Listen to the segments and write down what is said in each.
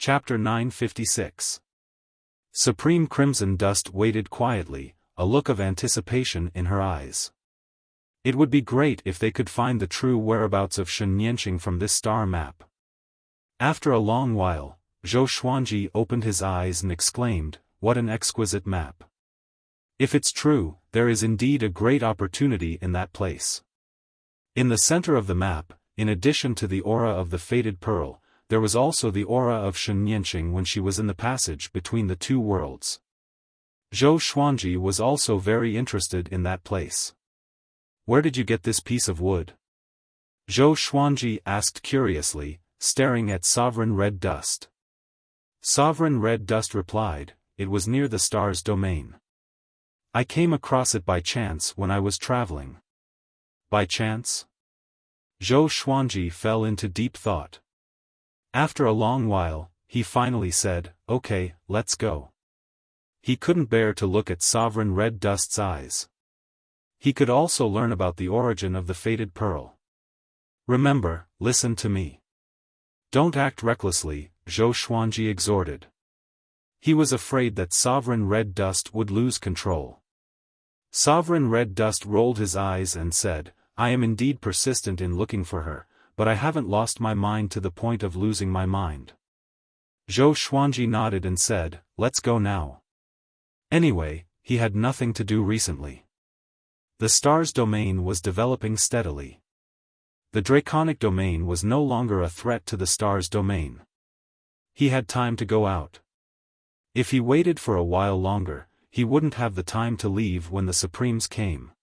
Chapter 956. Supreme Crimson Dust waited quietly, a look of anticipation in her eyes. It would be great if they could find the true whereabouts of Shen Nianqing from this star map. After a long while, Zhou Xuanji opened his eyes and exclaimed, "What an exquisite map! If it's true, there is indeed a great opportunity in that place." In the center of the map, in addition to the aura of the Fated Pearl, there was also the aura of Shen Nianqing when she was in the passage between the two worlds. Zhou Xuanji was also very interested in that place. "Where did you get this piece of wood?" Zhou Xuanji asked curiously, staring at Sovereign Red Dust. Sovereign Red Dust replied, "It was near the star's domain. I came across it by chance when I was traveling." By chance? Zhou Xuanji fell into deep thought. After a long while, he finally said, "Okay, let's go." He couldn't bear to look at Sovereign Red Dust's eyes. He could also learn about the origin of the Fated Pearl. "Remember, listen to me. Don't act recklessly," Zhou Xuanji exhorted. He was afraid that Sovereign Red Dust would lose control. Sovereign Red Dust rolled his eyes and said, "I am indeed persistent in looking for her, but I haven't lost my mind to the point of losing my mind." Zhou Xuanji nodded and said, "Let's go now." Anyway, he had nothing to do recently. The star's domain was developing steadily. The draconic domain was no longer a threat to the star's domain. He had time to go out. If he waited for a while longer, he wouldn't have the time to leave when the Supremes came.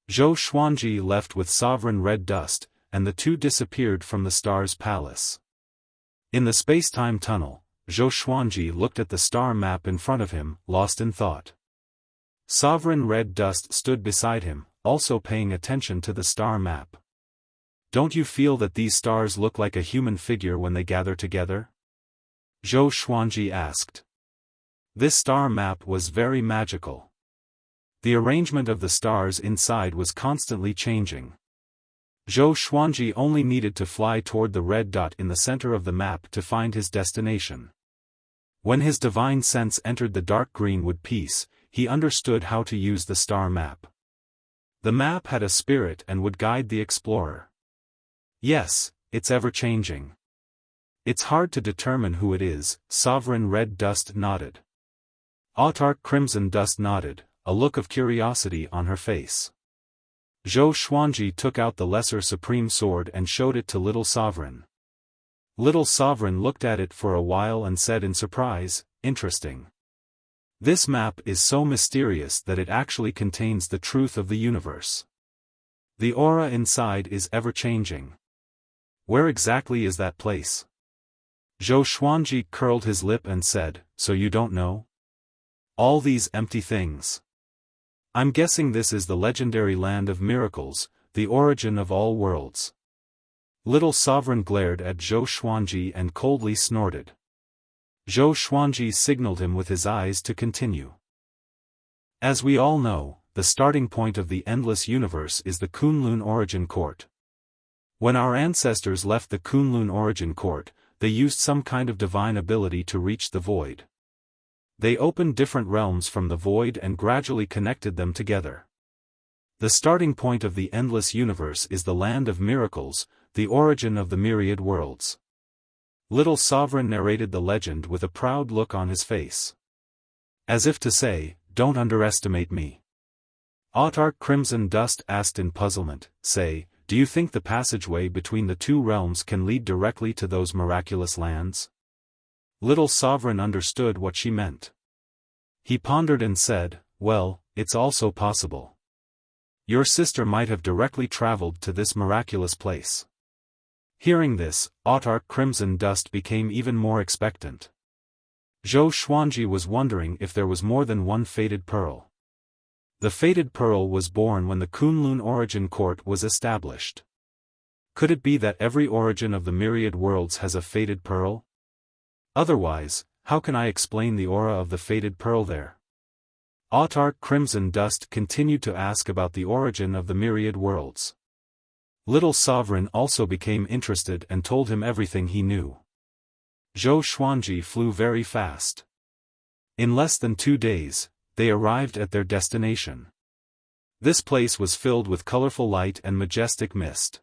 Zhou Xuanji left with Sovereign Red Dust, and the two disappeared from the star's palace. In the space-time tunnel, Zhou Xuanji looked at the star map in front of him, lost in thought. Sovereign Red Dust stood beside him, also paying attention to the star map. "Don't you feel that these stars look like a human figure when they gather together?" Zhou Xuanji asked. This star map was very magical. The arrangement of the stars inside was constantly changing. Zhou Xuanji only needed to fly toward the red dot in the center of the map to find his destination. When his divine sense entered the dark greenwood piece, he understood how to use the star map. The map had a spirit and would guide the explorer. "Yes, it's ever-changing. It's hard to determine who it is," Sovereign Red Dust nodded. Autarch Crimson Dust nodded, a look of curiosity on her face. Zhou Xuanji took out the Lesser Supreme Sword and showed it to Little Sovereign. Little Sovereign looked at it for a while and said in surprise, "Interesting. This map is so mysterious that it actually contains the truth of the universe. The aura inside is ever-changing. Where exactly is that place?" Zhou Xuanji curled his lip and said, "So you don't know? All these empty things. I'm guessing this is the legendary land of miracles, the origin of all worlds." Little Sovereign glared at Zhou Xuanji and coldly snorted. Zhou Xuanji signaled him with his eyes to continue. "As we all know, the starting point of the endless universe is the Kunlun Origin Court. When our ancestors left the Kunlun Origin Court, they used some kind of divine ability to reach the void. They opened different realms from the void and gradually connected them together. The starting point of the endless universe is the land of miracles, the origin of the myriad worlds." Little Sovereign narrated the legend with a proud look on his face. As if to say, "Don't underestimate me." Autarch Crimson Dust asked in puzzlement, "Say, do you think the passageway between the two realms can lead directly to those miraculous lands?" Little Sovereign understood what she meant. He pondered and said, "Well, it's also possible. Your sister might have directly traveled to this miraculous place." Hearing this, Autarch Crimson Dust became even more expectant. Zhou Xuanji was wondering if there was more than one Fated Pearl. The Fated Pearl was born when the Kunlun Origin Court was established. Could it be that every origin of the myriad worlds has a Fated Pearl? Otherwise, how can I explain the aura of the Fated Pearl there? Autarch Crimson Dust continued to ask about the origin of the myriad worlds. Little Sovereign also became interested and told him everything he knew. Zhou Xuanji flew very fast. In less than 2 days, they arrived at their destination. This place was filled with colorful light and majestic mist.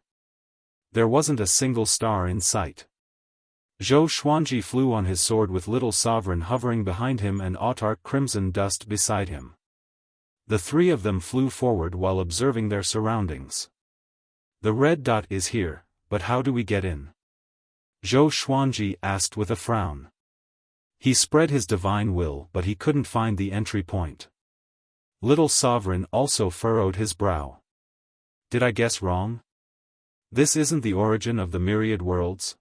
There wasn't a single star in sight. Zhou Xuanji flew on his sword with Little Sovereign hovering behind him and autarch Crimson Dust beside him. The three of them flew forward while observing their surroundings. The red dot is here, but how do we get in? Zhou Xuanji asked with a frown. He spread his divine will but he couldn't find the entry point. Little Sovereign also furrowed his brow. Did I guess wrong? This isn't the origin of the myriad worlds?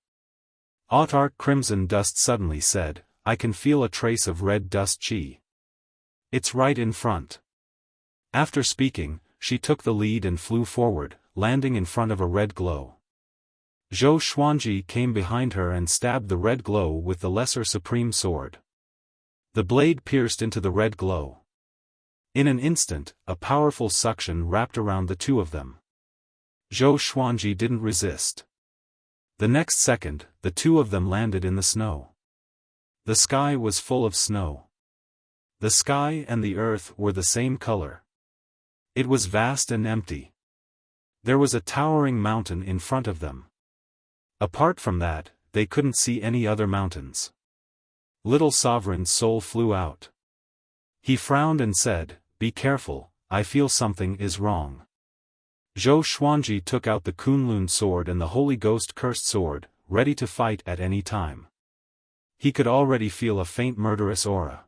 Autarch Crimson Dust suddenly said, I can feel a trace of red dust chi. It's right in front. After speaking, she took the lead and flew forward, landing in front of a red glow. Zhou Xuanji came behind her and stabbed the red glow with the Lesser Supreme Sword. The blade pierced into the red glow. In an instant, a powerful suction wrapped around the two of them. Zhou Xuanji didn't resist. The next second, the two of them landed in the snow. The sky was full of snow. The sky and the earth were the same color. It was vast and empty. There was a towering mountain in front of them. Apart from that, they couldn't see any other mountains. Little Sovereign's soul flew out. He frowned and said, Be careful, I feel something is wrong. Zhou Xuanji took out the Kunlun sword and the Holy Ghost Cursed sword, ready to fight at any time. He could already feel a faint murderous aura.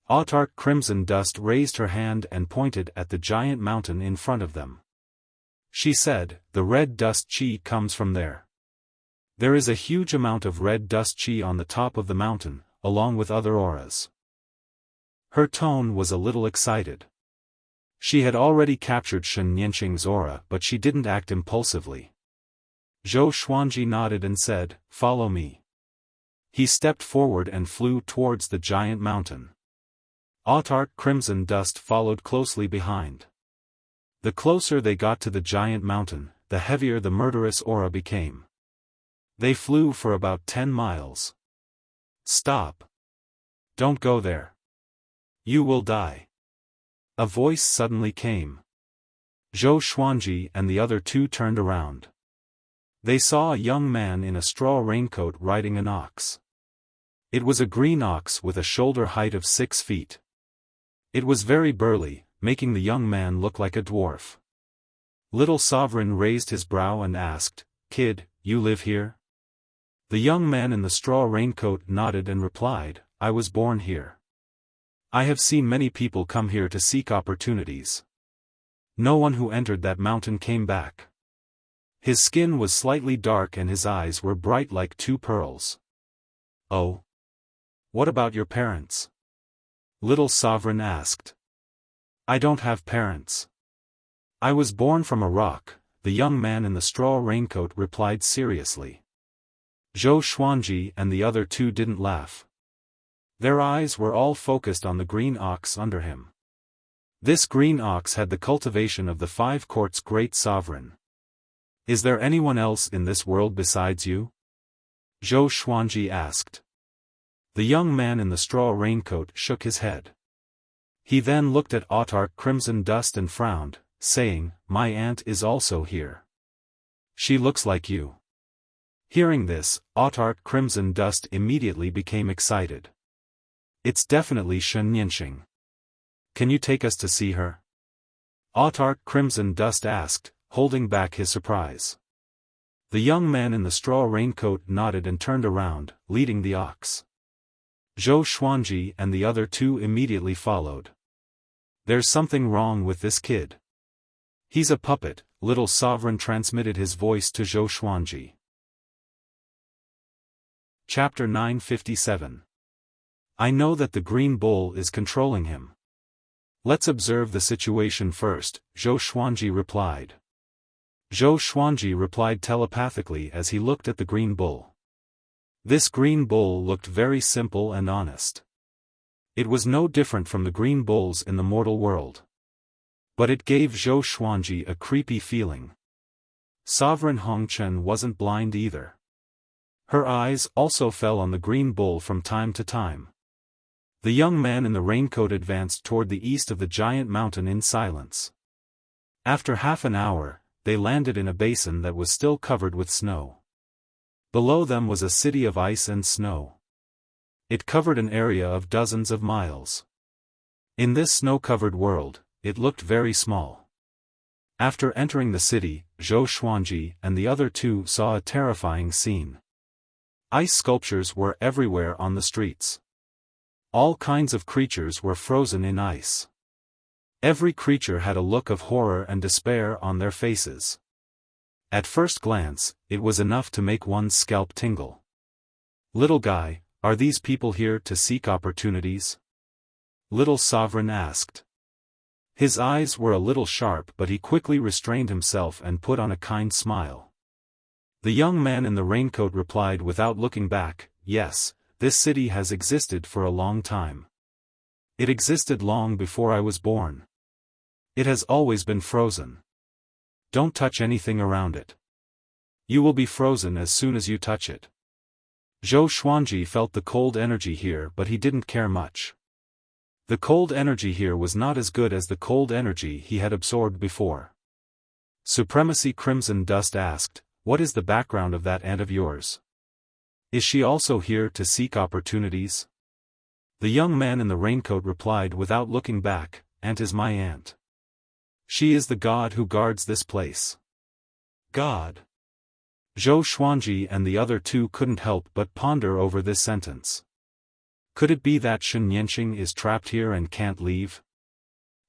Autarch Crimson Dust raised her hand and pointed at the giant mountain in front of them. She said, The red dust chi comes from there. There is a huge amount of red dust chi on the top of the mountain, along with other auras. Her tone was a little excited. She had already captured Shen Nianqing's aura but she didn't act impulsively. Zhou Xuanji nodded and said, Follow me. He stepped forward and flew towards the giant mountain. Autarch Crimson Dust followed closely behind. The closer they got to the giant mountain, the heavier the murderous aura became. They flew for about 10 miles. Stop. Don't go there. You will die. A voice suddenly came. Zhou Xuanji and the other two turned around. They saw a young man in a straw raincoat riding an ox. It was a green ox with a shoulder height of 6 feet. It was very burly, making the young man look like a dwarf. Little Sovereign raised his brow and asked, Kid, you live here? The young man in the straw raincoat nodded and replied, I was born here. I have seen many people come here to seek opportunities. No one who entered that mountain came back. His skin was slightly dark and his eyes were bright like 2 pearls. Oh? What about your parents? Little Sovereign asked. I don't have parents. I was born from a rock, the young man in the straw raincoat replied seriously. Zhou Xuanji and the other two didn't laugh. Their eyes were all focused on the green ox under him. This green ox had the cultivation of the 5 courts great sovereign. Is there anyone else in this world besides you? Zhou Xuanji asked. The young man in the straw raincoat shook his head. He then looked at Autarch Crimson Dust and frowned, saying, My aunt is also here. She looks like you. Hearing this, Autarch Crimson Dust immediately became excited. It's definitely Shen Nianqing. Can you take us to see her? Autarch Crimson Dust asked, holding back his surprise. The young man in the straw raincoat nodded and turned around, leading the ox. Zhou Xuanji and the other two immediately followed. There's something wrong with this kid. He's a puppet, Little Sovereign transmitted his voice to Zhou Xuanji. Chapter 957. I know that the green bull is controlling him. Let's observe the situation first, Zhou Xuanji replied. Zhou Xuanji replied telepathically as he looked at the green bull. This green bull looked very simple and honest. It was no different from the green bulls in the mortal world. But it gave Zhou Xuanji a creepy feeling. Sovereign Hongchen wasn't blind either. Her eyes also fell on the green bull from time to time. The young man in the raincoat advanced toward the east of the giant mountain in silence. After half an hour, they landed in a basin that was still covered with snow. Below them was a city of ice and snow. It covered an area of dozens of miles. In this snow-covered world, it looked very small. After entering the city, Zhou Xuanji and the other two saw a terrifying scene. Ice sculptures were everywhere on the streets. All kinds of creatures were frozen in ice. Every creature had a look of horror and despair on their faces. At first glance, it was enough to make one's scalp tingle. "Little guy, are these people here to seek opportunities?" Little Sovereign asked. His eyes were a little sharp, but he quickly restrained himself and put on a kind smile. The young man in the raincoat replied without looking back, "Yes, this city has existed for a long time. It existed long before I was born. It has always been frozen. Don't touch anything around it. You will be frozen as soon as you touch it." Zhou Xuanji felt the cold energy here, but he didn't care much. The cold energy here was not as good as the cold energy he had absorbed before. Supremacy Crimson Dust asked, "What is the background of that aunt of yours? Is she also here to seek opportunities?" The young man in the raincoat replied without looking back, "Aunt is my aunt. She is the god who guards this place." God. Zhou Xuanji and the other two couldn't help but ponder over this sentence. Could it be that Shen Yanqing is trapped here and can't leave?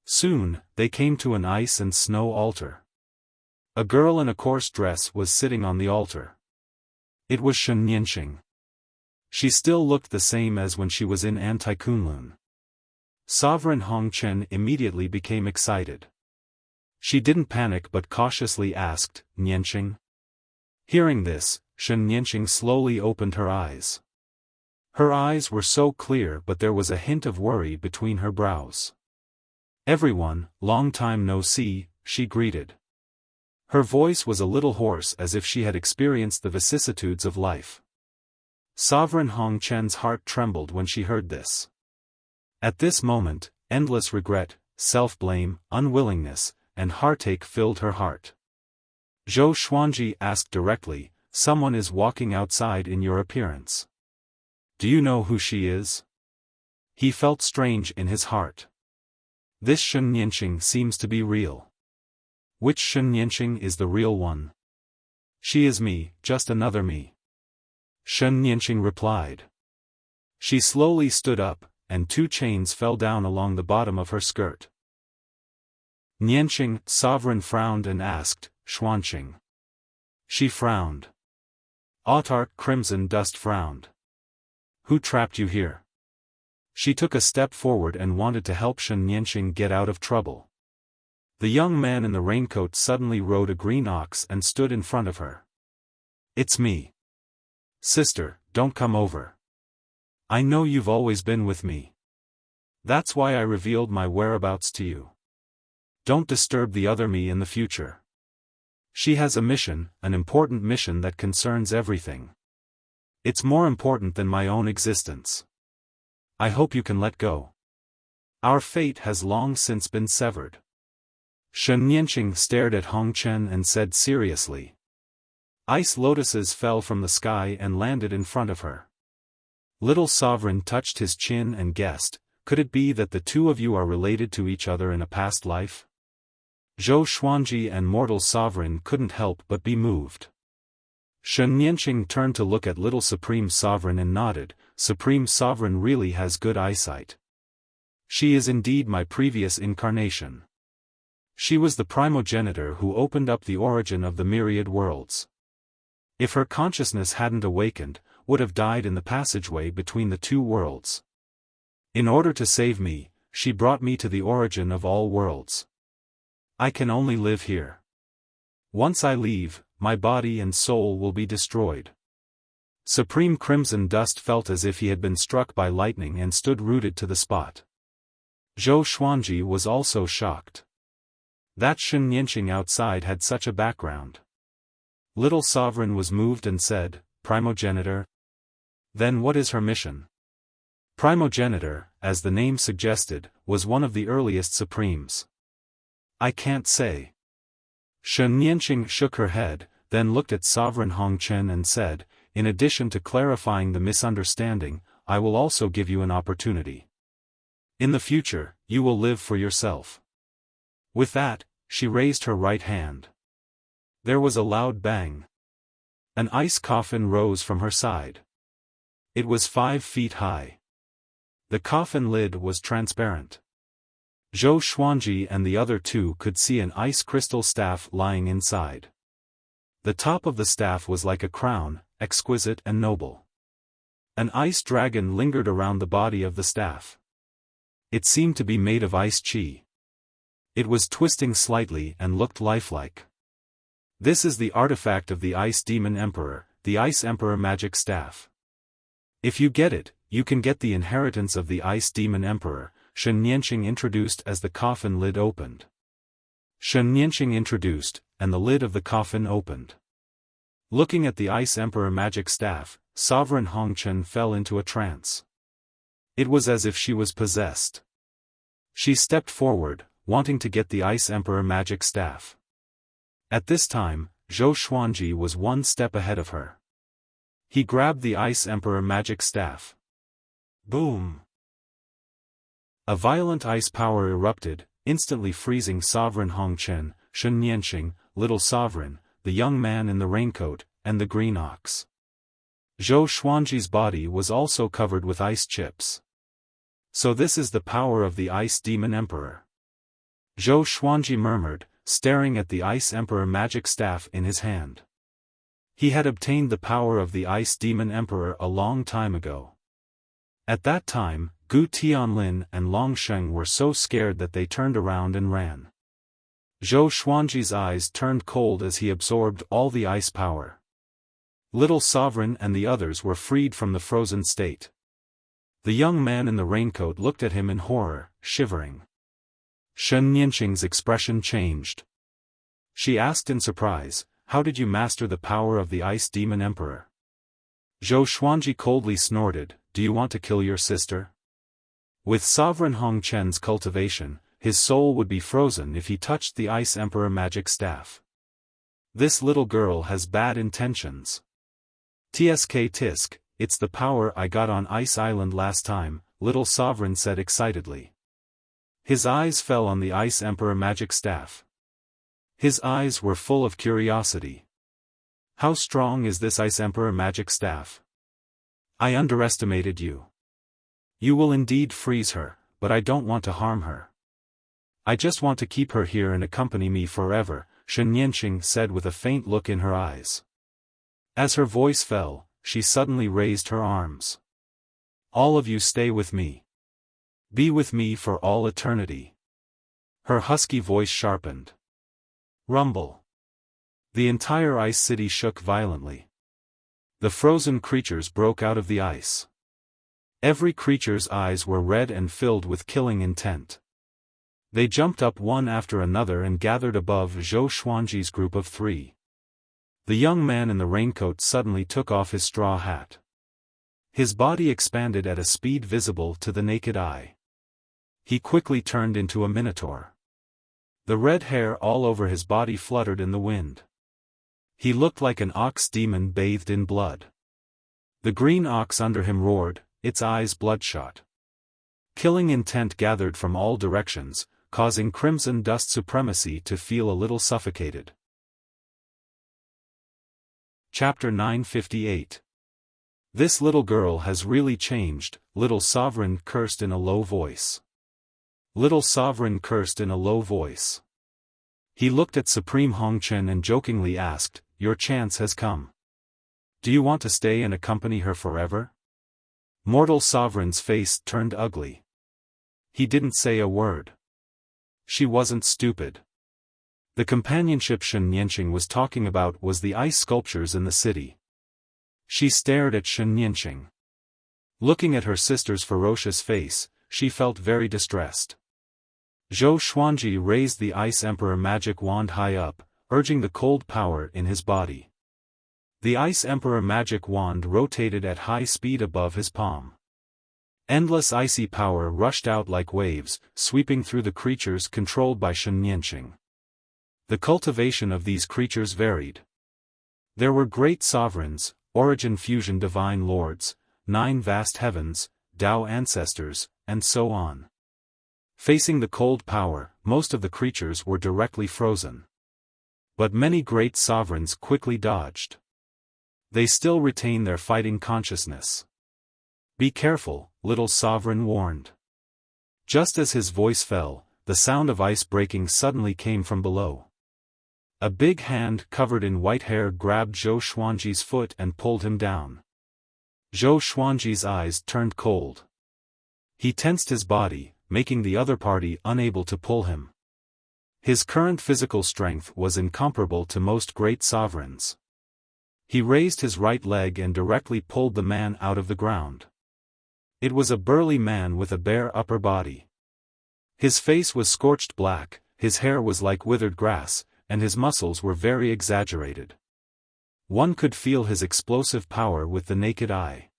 Soon, they came to an ice and snow altar. A girl in a coarse dress was sitting on the altar. It was Shen Yanqing. She still looked the same as when she was in Anti-Kunlun. Sovereign Hong Chen immediately became excited. She didn't panic but cautiously asked, "Yanqing?" Hearing this, Shen Yanqing slowly opened her eyes. Her eyes were so clear, but there was a hint of worry between her brows. "Everyone, long time no see," she greeted. Her voice was a little hoarse, as if she had experienced the vicissitudes of life. Sovereign Hong Chen's heart trembled when she heard this. At this moment, endless regret, self-blame, unwillingness, and heartache filled her heart. Zhou Xuanji asked directly, "Someone is walking outside in your appearance. Do you know who she is?" He felt strange in his heart. This Shen Yanqing seems to be real. Which Shen Yanqing is the real one? "She is me, just another me," Shen Yanqing replied. She slowly stood up, and 2 chains fell down along the bottom of her skirt. Yanqing, Sovereign frowned and asked, "Xuanqing?" She frowned. Autarch Crimson Dust frowned. "Who trapped you here?" She took a step forward and wanted to help Shen Yanqing get out of trouble. The young man in the raincoat suddenly rode a green ox and stood in front of her. "It's me. Sister, don't come over. I know you've always been with me. That's why I revealed my whereabouts to you. Don't disturb the other me in the future. She has a mission, an important mission that concerns everything. It's more important than my own existence. I hope you can let go. Our fate has long since been severed." Shen Yanqing stared at Hong Chen and said seriously. Ice lotuses fell from the sky and landed in front of her. Little Sovereign touched his chin and guessed, "Could it be that the two of you are related to each other in a past life?" Zhou Xuanji and Mortal Sovereign couldn't help but be moved. Shen Yanqing turned to look at Little Supreme Sovereign and nodded. "Supreme Sovereign really has good eyesight. She is indeed my previous incarnation. She was the primogenitor who opened up the origin of the myriad worlds. If her consciousness hadn't awakened, would have died in the passageway between the 2 worlds. In order to save me, she brought me to the origin of all worlds. I can only live here. Once I leave, my body and soul will be destroyed." Supreme Crimson Dust felt as if he had been struck by lightning and stood rooted to the spot. Zhou Xuanji was also shocked. That Shen Yanqing outside had such a background. Little Sovereign was moved and said, primogenitor? Then what is her mission? Primogenitor, as the name suggested, was one of the earliest supremes. I can't say. Shen Nianqing shook her head, then looked at Sovereign Hongchen and said, in addition to clarifying the misunderstanding, I will also give you an opportunity. In the future, you will live for yourself. With that, she raised her right hand. There was a loud bang. An ice coffin rose from her side. It was 5 feet high. The coffin lid was transparent. Zhou Xuanji and the other two could see an ice crystal staff lying inside. The top of the staff was like a crown, exquisite and noble. An ice dragon lingered around the body of the staff. It seemed to be made of ice chi. It was twisting slightly and looked lifelike. This is the artifact of the Ice Demon Emperor, the Ice Emperor Magic Staff. If you get it, you can get the inheritance of the Ice Demon Emperor, Shen Nianqing introduced as the coffin lid opened. Shen Nianqing introduced, and the lid of the coffin opened. Looking at the Ice Emperor Magic Staff, Sovereign Hongchen fell into a trance. It was as if she was possessed. She stepped forward, wanting to get the Ice Emperor Magic Staff. At this time, Zhou Xuanji was 1 step ahead of her. He grabbed the Ice Emperor Magic Staff. Boom! A violent ice power erupted, instantly freezing Sovereign Hongchen, Shen Nianqing, Little Sovereign, the young man in the raincoat, and the green ox. Zhou Xuanji's body was also covered with ice chips. So this is the power of the Ice Demon Emperor. Zhou Xuanji murmured, staring at the Ice Emperor Magic Staff in his hand. He had obtained the power of the Ice Demon Emperor a long time ago. At that time, Gu Tianlin and Long Sheng were so scared that they turned around and ran. Zhou Xuanji's eyes turned cold as he absorbed all the ice power. Little Sovereign and the others were freed from the frozen state. The young man in the raincoat looked at him in horror, shivering. Shen Nianqing's expression changed. She asked in surprise, "How did you master the power of the Ice Demon Emperor?" Zhou Xuanji coldly snorted, "Do you want to kill your sister?" With Sovereign Hongchen's cultivation, his soul would be frozen if he touched the Ice Emperor Magic Staff. This little girl has bad intentions. Tsk tisk, it's the power I got on Ice Island last time, Little Sovereign said excitedly. His eyes fell on the Ice Emperor Magic Staff. His eyes were full of curiosity. How strong is this Ice Emperor Magic Staff? I underestimated you. You will indeed freeze her, but I don't want to harm her. I just want to keep her here and accompany me forever, Shen Nianqing said with a faint look in her eyes. As her voice fell, she suddenly raised her arms. All of you stay with me. Be with me for all eternity. Her husky voice sharpened. Rumble. The entire ice city shook violently. The frozen creatures broke out of the ice. Every creature's eyes were red and filled with killing intent. They jumped up one after another and gathered above Zhou Xuanji's group of 3. The young man in the raincoat suddenly took off his straw hat. His body expanded at a speed visible to the naked eye. He quickly turned into a minotaur. The red hair all over his body fluttered in the wind. He looked like an ox demon bathed in blood. The green ox under him roared, its eyes bloodshot. Killing intent gathered from all directions, causing Crimson Dust Supremacy to feel a little suffocated. Chapter 958. This little girl has really changed, Little Sovereign cursed in a low voice. Little Sovereign cursed in a low voice. He looked at Supreme Hongchen and jokingly asked, "Your chance has come. Do you want to stay and accompany her forever?" Mortal Sovereign's face turned ugly. He didn't say a word. She wasn't stupid. The companionship Shen Nianqing was talking about was the ice sculptures in the city. She stared at Shen Nianqing. Looking at her sister's ferocious face, she felt very distressed. Zhou Xuanji raised the Ice Emperor magic wand high up, urging the cold power in his body. The Ice Emperor magic wand rotated at high speed above his palm. Endless icy power rushed out like waves, sweeping through the creatures controlled by Shen Nianqing. The cultivation of these creatures varied. There were great sovereigns, origin fusion divine lords, 9 vast heavens, Tao ancestors, and so on. Facing the cold power, most of the creatures were directly frozen. But many great sovereigns quickly dodged. They still retain their fighting consciousness. Be careful, little sovereign warned. Just as his voice fell, the sound of ice breaking suddenly came from below. A big hand covered in white hair grabbed Zhou Xuanji's foot and pulled him down. Zhou Xuanji's eyes turned cold. He tensed his body, making the other party unable to pull him. His current physical strength was incomparable to most great sovereigns. He raised his right leg and directly pulled the man out of the ground. It was a burly man with a bare upper body. His face was scorched black, his hair was like withered grass, and his muscles were very exaggerated. One could feel his explosive power with the naked eye.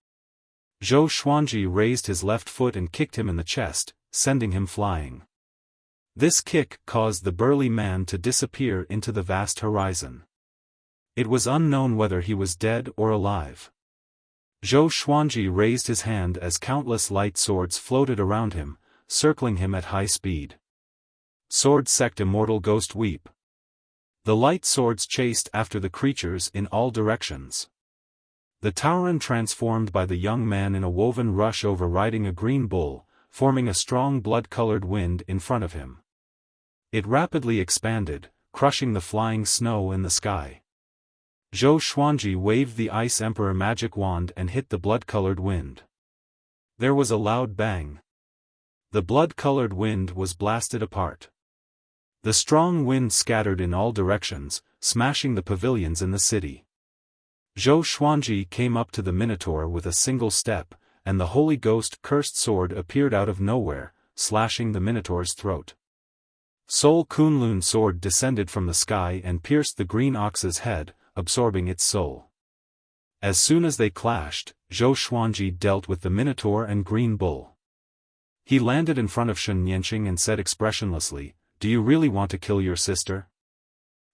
Zhou Xuanji raised his left foot and kicked him in the chest, sending him flying. This kick caused the burly man to disappear into the vast horizon. It was unknown whether he was dead or alive. Zhou Xuanji raised his hand as countless light swords floated around him, circling him at high speed. Sword sect immortal ghost weep. The light swords chased after the creatures in all directions. The Tauren transformed by the young man in a woven rush over riding a green bull, forming a strong blood-colored wind in front of him. It rapidly expanded, crushing the flying snow in the sky. Zhou Xuanji waved the Ice Emperor magic wand and hit the blood-colored wind. There was a loud bang. The blood-colored wind was blasted apart. The strong wind scattered in all directions, smashing the pavilions in the city. Zhou Xuanji came up to the Minotaur with a single step, and the Holy Ghost cursed sword appeared out of nowhere, slashing the Minotaur's throat. Sol Kunlun sword descended from the sky and pierced the green ox's head, absorbing its soul. As soon as they clashed, Zhou Xuanji dealt with the Minotaur and Green Bull. He landed in front of Shen Nianqing and said expressionlessly, "Do you really want to kill your sister?"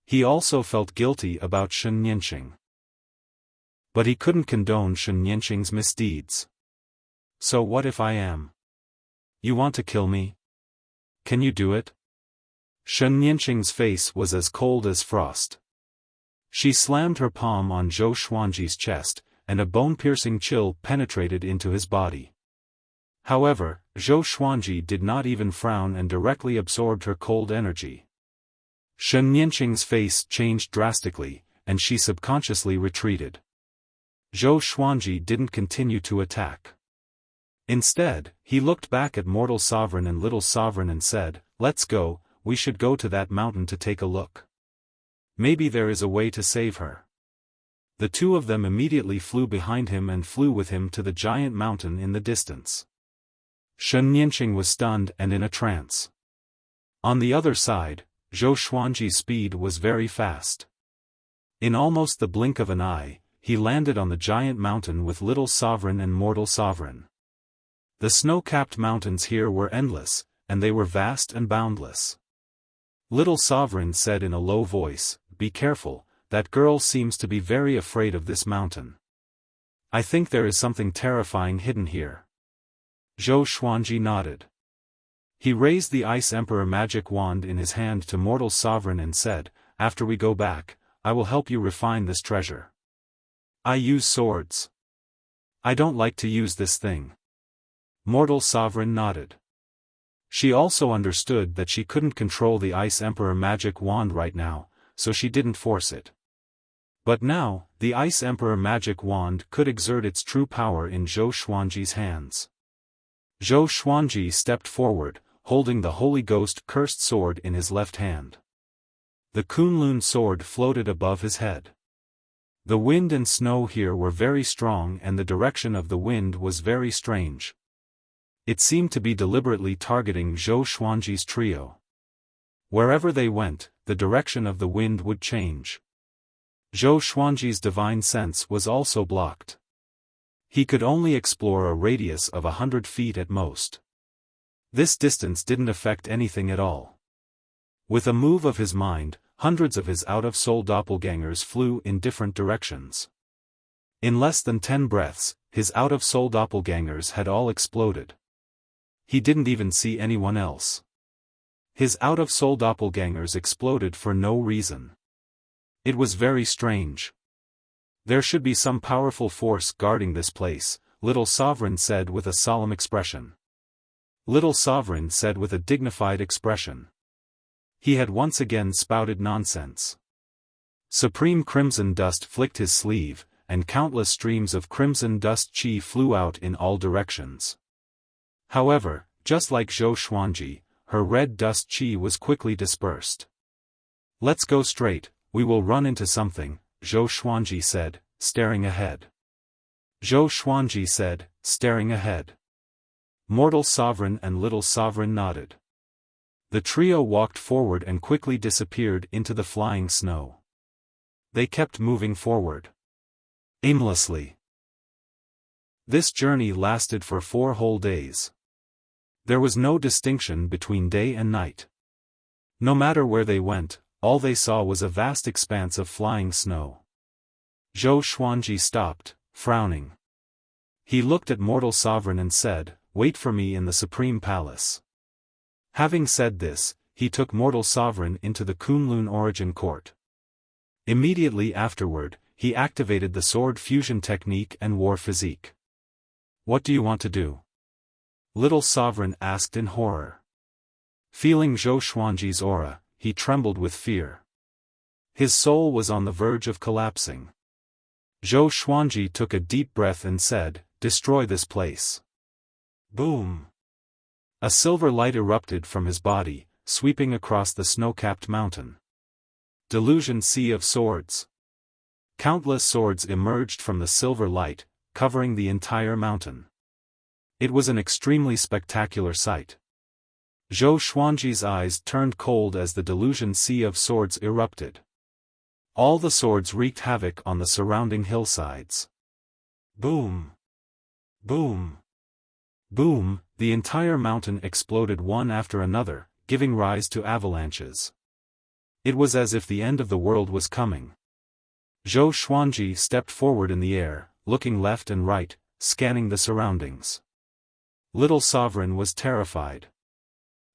He also felt guilty about Shen Nianqing. But he couldn't condone Shen Nianqing's misdeeds. "So what if I am? You want to kill me? Can you do it?" Shen Nianqing's face was as cold as frost. She slammed her palm on Zhou Xuanji's chest, and a bone-piercing chill penetrated into his body. However, Zhou Xuanji did not even frown and directly absorbed her cold energy. Shen Nianqing's face changed drastically, and she subconsciously retreated. Zhou Xuanji didn't continue to attack. Instead, he looked back at Mortal Sovereign and Little Sovereign and said, "Let's go, we should go to that mountain to take a look. Maybe there is a way to save her." The two of them immediately flew behind him and flew with him to the giant mountain in the distance. Shen Nianqing was stunned and in a trance. On the other side, Zhou Xuanji's speed was very fast. In almost the blink of an eye, he landed on the giant mountain with Little Sovereign and Mortal Sovereign. The snow-capped mountains here were endless, and they were vast and boundless. Little Sovereign said in a low voice, "Be careful, that girl seems to be very afraid of this mountain. I think there is something terrifying hidden here." Zhou Xuanji nodded. He raised the Ice Emperor magic wand in his hand to Mortal Sovereign and said, "After we go back, I will help you refine this treasure. I use swords. I don't like to use this thing." Mortal Sovereign nodded. She also understood that she couldn't control the Ice Emperor magic wand right now, so she didn't force it. But now, the Ice Emperor magic wand could exert its true power in Zhou Xuanji's hands. Zhou Xuanji stepped forward, holding the Holy Ghost cursed sword in his left hand. The Kunlun sword floated above his head. The wind and snow here were very strong and the direction of the wind was very strange. It seemed to be deliberately targeting Zhou Xuanji's trio. Wherever they went, the direction of the wind would change. Zhou Xuanji's divine sense was also blocked. He could only explore a radius of 100 feet at most. This distance didn't affect anything at all. With a move of his mind, hundreds of his out-of-soul doppelgangers flew in different directions. In less than 10 breaths, his out-of-soul doppelgangers had all exploded. He didn't even see anyone else. His out-of-soul doppelgangers exploded for no reason. It was very strange. There should be some powerful force guarding this place, Little Sovereign said with a solemn expression. Little Sovereign said with a dignified expression. He had once again spouted nonsense. Supreme Crimson Dust flicked his sleeve, and countless streams of crimson dust chi flew out in all directions. However, just like Zhou Xuanji, her red dust chi was quickly dispersed. Let's go straight, we will run into something, Zhou Xuanji said, staring ahead. Zhou Xuanji said, staring ahead. Mortal Sovereign and Little Sovereign nodded. The trio walked forward and quickly disappeared into the flying snow. They kept moving forward. Aimlessly. This journey lasted for 4 whole days. There was no distinction between day and night. No matter where they went, all they saw was a vast expanse of flying snow. Zhou Xuanji stopped, frowning. He looked at Mortal Sovereign and said, "Wait for me in the Supreme Palace." Having said this, he took Mortal Sovereign into the Kunlun Origin Court. Immediately afterward, he activated the sword fusion technique and war physique. "What do you want to do?" Little Sovereign asked in horror. Feeling Zhou Xuanji's aura, he trembled with fear. His soul was on the verge of collapsing. Zhou Xuanji took a deep breath and said, "Destroy this place." Boom! A silver light erupted from his body, sweeping across the snow-capped mountain. Delusion Sea of Swords. Countless swords emerged from the silver light, covering the entire mountain. It was an extremely spectacular sight. Zhou Xuanji's eyes turned cold as the Delusion Sea of Swords erupted. All the swords wreaked havoc on the surrounding hillsides. Boom! Boom! Boom! The entire mountain exploded one after another, giving rise to avalanches. It was as if the end of the world was coming. Zhou Xuanji stepped forward in the air, looking left and right, scanning the surroundings. Little Sovereign was terrified.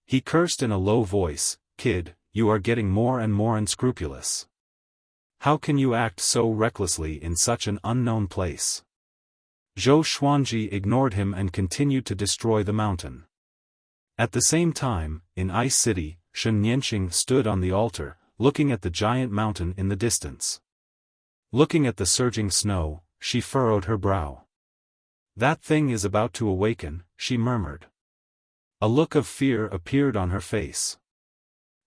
He cursed in a low voice, "Kid, you are getting more and more unscrupulous. How can you act so recklessly in such an unknown place?" Zhou Xuanji ignored him and continued to destroy the mountain. At the same time, in Ice City, Shen Nianqing stood on the altar, looking at the giant mountain in the distance. Looking at the surging snow, she furrowed her brow. "That thing is about to awaken," she murmured. A look of fear appeared on her face.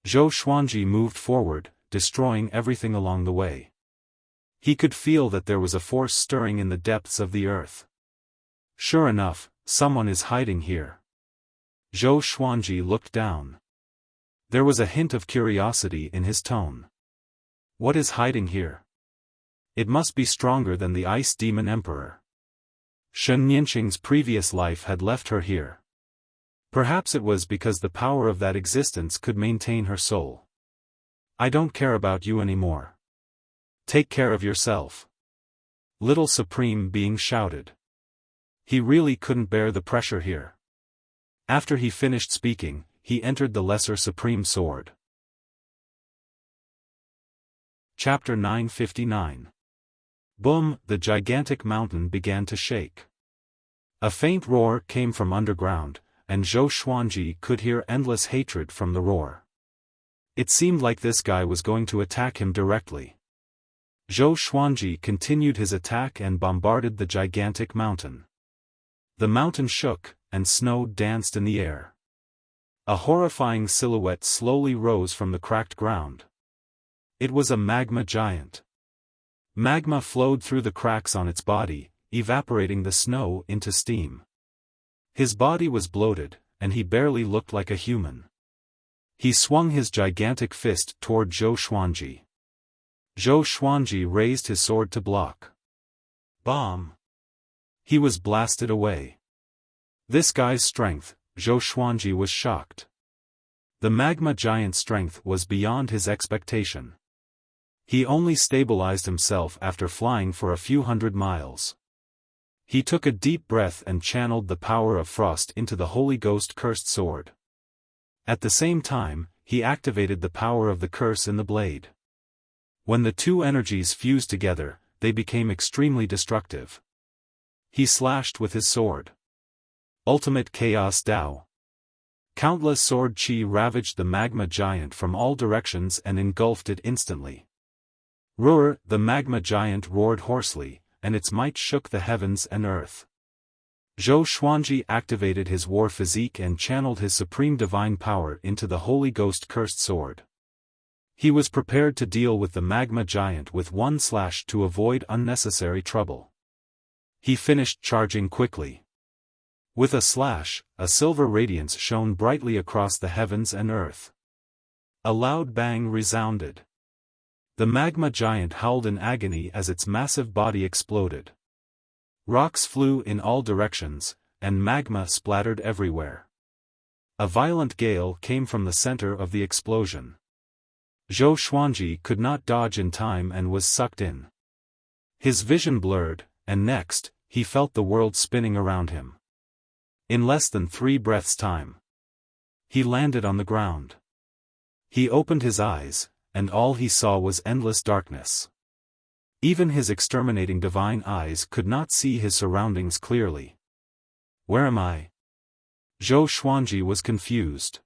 Zhou Xuanji moved forward, destroying everything along the way. He could feel that there was a force stirring in the depths of the earth. Sure enough, someone is hiding here. Zhou Xuanji looked down. There was a hint of curiosity in his tone. What is hiding here? It must be stronger than the Ice Demon Emperor. Shen Nianqing's previous life had left her here. Perhaps it was because the power of that existence could maintain her soul. "I don't care about you anymore. Take care of yourself." Little Supreme Being shouted. He really couldn't bear the pressure here. After he finished speaking, he entered the Lesser Supreme Sword. Chapter 959. Boom! The gigantic mountain began to shake. A faint roar came from underground, and Zhou Xuanji could hear endless hatred from the roar. It seemed like this guy was going to attack him directly. Zhou Xuanji continued his attack and bombarded the gigantic mountain. The mountain shook, and snow danced in the air. A horrifying silhouette slowly rose from the cracked ground. It was a magma giant. Magma flowed through the cracks on its body, evaporating the snow into steam. His body was bloated, and he barely looked like a human. He swung his gigantic fist toward Zhou Xuanji. Zhou Xuanji raised his sword to block. Bomb! He was blasted away. This guy's strength, Zhou Xuanji was shocked. The magma giant's strength was beyond his expectation. He only stabilized himself after flying for a few hundred miles. He took a deep breath and channeled the power of frost into the Holy Ghost cursed sword. At the same time, he activated the power of the curse in the blade. When the two energies fused together, they became extremely destructive. He slashed with his sword. Ultimate Chaos Dao. Countless sword chi ravaged the magma giant from all directions and engulfed it instantly. Roar! The magma giant roared hoarsely, and its might shook the heavens and earth. Zhou Xuanji activated his war physique and channeled his supreme divine power into the Holy Ghost cursed sword. He was prepared to deal with the magma giant with one slash to avoid unnecessary trouble. He finished charging quickly. With a slash, a silver radiance shone brightly across the heavens and earth. A loud bang resounded. The magma giant howled in agony as its massive body exploded. Rocks flew in all directions, and magma splattered everywhere. A violent gale came from the center of the explosion. Zhou Xuanji could not dodge in time and was sucked in. His vision blurred, and next, he felt the world spinning around him. In less than 3 breaths' time, he landed on the ground. He opened his eyes, and all he saw was endless darkness. Even his exterminating divine eyes could not see his surroundings clearly. Where am I? Zhou Xuanji was confused.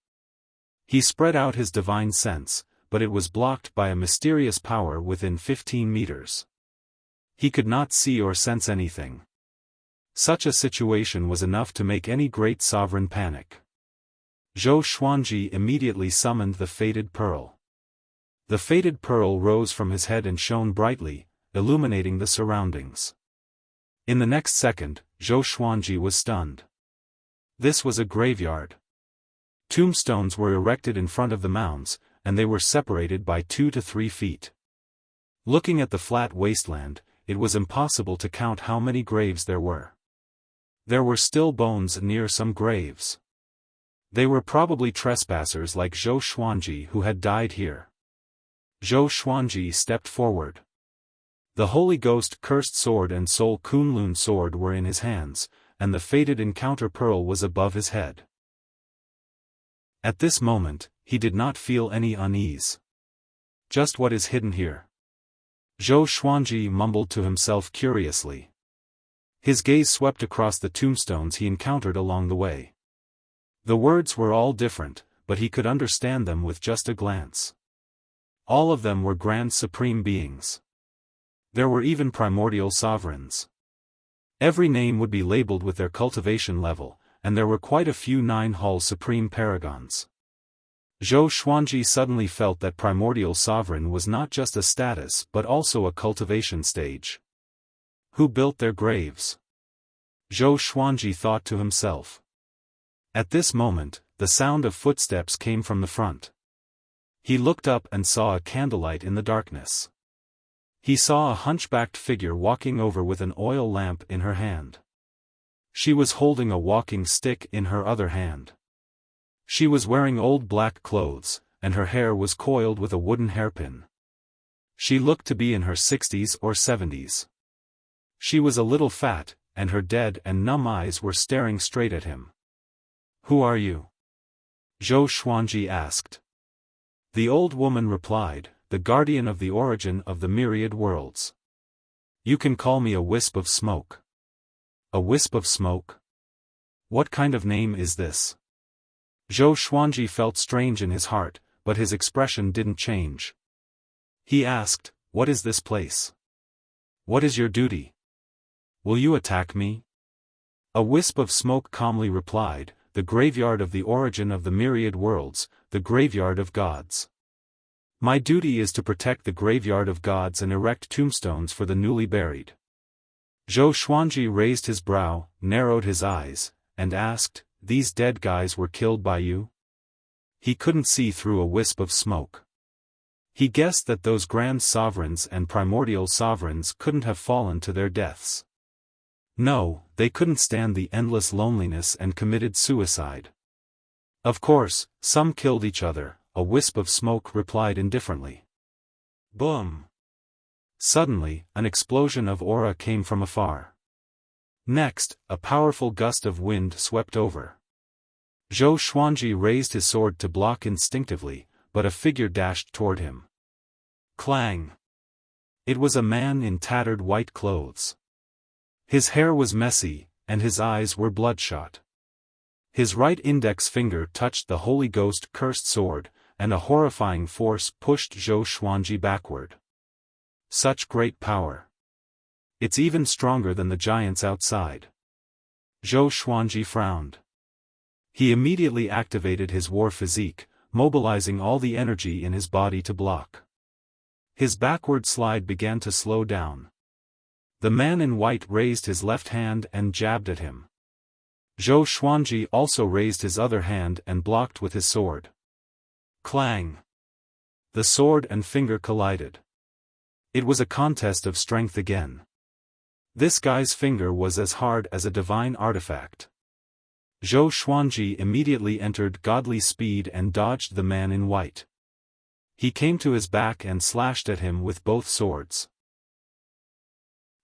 He spread out his divine sense, but it was blocked by a mysterious power within 15 meters. He could not see or sense anything. Such a situation was enough to make any great sovereign panic. Zhou Xuanji immediately summoned the Fated Pearl. The Fated Pearl rose from his head and shone brightly, illuminating the surroundings. In the next second, Zhou Xuanji was stunned. This was a graveyard. Tombstones were erected in front of the mounds, and they were separated by 2 to 3 feet. Looking at the flat wasteland, it was impossible to count how many graves there were. There were still bones near some graves. They were probably trespassers like Zhou Xuanji who had died here. Zhou Xuanji stepped forward. The Holy Ghost cursed sword and Soul Kunlun sword were in his hands, and the fated encounter pearl was above his head. At this moment, he did not feel any unease. Just what is hidden here? Zhou Xuanji mumbled to himself curiously. His gaze swept across the tombstones he encountered along the way. The words were all different, but he could understand them with just a glance. All of them were grand supreme beings. There were even primordial sovereigns. Every name would be labeled with their cultivation level, and there were quite a few 9-hull supreme paragons. Zhou Xuanji suddenly felt that primordial sovereign was not just a status but also a cultivation stage. Who built their graves? Zhou Xuanji thought to himself. At this moment, the sound of footsteps came from the front. He looked up and saw a candlelight in the darkness. He saw a hunchbacked figure walking over with an oil lamp in her hand. She was holding a walking stick in her other hand. She was wearing old black clothes, and her hair was coiled with a wooden hairpin. She looked to be in her 60s or 70s. She was a little fat, and her dead and numb eyes were staring straight at him. Who are you? Zhou Xuanji asked. The old woman replied, the guardian of the origin of the myriad worlds. You can call me a wisp of smoke. A wisp of smoke? What kind of name is this? Zhou Xuanji felt strange in his heart, but his expression didn't change. He asked, what is this place? What is your duty? Will you attack me? A wisp of smoke calmly replied, the graveyard of the origin of the myriad worlds, the graveyard of gods. My duty is to protect the graveyard of gods and erect tombstones for the newly buried. Zhou Xuanji raised his brow, narrowed his eyes, and asked, these dead guys were killed by you? He couldn't see through a wisp of smoke. He guessed that those grand sovereigns and primordial sovereigns couldn't have fallen to their deaths. No, they couldn't stand the endless loneliness and committed suicide. Of course, some killed each other, a wisp of smoke replied indifferently. Boom! Suddenly, an explosion of aura came from afar. Next, a powerful gust of wind swept over. Zhou Xuanji raised his sword to block instinctively, but a figure dashed toward him. Clang! It was a man in tattered white clothes. His hair was messy, and his eyes were bloodshot. His right index finger touched the Holy Ghost cursed sword, and a horrifying force pushed Zhou Xuanji backward. Such great power. It's even stronger than the giants outside. Zhou Xuanji frowned. He immediately activated his war physique, mobilizing all the energy in his body to block. His backward slide began to slow down. The man in white raised his left hand and jabbed at him. Zhou Xuanji also raised his other hand and blocked with his sword. Clang! The sword and finger collided. It was a contest of strength again. This guy's finger was as hard as a divine artifact. Zhou Xuanji immediately entered godly speed and dodged the man in white. He came to his back and slashed at him with both swords.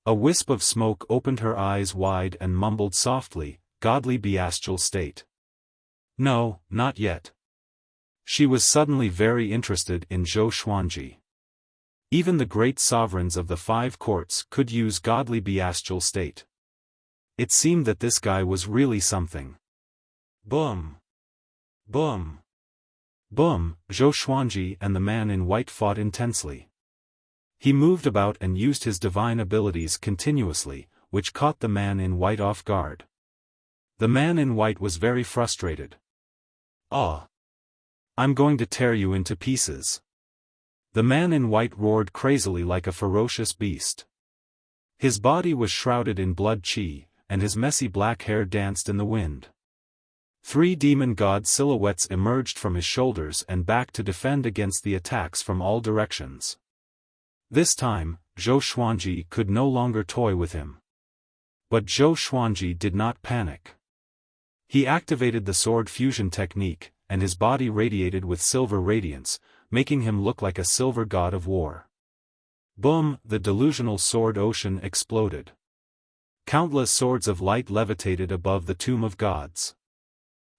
A wisp of smoke opened her eyes wide and mumbled softly, "Godly bestial state." No, not yet. She was suddenly very interested in Zhou Xuanji. Even the great sovereigns of the 5 courts could use godly bestial state. It seemed that this guy was really something. Boom! Boom! Boom! Zhou Xuanji and the man in white fought intensely. He moved about and used his divine abilities continuously, which caught the man in white off guard. The man in white was very frustrated. "Ah! I'm going to tear you into pieces." The man in white roared crazily like a ferocious beast. His body was shrouded in blood qi, and his messy black hair danced in the wind. 3 demon god silhouettes emerged from his shoulders and back to defend against the attacks from all directions. This time, Zhou Xuanji could no longer toy with him. But Zhou Xuanji did not panic. He activated the sword fusion technique, and his body radiated with silver radiance, making him look like a silver god of war. Boom! The delusional sword ocean exploded. Countless swords of light levitated above the tomb of gods.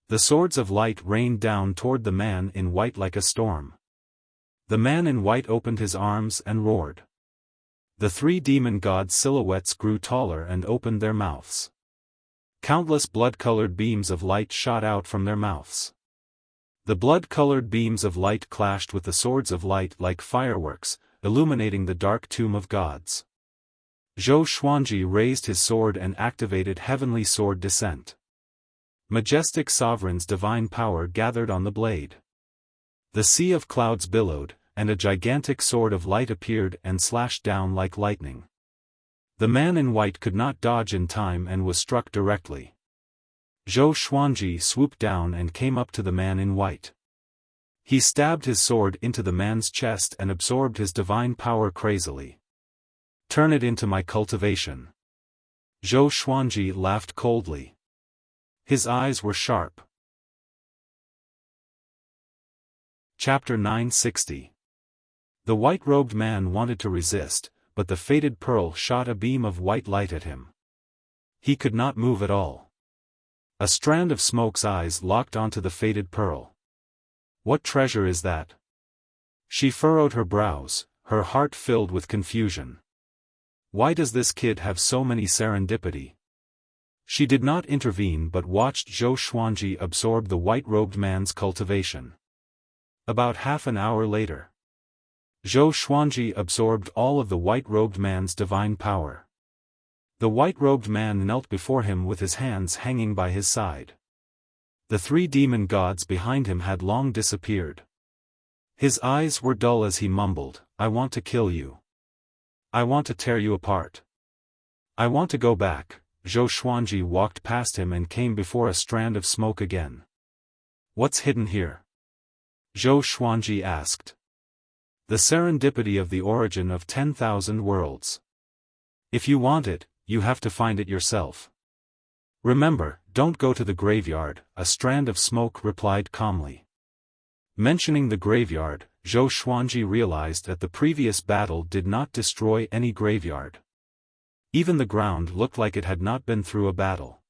The swords of light rained down toward the man in white like a storm. The man in white opened his arms and roared. The 3 demon god silhouettes grew taller and opened their mouths. Countless blood-colored beams of light shot out from their mouths. The blood-colored beams of light clashed with the swords of light like fireworks, illuminating the dark tomb of gods. Zhou Xuanji raised his sword and activated heavenly sword descent. Majestic sovereign's divine power gathered on the blade. The sea of clouds billowed, and a gigantic sword of light appeared and slashed down like lightning. The man in white could not dodge in time and was struck directly. Zhou Xuanji swooped down and came up to the man in white. He stabbed his sword into the man's chest and absorbed his divine power crazily. "Turn it into my cultivation." Zhou Xuanji laughed coldly. His eyes were sharp. Chapter 960. The white-robed man wanted to resist, but the fated pearl shot a beam of white light at him. He could not move at all. A strand of smoke's eyes locked onto the fated pearl. "What treasure is that?" She furrowed her brows, her heart filled with confusion. Why does this kid have so many serendipity? She did not intervene but watched Zhou Xuanji absorb the white-robed man's cultivation. About half an hour later, Zhou Xuanji absorbed all of the white-robed man's divine power. The white-robed man knelt before him with his hands hanging by his side. The 3 demon gods behind him had long disappeared. His eyes were dull as he mumbled, "I want to kill you. I want to tear you apart. I want to go back." Zhou Xuanji walked past him and came before a strand of smoke again. "What's hidden here?" Zhou Xuanji asked. The serendipity of the origin of 10,000 worlds. If you want it, you have to find it yourself. Remember, don't go to the graveyard, a strand of smoke replied calmly. Mentioning the graveyard, Zhou Xuanji realized that the previous battle did not destroy any graveyard. Even the ground looked like it had not been through a battle.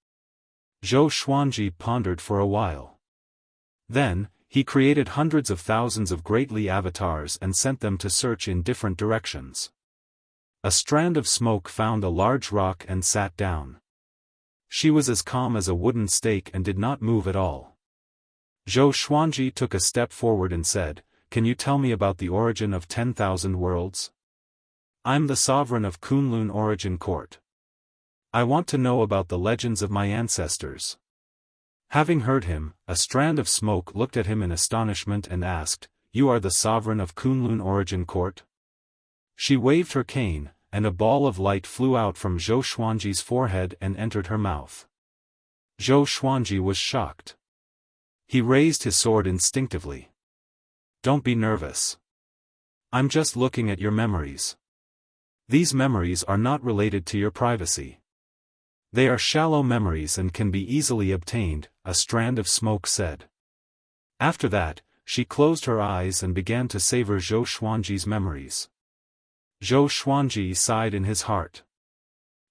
Zhou Xuanji pondered for a while. Then, he created hundreds of thousands of Great Li avatars and sent them to search in different directions. A strand of smoke found a large rock and sat down. She was as calm as a wooden stake and did not move at all. Zhou Xuanji took a step forward and said, "Can you tell me about the origin of 10,000 worlds? I'm the sovereign of Kunlun Origin Court. I want to know about the legends of my ancestors." Having heard him, a strand of smoke looked at him in astonishment and asked, "You are the sovereign of Kunlun Origin Court?" She waved her cane, and a ball of light flew out from Zhou Xuanji's forehead and entered her mouth. Zhou Xuanji was shocked. He raised his sword instinctively. "Don't be nervous. I'm just looking at your memories. These memories are not related to your privacy. They are shallow memories and can be easily obtained," a strand of smoke said. After that, she closed her eyes and began to savor Zhou Xuanji's memories. Zhou Xuanji sighed in his heart.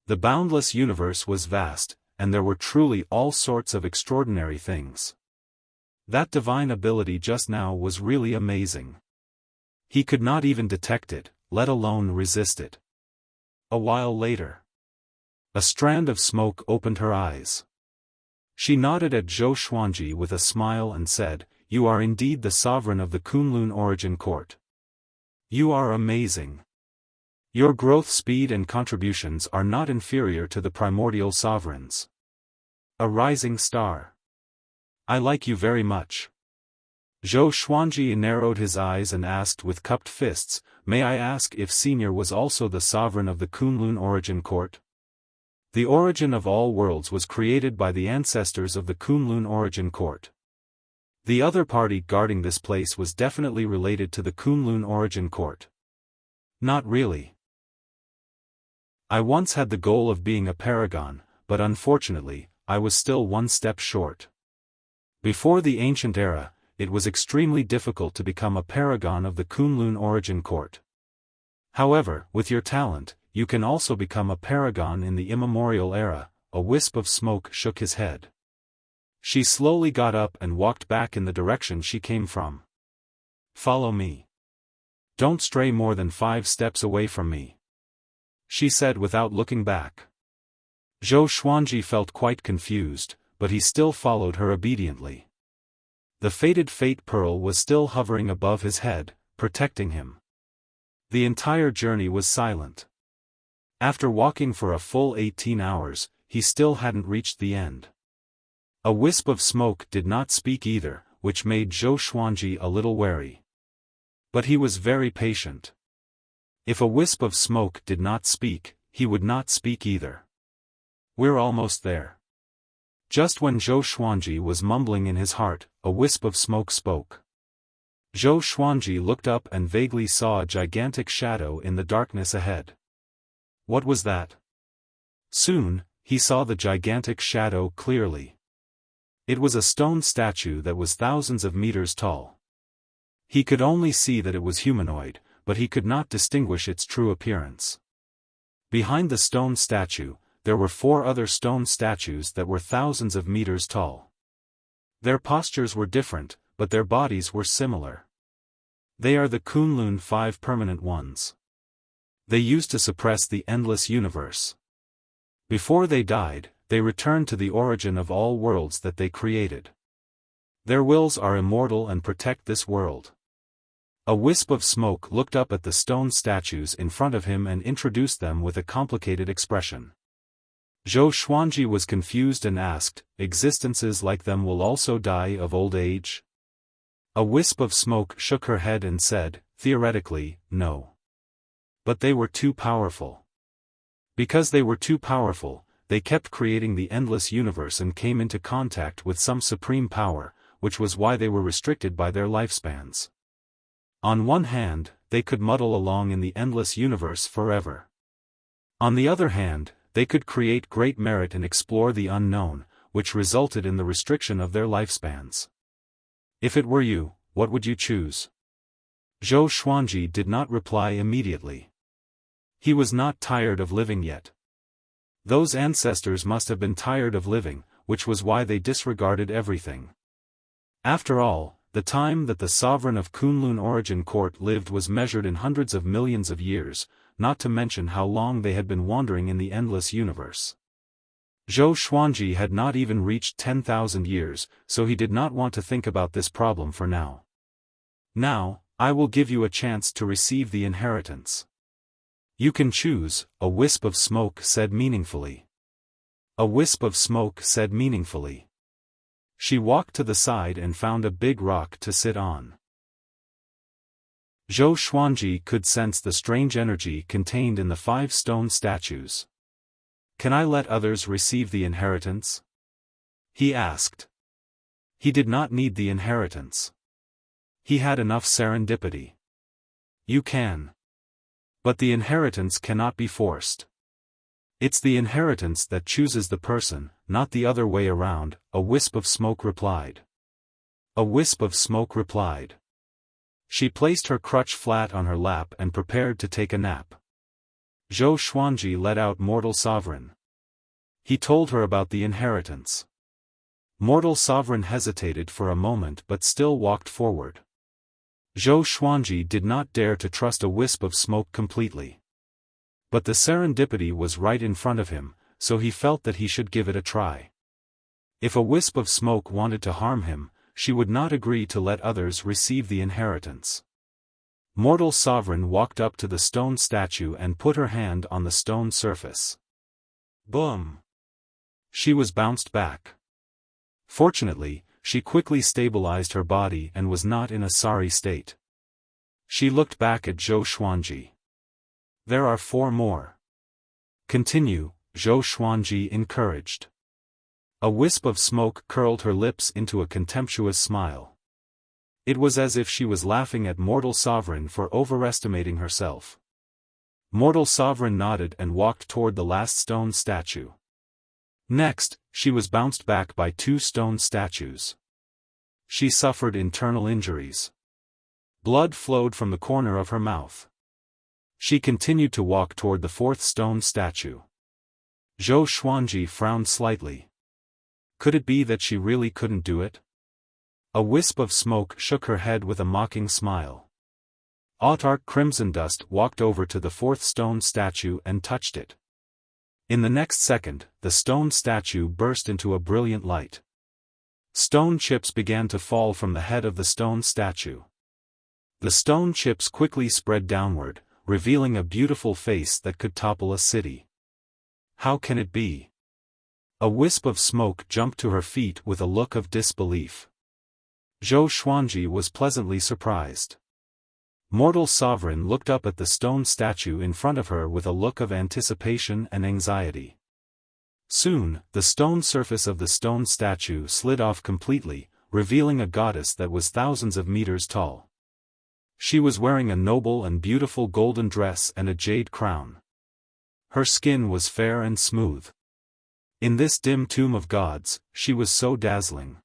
The boundless universe was vast, and there were truly all sorts of extraordinary things. That divine ability just now was really amazing. He could not even detect it, let alone resist it. A while later, a strand of smoke opened her eyes. She nodded at Zhou Xuanji with a smile and said, "You are indeed the sovereign of the Kunlun Origin Court. You are amazing. Your growth speed and contributions are not inferior to the primordial sovereigns. A rising star. I like you very much." Zhou Xuanji narrowed his eyes and asked with cupped fists, "May I ask if Senior was also the sovereign of the Kunlun Origin Court?" The origin of all worlds was created by the ancestors of the Kunlun Origin Court. The other party guarding this place was definitely related to the Kunlun Origin Court. Not really. I once had the goal of being a paragon, but unfortunately, I was still one step short. Before the ancient era, it was extremely difficult to become a paragon of the Kunlun Origin Court. However, with your talent, you can also become a paragon in the immemorial era. A wisp of smoke shook his head. She slowly got up and walked back in the direction she came from. "Follow me. Don't stray more than 5 steps away from me," she said without looking back. Zhou Xuanji felt quite confused, but he still followed her obediently. The fated fate pearl was still hovering above his head, protecting him. The entire journey was silent. After walking for a full 18 hours, he still hadn't reached the end. A wisp of smoke did not speak either, which made Zhou Xuanji a little wary. But he was very patient. If a wisp of smoke did not speak, he would not speak either. "We're almost there." Just when Zhou Xuanji was mumbling in his heart, a wisp of smoke spoke. Zhou Xuanji looked up and vaguely saw a gigantic shadow in the darkness ahead. What was that? Soon, he saw the gigantic shadow clearly. It was a stone statue that was thousands of meters tall. He could only see that it was humanoid, but he could not distinguish its true appearance. Behind the stone statue, there were 4 other stone statues that were thousands of meters tall. Their postures were different, but their bodies were similar. They are the Kunlun 5 permanent ones. They used to suppress the endless universe. Before they died, they returned to the origin of all worlds that they created. Their wills are immortal and protect this world. A wisp of smoke looked up at the stone statues in front of him and introduced them with a complicated expression. Zhou Xuanji was confused and asked, "Existences like them will also die of old age?" A wisp of smoke shook her head and said, "Theoretically, no. But they were too powerful. Because they were too powerful, they kept creating the endless universe and came into contact with some supreme power, which was why they were restricted by their lifespans. On one hand, they could muddle along in the endless universe forever. On the other hand, they could create great merit and explore the unknown, which resulted in the restriction of their lifespans. If it were you, what would you choose? Zhou Xuanji did not reply immediately. He was not tired of living yet. Those ancestors must have been tired of living, which was why they disregarded everything. After all, the time that the sovereign of Kunlun Origin Court lived was measured in hundreds of millions of years, not to mention how long they had been wandering in the endless universe. Zhou Xuanji had not even reached 10,000 years, so he did not want to think about this problem for now. Now, I will give you a chance to receive the inheritance. You can choose, a wisp of smoke said meaningfully. A wisp of smoke said meaningfully. She walked to the side and found a big rock to sit on. Zhou Xuanji could sense the strange energy contained in the 5 stone statues. Can I let others receive the inheritance? He asked. He did not need the inheritance. He had enough serendipity. You can. But the inheritance cannot be forced. It's the inheritance that chooses the person, not the other way around, a wisp of smoke replied. A wisp of smoke replied. She placed her crutch flat on her lap and prepared to take a nap. Zhou Xuanji let out Mortal Sovereign. He told her about the inheritance. Mortal Sovereign hesitated for a moment but still walked forward. Zhou Xuanji did not dare to trust a wisp of smoke completely. But the serendipity was right in front of him, so he felt that he should give it a try. If a wisp of smoke wanted to harm him, she would not agree to let others receive the inheritance. Mortal Sovereign walked up to the stone statue and put her hand on the stone surface. Boom! She was bounced back. Fortunately, she quickly stabilized her body and was not in a sorry state. She looked back at Zhou Xuanji. There are 4 more. Continue, Zhou Xuanji encouraged. A wisp of smoke curled her lips into a contemptuous smile. It was as if she was laughing at Mortal Sovereign for overestimating herself. Mortal Sovereign nodded and walked toward the last stone statue. Next, she was bounced back by 2 stone statues. She suffered internal injuries. Blood flowed from the corner of her mouth. She continued to walk toward the 4th stone statue. Zhou Xuanji frowned slightly. Could it be that she really couldn't do it? A wisp of smoke shook her head with a mocking smile. Autarch Crimson Dust walked over to the 4th stone statue and touched it. In the next second, the stone statue burst into a brilliant light. Stone chips began to fall from the head of the stone statue. The stone chips quickly spread downward, revealing a beautiful face that could topple a city. How can it be? A wisp of smoke jumped to her feet with a look of disbelief. Zhou Xuanji was pleasantly surprised. Mortal Sovereign looked up at the stone statue in front of her with a look of anticipation and anxiety. Soon, the stone surface of the stone statue slid off completely, revealing a goddess that was thousands of meters tall. She was wearing a noble and beautiful golden dress and a jade crown. Her skin was fair and smooth. In this dim tomb of gods, she was so dazzling.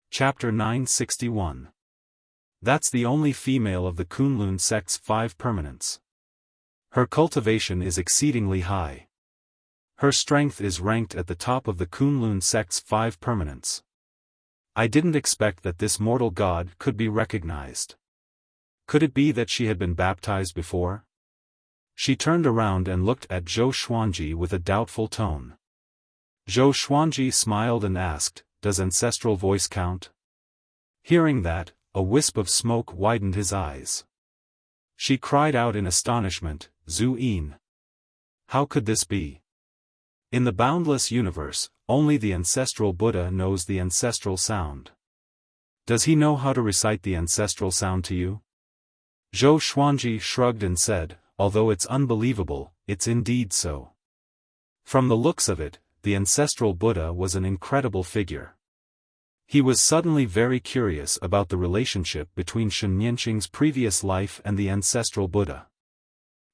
Chapter 961. That's the only female of the Kunlun sect's 5 permanents. Her cultivation is exceedingly high. Her strength is ranked at the top of the Kunlun sect's 5 permanents. I didn't expect that this mortal god could be recognized. Could it be that she had been baptized before? She turned around and looked at Zhou Xuanji with a doubtful tone. Zhou Xuanji smiled and asked, "Does ancestral voice count?" Hearing that, a wisp of smoke widened his eyes. She cried out in astonishment, "Zhu Yin! How could this be? In the boundless universe, only the ancestral Buddha knows the ancestral sound. Does he know how to recite the ancestral sound to you?" Zhou Xuanji shrugged and said, "Although it's unbelievable, it's indeed so. From the looks of it, the ancestral Buddha was an incredible figure. He was suddenly very curious about the relationship between Shen Nianqing's previous life and the ancestral Buddha.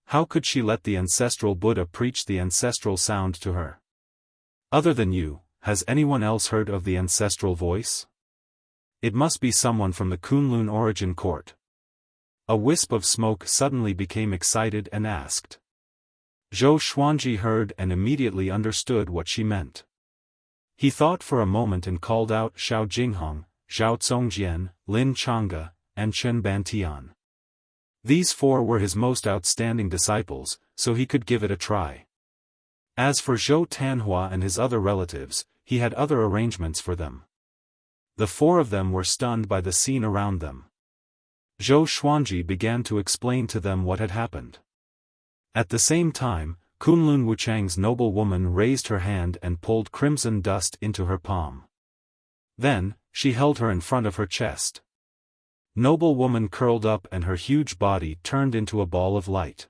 How could she let the ancestral Buddha preach the ancestral sound to her? Other than you, has anyone else heard of the ancestral voice? It must be someone from the Kunlun origin court. A wisp of smoke suddenly became excited and asked. Zhou Xuanji heard and immediately understood what she meant. He thought for a moment and called out Xiao Jinghong, Zhao Zongjian, Lin Changge, and Chen Bantian. These four were his most outstanding disciples, so he could give it a try. As for Zhou Tanhua and his other relatives, he had other arrangements for them. The four of them were stunned by the scene around them. Zhou Xuanji began to explain to them what had happened. At the same time, Kunlun Wuchang's noble woman raised her hand and pulled crimson dust into her palm. Then, she held her in front of her chest. Noble woman curled up and her huge body turned into a ball of light.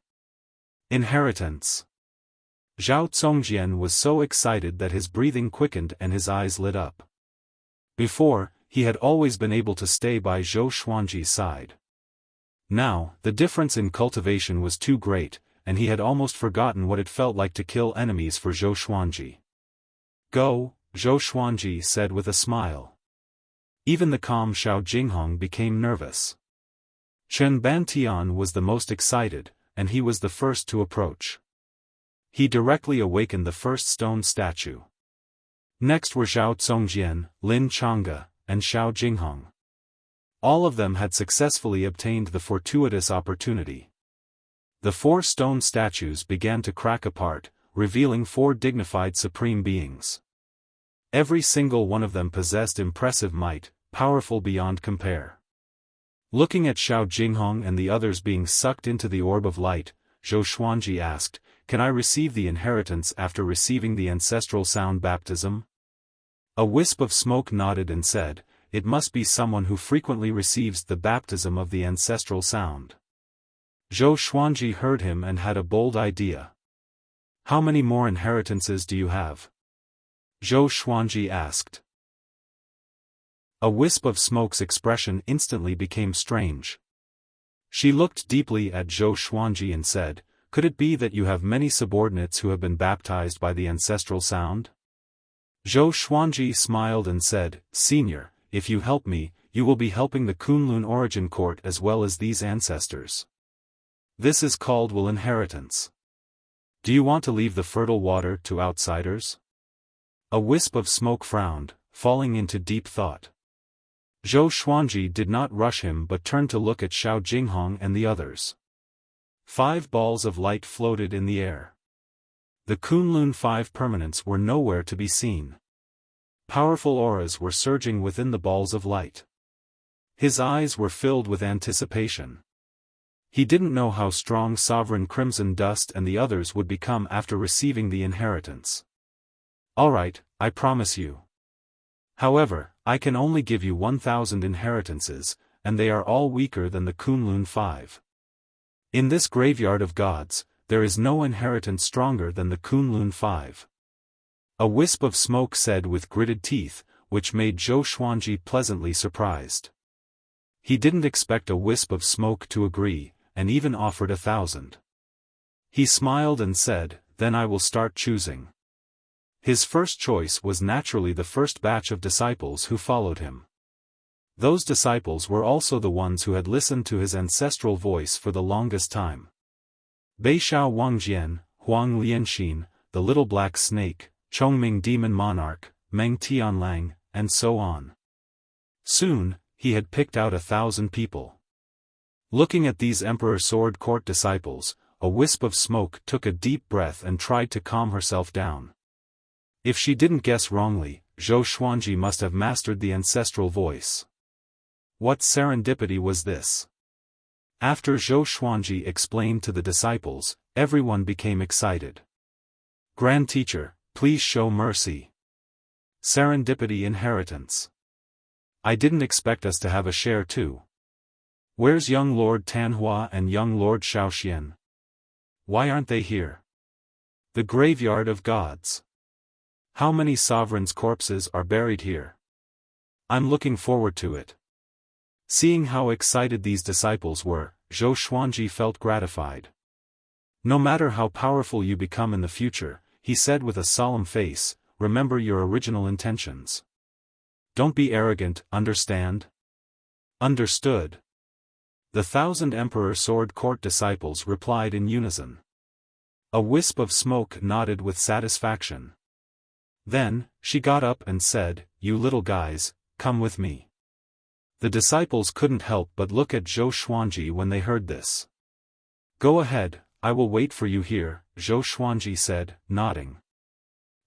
Inheritance. Zhao Zongjian was so excited that his breathing quickened and his eyes lit up. Before, he had always been able to stay by Zhou Xuanji's side. Now, the difference in cultivation was too great, and he had almost forgotten what it felt like to kill enemies for Zhou Xuanji. Go, Zhou Xuanji said with a smile. Even the calm Xiao Jinghong became nervous. Chen Bantian was the most excited, and he was the first to approach. He directly awakened the first stone statue. Next were Zhao Zongjian, Lin Changge, and Xiao Jinghong. All of them had successfully obtained the fortuitous opportunity. The four stone statues began to crack apart, revealing four dignified supreme beings. Every single one of them possessed impressive might, powerful beyond compare. Looking at Xiao Jinghong and the others being sucked into the orb of light, Zhou Xuanji asked, "Can I receive the inheritance after receiving the ancestral sound baptism?" A wisp of smoke nodded and said, "It must be someone who frequently receives the baptism of the ancestral sound." Zhou Xuanji heard him and had a bold idea. "How many more inheritances do you have?" Zhou Xuanji asked. A wisp of smoke's expression instantly became strange. She looked deeply at Zhou Xuanji and said, "Could it be that you have many subordinates who have been baptized by the ancestral sound?" Zhou Xuanji smiled and said, "Senior, if you help me, you will be helping the Kunlun origin court as well as these ancestors. This is called will inheritance. Do you want to leave the fertile water to outsiders?" A wisp of smoke frowned, falling into deep thought. Zhou Xuanji did not rush him but turned to look at Xiao Jinghong and the others. 5 balls of light floated in the air. The Kunlun 5 permanents were nowhere to be seen. Powerful auras were surging within the balls of light. His eyes were filled with anticipation. He didn't know how strong Sovereign Crimson Dust and the others would become after receiving the inheritance. "Alright, I promise you. However, I can only give you 1,000 inheritances, and they are all weaker than the Kunlun 5. In this graveyard of gods, there is no inheritance stronger than the Kunlun 5. A wisp of smoke said with gritted teeth, which made Zhou Xuanji pleasantly surprised. He didn't expect a wisp of smoke to agree, and even offered 1,000. He smiled and said, "Then I will start choosing." His first choice was naturally the first batch of disciples who followed him. Those disciples were also the ones who had listened to his ancestral voice for the longest time. Beixiao Wangjian, Huang Lianxin, the Little Black Snake, Chongming Demon Monarch, Meng Tianlang, and so on. Soon, he had picked out 1,000 people. Looking at these Emperor Sword Court disciples, a wisp of smoke took a deep breath and tried to calm herself down. If she didn't guess wrongly, Zhou Xuanji must have mastered the ancestral voice. What serendipity was this? After Zhou Xuanji explained to the disciples, everyone became excited. "Grand Teacher, please show mercy. Serendipity inheritance. I didn't expect us to have a share too. Where's young Lord Tanhua and young Lord Xiaoxian? Why aren't they here? The graveyard of gods. How many sovereigns' corpses are buried here? I'm looking forward to it. Seeing how excited these disciples were, Zhou Xuanji felt gratified. No matter how powerful you become in the future, he said with a solemn face, remember your original intentions. Don't be arrogant, understand? Understood. The 1,000 Emperor Sword Court disciples replied in unison. A wisp of smoke nodded with satisfaction. Then, she got up and said, you little guys, come with me. The disciples couldn't help but look at Zhou Xuanji when they heard this. Go ahead, I will wait for you here, Zhou Xuanji said, nodding.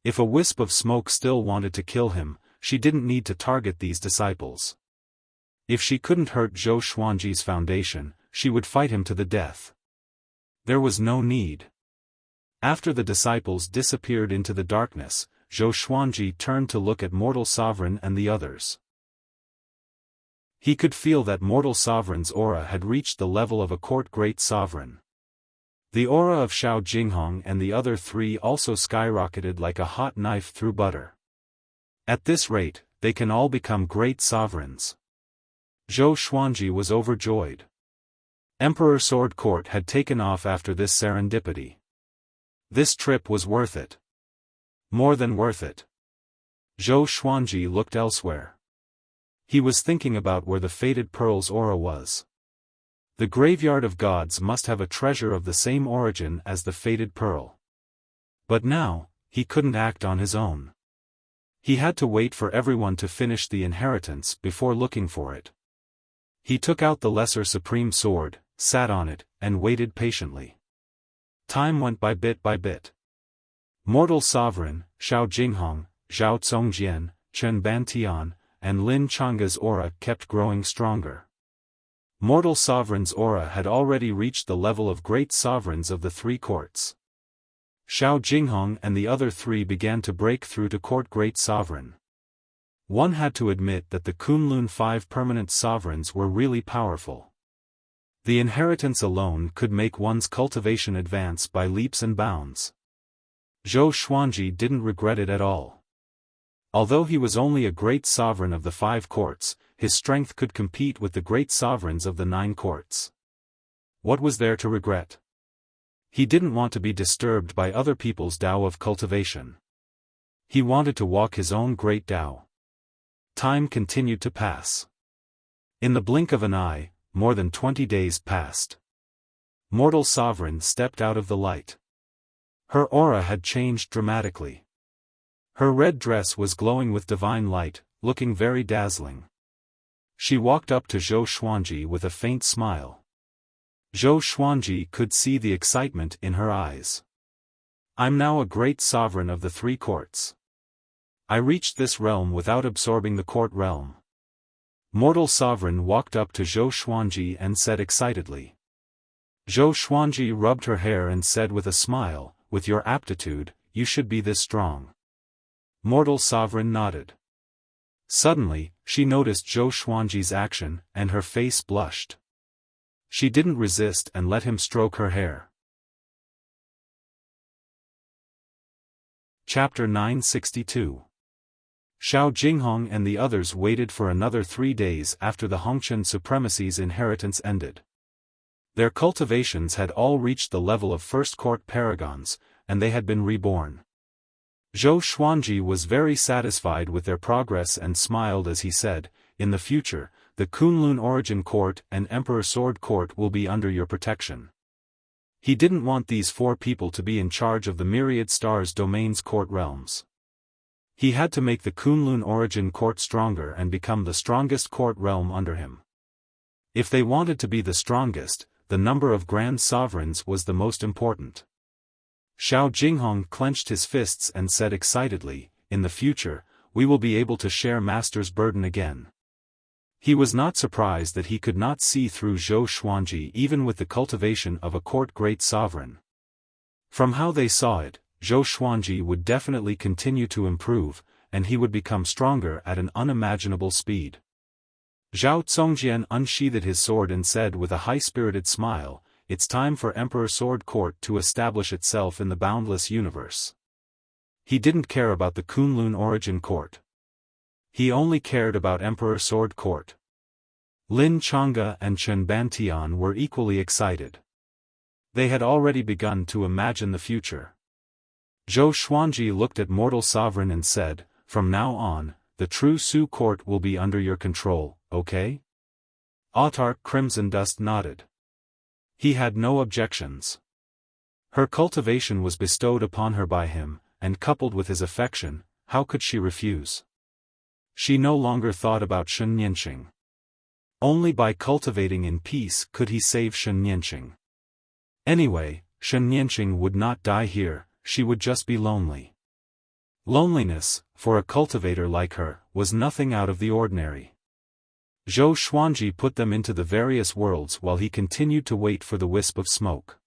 If a wisp of smoke still wanted to kill him, she didn't need to target these disciples. If she couldn't hurt Zhou Xuanji's foundation, she would fight him to the death. There was no need. After the disciples disappeared into the darkness, Zhou Xuanji turned to look at Mortal Sovereign and the others. He could feel that Mortal Sovereign's aura had reached the level of a court great sovereign. The aura of Xiao Jinghong and the other three also skyrocketed like a hot knife through butter. At this rate, they can all become great sovereigns. Zhou Xuanji was overjoyed. Emperor Sword Court had taken off after this serendipity. This trip was worth it. More than worth it. Zhou Xuanji looked elsewhere. He was thinking about where the Fated Pearl's aura was. The Graveyard of Gods must have a treasure of the same origin as the Fated Pearl. But now, he couldn't act on his own. He had to wait for everyone to finish the inheritance before looking for it. He took out the Lesser Supreme Sword, sat on it, and waited patiently. Time went by bit by bit. Mortal Sovereign, Xiao Jinghong, Zhao Zongjian, Chen Bantian, and Lin Changa's aura kept growing stronger. Mortal Sovereign's aura had already reached the level of great sovereigns of the three courts. Xiao Jinghong and the other three began to break through to court great sovereign. One had to admit that the Kunlun 5 permanent sovereigns were really powerful. The inheritance alone could make one's cultivation advance by leaps and bounds. Zhou Xuanji didn't regret it at all. Although he was only a great sovereign of the 5 courts, his strength could compete with the great sovereigns of the 9 courts. What was there to regret? He didn't want to be disturbed by other people's Tao of cultivation. He wanted to walk his own great Tao. Time continued to pass. In the blink of an eye, more than 20 days passed. Mortal Sovereign stepped out of the light. Her aura had changed dramatically. Her red dress was glowing with divine light, looking very dazzling. She walked up to Zhou Xuanji with a faint smile. Zhou Xuanji could see the excitement in her eyes. I'm now a great sovereign of the 3 courts. I reached this realm without absorbing the court realm. Mortal Sovereign walked up to Zhou Xuanji and said excitedly. Zhou Xuanji rubbed her hair and said with a smile, with your aptitude, you should be this strong. Mortal Sovereign nodded. Suddenly, she noticed Zhou Xuanji's action, and her face blushed. She didn't resist and let him stroke her hair. Chapter 962. Xiao Jinghong and the others waited for another 3 days after the Hongqian supremacy's inheritance ended. Their cultivations had all reached the level of first court paragons, and they had been reborn. Zhou Xuanji was very satisfied with their progress and smiled as he said, in the future, the Kunlun Origin Court and Emperor Sword Court will be under your protection. He didn't want these 4 people to be in charge of the Myriad Stars Domain's court realms. He had to make the Kunlun Origin Court stronger and become the strongest court realm under him. If they wanted to be the strongest, the number of grand sovereigns was the most important. Xiao Jinghong clenched his fists and said excitedly, in the future, we will be able to share master's burden again. He was not surprised that he could not see through Zhou Xuanji even with the cultivation of a court great sovereign. From how they saw it, Zhou Xuanji would definitely continue to improve, and he would become stronger at an unimaginable speed. Zhao Zongjian unsheathed his sword and said with a high-spirited smile, it's time for Emperor Sword Court to establish itself in the Boundless universe. He didn't care about the Kunlun Origin Court. He only cared about Emperor Sword Court. Lin Chang'e and Chen Bantian were equally excited. They had already begun to imagine the future. Zhou Xuanji looked at mortal sovereign and said, "From now on, the true Su court will be under your control, okay?" Autarch Crimson Dust nodded. He had no objections. Her cultivation was bestowed upon her by him, and coupled with his affection, how could she refuse? She no longer thought about Shen Nianqing. Only by cultivating in peace could he save Shen Nianqing. Anyway, Shen Nianqing would not die here, she would just be lonely. Loneliness, for a cultivator like her, was nothing out of the ordinary. Zhou Xuanji put them into the various worlds while he continued to wait for the wisp of smoke.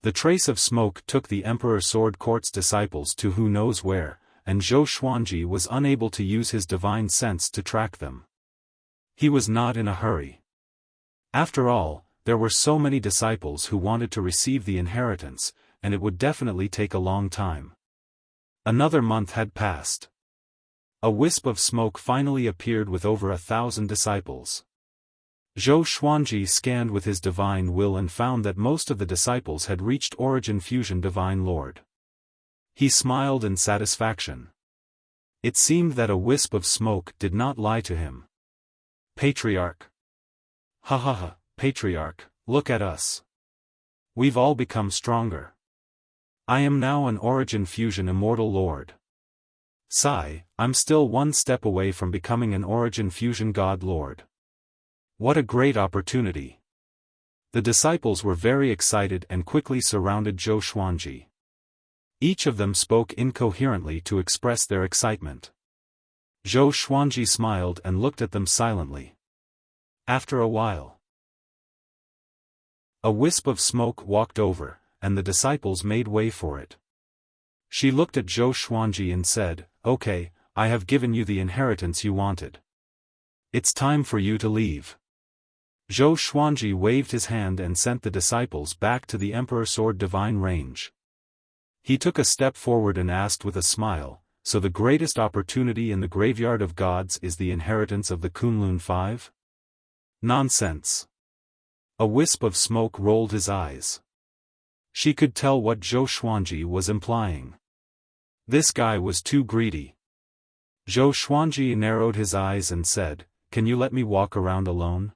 The trace of smoke took the Emperor Sword Court's disciples to who knows where, and Zhou Xuanji was unable to use his divine sense to track them. He was not in a hurry. After all, there were so many disciples who wanted to receive the inheritance, and it would definitely take a long time. Another month had passed. A wisp of smoke finally appeared with over 1,000 disciples. Zhou Xuanji scanned with his divine will and found that most of the disciples had reached Origin Fusion Divine Lord. He smiled in satisfaction. It seemed that a wisp of smoke did not lie to him. Patriarch. Ha ha ha, Patriarch, look at us. We've all become stronger. I am now an Origin Fusion Immortal Lord. Sigh, I'm still one step away from becoming an Origin Fusion God Lord. What a great opportunity. The disciples were very excited and quickly surrounded Zhou Xuanji. Each of them spoke incoherently to express their excitement. Zhou Xuanji smiled and looked at them silently. After a while, a wisp of smoke walked over, and the disciples made way for it. She looked at Zhou Xuanji and said, "Okay, I have given you the inheritance you wanted. It's time for you to leave." Zhou Xuanji waved his hand and sent the disciples back to the Emperor Sword Divine Range. He took a step forward and asked with a smile, "So the greatest opportunity in the Graveyard of Gods is the inheritance of the Kunlun Five?" Nonsense. A wisp of smoke rolled his eyes. She could tell what Zhou Xuanji was implying. This guy was too greedy. Zhou Xuanji narrowed his eyes and said, "Can you let me walk around alone?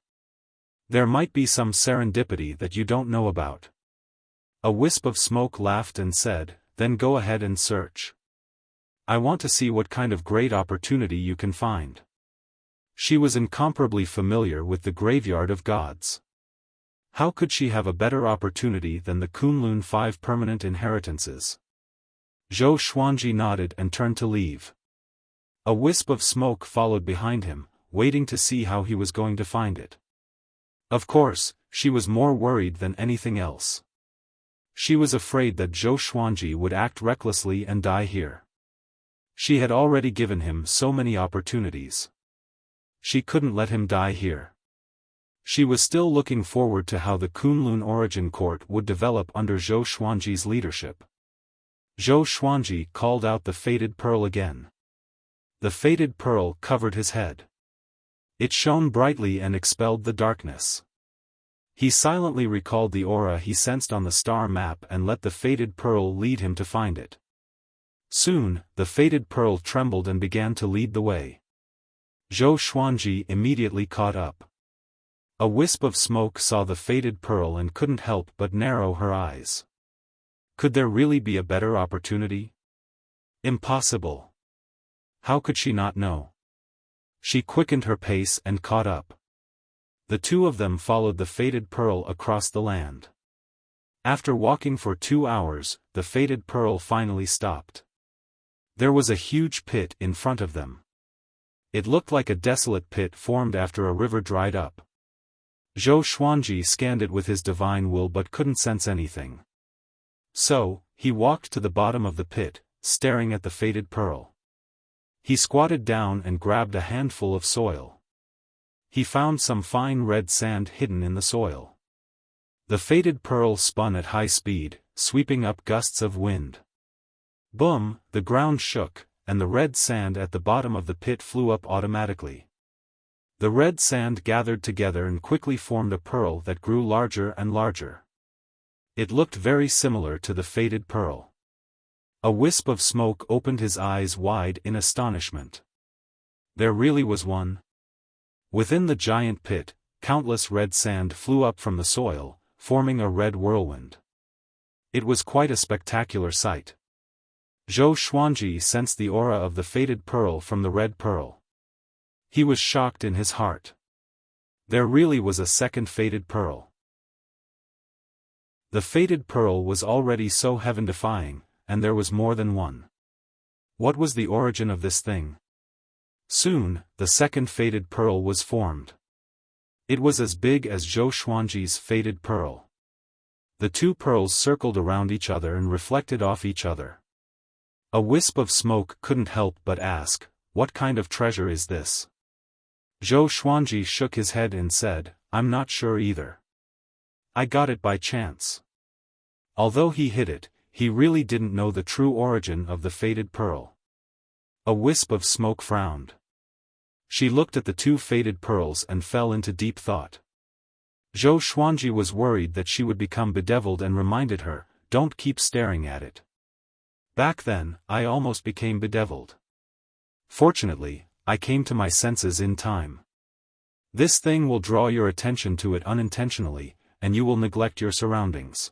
There might be some serendipity that you don't know about." A wisp of smoke laughed and said, "Then go ahead and search. I want to see what kind of great opportunity you can find." She was incomparably familiar with the Graveyard of Gods. How could she have a better opportunity than the Kunlun Five permanent inheritances? Zhou Xuanji nodded and turned to leave. A wisp of smoke followed behind him, waiting to see how he was going to find it. Of course, she was more worried than anything else. She was afraid that Zhou Xuanji would act recklessly and die here. She had already given him so many opportunities. She couldn't let him die here. She was still looking forward to how the Kunlun Origin Court would develop under Zhou Xuanji's leadership. Zhou Xuanji called out the Fated Pearl again. The Fated Pearl covered his head. It shone brightly and expelled the darkness. He silently recalled the aura he sensed on the star map and let the Fated Pearl lead him to find it. Soon, the Fated Pearl trembled and began to lead the way. Zhou Xuanji immediately caught up. A wisp of smoke saw the Fated Pearl and couldn't help but narrow her eyes. Could there really be a better opportunity? Impossible. How could she not know? She quickened her pace and caught up. The two of them followed the Fated Pearl across the land. After walking for 2 hours, the Fated Pearl finally stopped. There was a huge pit in front of them. It looked like a desolate pit formed after a river dried up. Zhou Xuanji scanned it with his divine will but couldn't sense anything. So, he walked to the bottom of the pit, staring at the Fated Pearl. He squatted down and grabbed a handful of soil. He found some fine red sand hidden in the soil. The Fated Pearl spun at high speed, sweeping up gusts of wind. Boom, the ground shook, and the red sand at the bottom of the pit flew up automatically. The red sand gathered together and quickly formed a pearl that grew larger and larger. It looked very similar to the faded pearl. A wisp of smoke opened his eyes wide in astonishment. There really was one. Within the giant pit, countless red sand flew up from the soil, forming a red whirlwind. It was quite a spectacular sight. Zhou Xuanji sensed the aura of the faded pearl from the red pearl. He was shocked in his heart. There really was a second faded pearl. The faded pearl was already so heaven-defying, and there was more than one. What was the origin of this thing? Soon, the second faded pearl was formed. It was as big as Zhou Xuanji's faded pearl. The two pearls circled around each other and reflected off each other. A wisp of smoke couldn't help but ask, "What kind of treasure is this?" Zhou Xuanji shook his head and said, "I'm not sure either. I got it by chance." Although he hid it, he really didn't know the true origin of the faded pearl. A wisp of smoke frowned. She looked at the two faded pearls and fell into deep thought. Zhou Xuanji was worried that she would become bedeviled and reminded her, "Don't keep staring at it. Back then, I almost became bedeviled. Fortunately, I came to my senses in time. This thing will draw your attention to it unintentionally, and you will neglect your surroundings."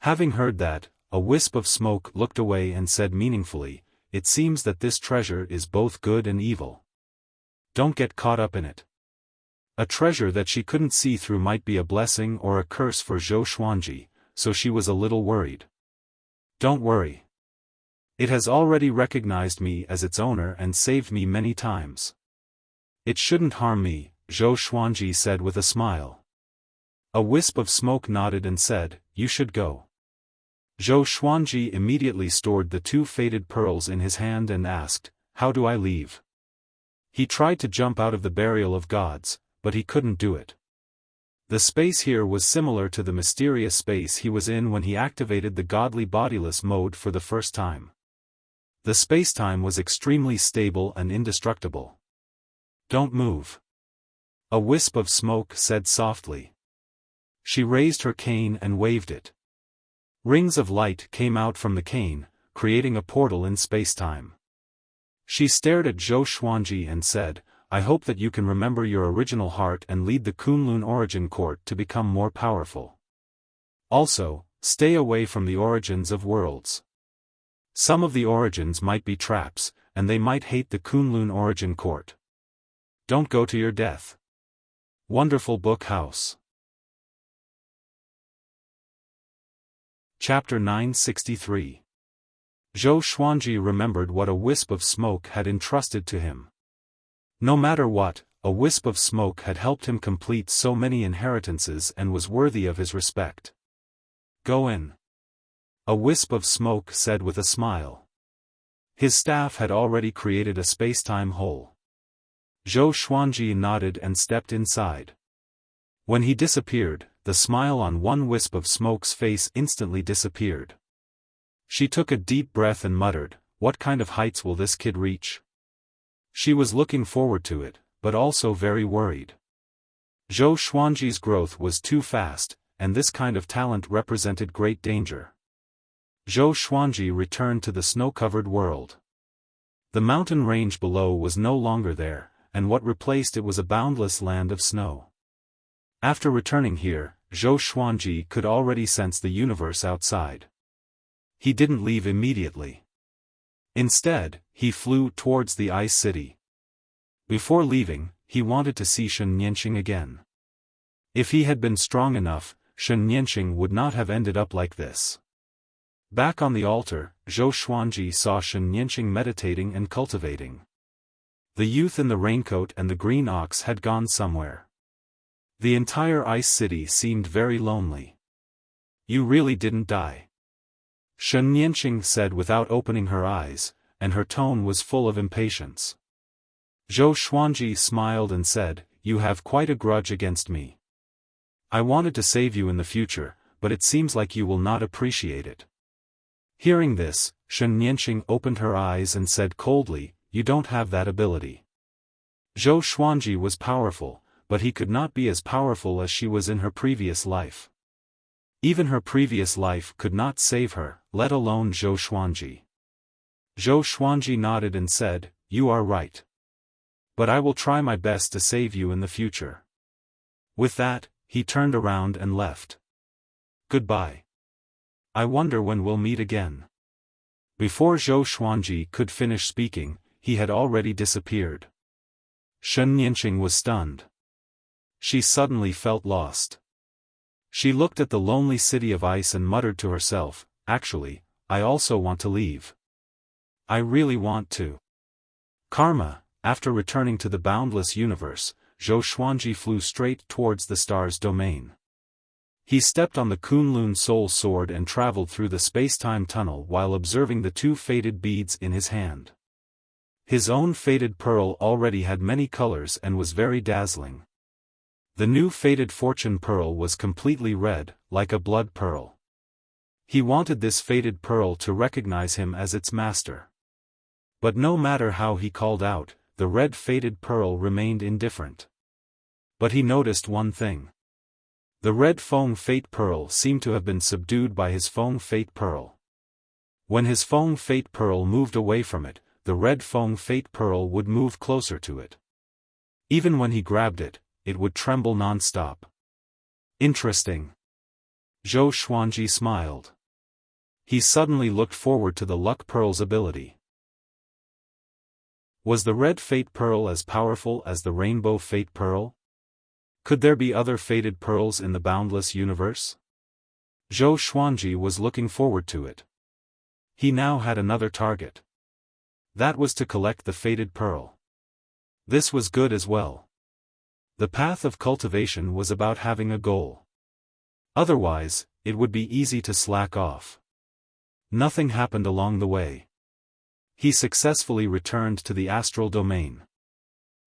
Having heard that, a wisp of smoke looked away and said meaningfully, "It seems that this treasure is both good and evil. Don't get caught up in it." A treasure that she couldn't see through might be a blessing or a curse for Zhou Xuanji, so she was a little worried. "Don't worry. It has already recognized me as its owner and saved me many times. It shouldn't harm me," Zhou Xuanji said with a smile. A wisp of smoke nodded and said, "You should go." Zhou Xuanji immediately stored the two faded pearls in his hand and asked, "How do I leave?" He tried to jump out of the burial of gods, but he couldn't do it. The space here was similar to the mysterious space he was in when he activated the godly bodiless mode for the first time. The spacetime was extremely stable and indestructible. "Don't move." A wisp of smoke said softly. She raised her cane and waved it. Rings of light came out from the cane, creating a portal in spacetime. She stared at Zhou Xuanji and said, "I hope that you can remember your original heart and lead the Kunlun Origin Court to become more powerful. Also, stay away from the origins of worlds. Some of the origins might be traps, and they might hate the Kunlun Origin Court. Don't go to your death." Wonderful Book House. Chapter 963. Zhou Xuanji remembered what a wisp of smoke had entrusted to him. No matter what, a wisp of smoke had helped him complete so many inheritances and was worthy of his respect. "Go in." A wisp of smoke said with a smile. His staff had already created a spacetime hole. Zhou Xuanji nodded and stepped inside. When he disappeared, the smile on one wisp of smoke's face instantly disappeared. She took a deep breath and muttered, "What kind of heights will this kid reach?" She was looking forward to it, but also very worried. Zhou Xuanji's growth was too fast, and this kind of talent represented great danger. Zhou Xuanji returned to the snow-covered world. The mountain range below was no longer there, and what replaced it was a boundless land of snow. After returning here, Zhou Xuanji could already sense the universe outside. He didn't leave immediately. Instead, he flew towards the Ice City. Before leaving, he wanted to see Shen Nianxing again. If he had been strong enough, Shen Nianxing would not have ended up like this. Back on the altar, Zhou Xuanji saw Shen Nianxing meditating and cultivating. The youth in the raincoat and the green ox had gone somewhere. The entire Ice City seemed very lonely. "You really didn't die," Shen Nianxing said without opening her eyes, and her tone was full of impatience. Zhou Xuanji smiled and said, "You have quite a grudge against me. I wanted to save you in the future, but it seems like you will not appreciate it." Hearing this, Shen Nianqing opened her eyes and said coldly, "You don't have that ability." Zhou Xuanji was powerful, but he could not be as powerful as she was in her previous life. Even her previous life could not save her, let alone Zhou Xuanji. Zhou Xuanji nodded and said, "You are right. But I will try my best to save you in the future." With that, he turned around and left. "Goodbye. I wonder when we'll meet again." Before Zhou Xuanji could finish speaking, he had already disappeared. Shen Nianqing was stunned. She suddenly felt lost. She looked at the lonely city of ice and muttered to herself, "Actually, I also want to leave. I really want to." Karma. After returning to the boundless universe, Zhou Xuanji flew straight towards the star's domain. He stepped on the Kunlun Soul Sword and traveled through the space-time tunnel while observing the two faded beads in his hand. His own faded pearl already had many colors and was very dazzling. The new faded fortune pearl was completely red, like a blood pearl. He wanted this faded pearl to recognize him as its master. But no matter how he called out, the red faded pearl remained indifferent. But he noticed one thing. The red Feng Fate Pearl seemed to have been subdued by his Feng Fate Pearl. When his Feng Fate Pearl moved away from it, the red Feng Fate Pearl would move closer to it. Even when he grabbed it, it would tremble non-stop. Interesting. Zhou Xuanji smiled. He suddenly looked forward to the Luck Pearl's ability. Was the red Fate Pearl as powerful as the rainbow Fate Pearl? Could there be other faded pearls in the boundless universe? Zhou Xuanji was looking forward to it. He now had another target. That was to collect the faded pearl. This was good as well. The path of cultivation was about having a goal. Otherwise, it would be easy to slack off. Nothing happened along the way. He successfully returned to the astral domain.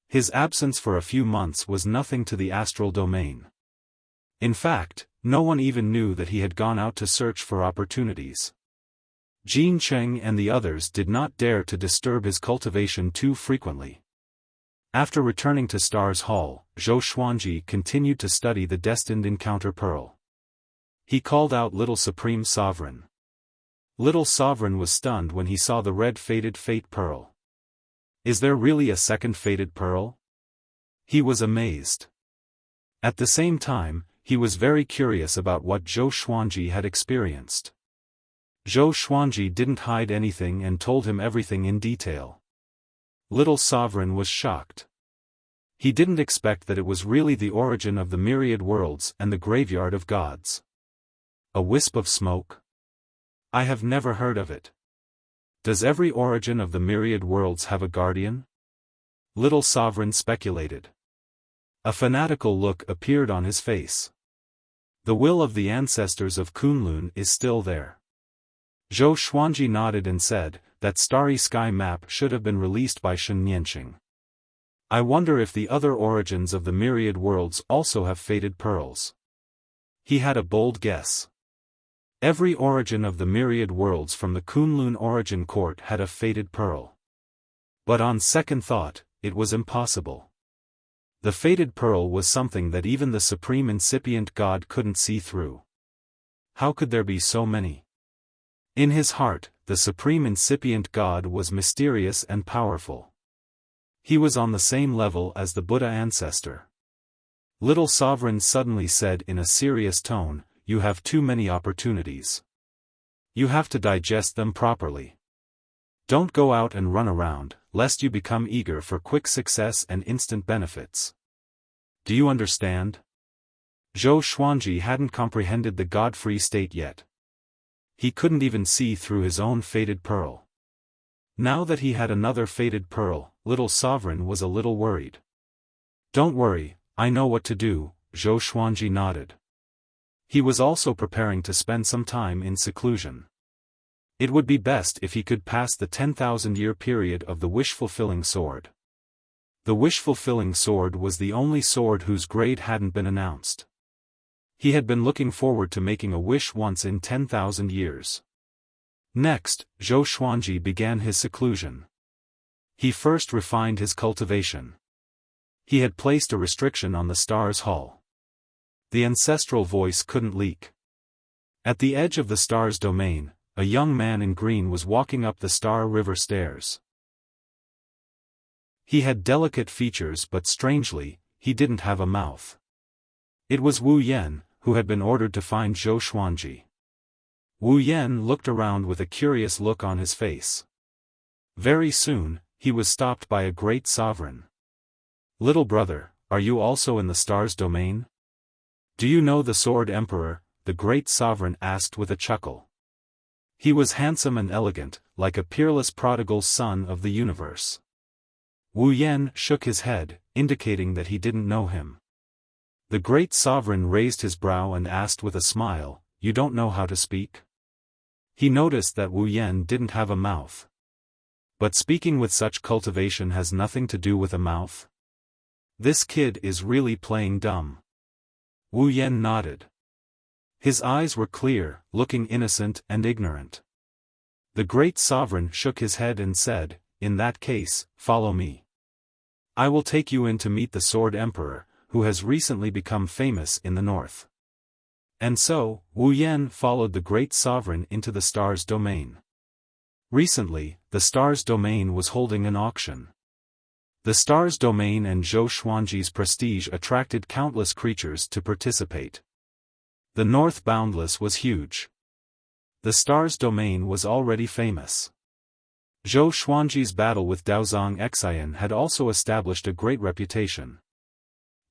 His absence for a few months was nothing to the astral domain. In fact, no one even knew that he had gone out to search for opportunities. Jin Cheng and the others did not dare to disturb his cultivation too frequently. After returning to Star's Hall, Zhou Xuanji continued to study the destined encounter pearl. He called out Little Supreme Sovereign. Little Sovereign was stunned when he saw the red faded fate pearl. Is there really a second faded pearl? He was amazed. At the same time, he was very curious about what Zhou Xuanji had experienced. Zhou Xuanji didn't hide anything and told him everything in detail. Little Sovereign was shocked. He didn't expect that it was really the origin of the myriad worlds and the graveyard of gods. A wisp of smoke? I have never heard of it. Does every origin of the myriad worlds have a guardian? Little Sovereign speculated. A fanatical look appeared on his face. The will of the ancestors of Kunlun is still there. Zhou Xuanji nodded and said, that starry sky map should have been released by Shen Nianqing. I wonder if the other origins of the myriad worlds also have faded pearls. He had a bold guess. Every origin of the myriad worlds from the Kunlun origin court had a faded pearl. But on second thought, it was impossible. The faded pearl was something that even the supreme incipient god couldn't see through. How could there be so many? In his heart, the supreme incipient god was mysterious and powerful. He was on the same level as the Buddha ancestor. Little Sovereign suddenly said in a serious tone, you have too many opportunities. You have to digest them properly. Don't go out and run around, lest you become eager for quick success and instant benefits. Do you understand? Zhou Xuanji hadn't comprehended the God-free state yet. He couldn't even see through his own faded pearl. Now that he had another faded pearl, Little Sovereign was a little worried. Don't worry, I know what to do, Zhou Xuanji nodded. He was also preparing to spend some time in seclusion. It would be best if he could pass the 10,000-year period of the wish-fulfilling sword. The wish-fulfilling sword was the only sword whose grade hadn't been announced. He had been looking forward to making a wish once in 10,000 years. Next, Zhou Xuanji began his seclusion. He first refined his cultivation. He had placed a restriction on the star's hull. The ancestral voice couldn't leak. At the edge of the star's domain, a young man in green was walking up the Star River stairs. He had delicate features, but strangely, he didn't have a mouth. It was Wu Yan, who had been ordered to find Zhou Xuanji. Wu Yan looked around with a curious look on his face. Very soon, he was stopped by a great sovereign. "Little brother, are you also in the star's domain? Do you know the Sword Emperor?" the great sovereign asked with a chuckle. He was handsome and elegant, like a peerless prodigal son of the universe. Wu Yan shook his head, indicating that he didn't know him. The great sovereign raised his brow and asked with a smile, "You don't know how to speak?" He noticed that Wu Yan didn't have a mouth. But speaking with such cultivation has nothing to do with a mouth. This kid is really playing dumb. Wu Yan nodded. His eyes were clear, looking innocent and ignorant. The great sovereign shook his head and said, "In that case, follow me. I will take you in to meet the Sword Emperor, who has recently become famous in the north." And so, Wu Yan followed the great sovereign into the star's domain. Recently, the star's domain was holding an auction. The star's domain and Zhou Xuanji's prestige attracted countless creatures to participate. The North Boundless was huge. The star's domain was already famous. Zhou Xuanji's battle with Daozong Xian had also established a great reputation.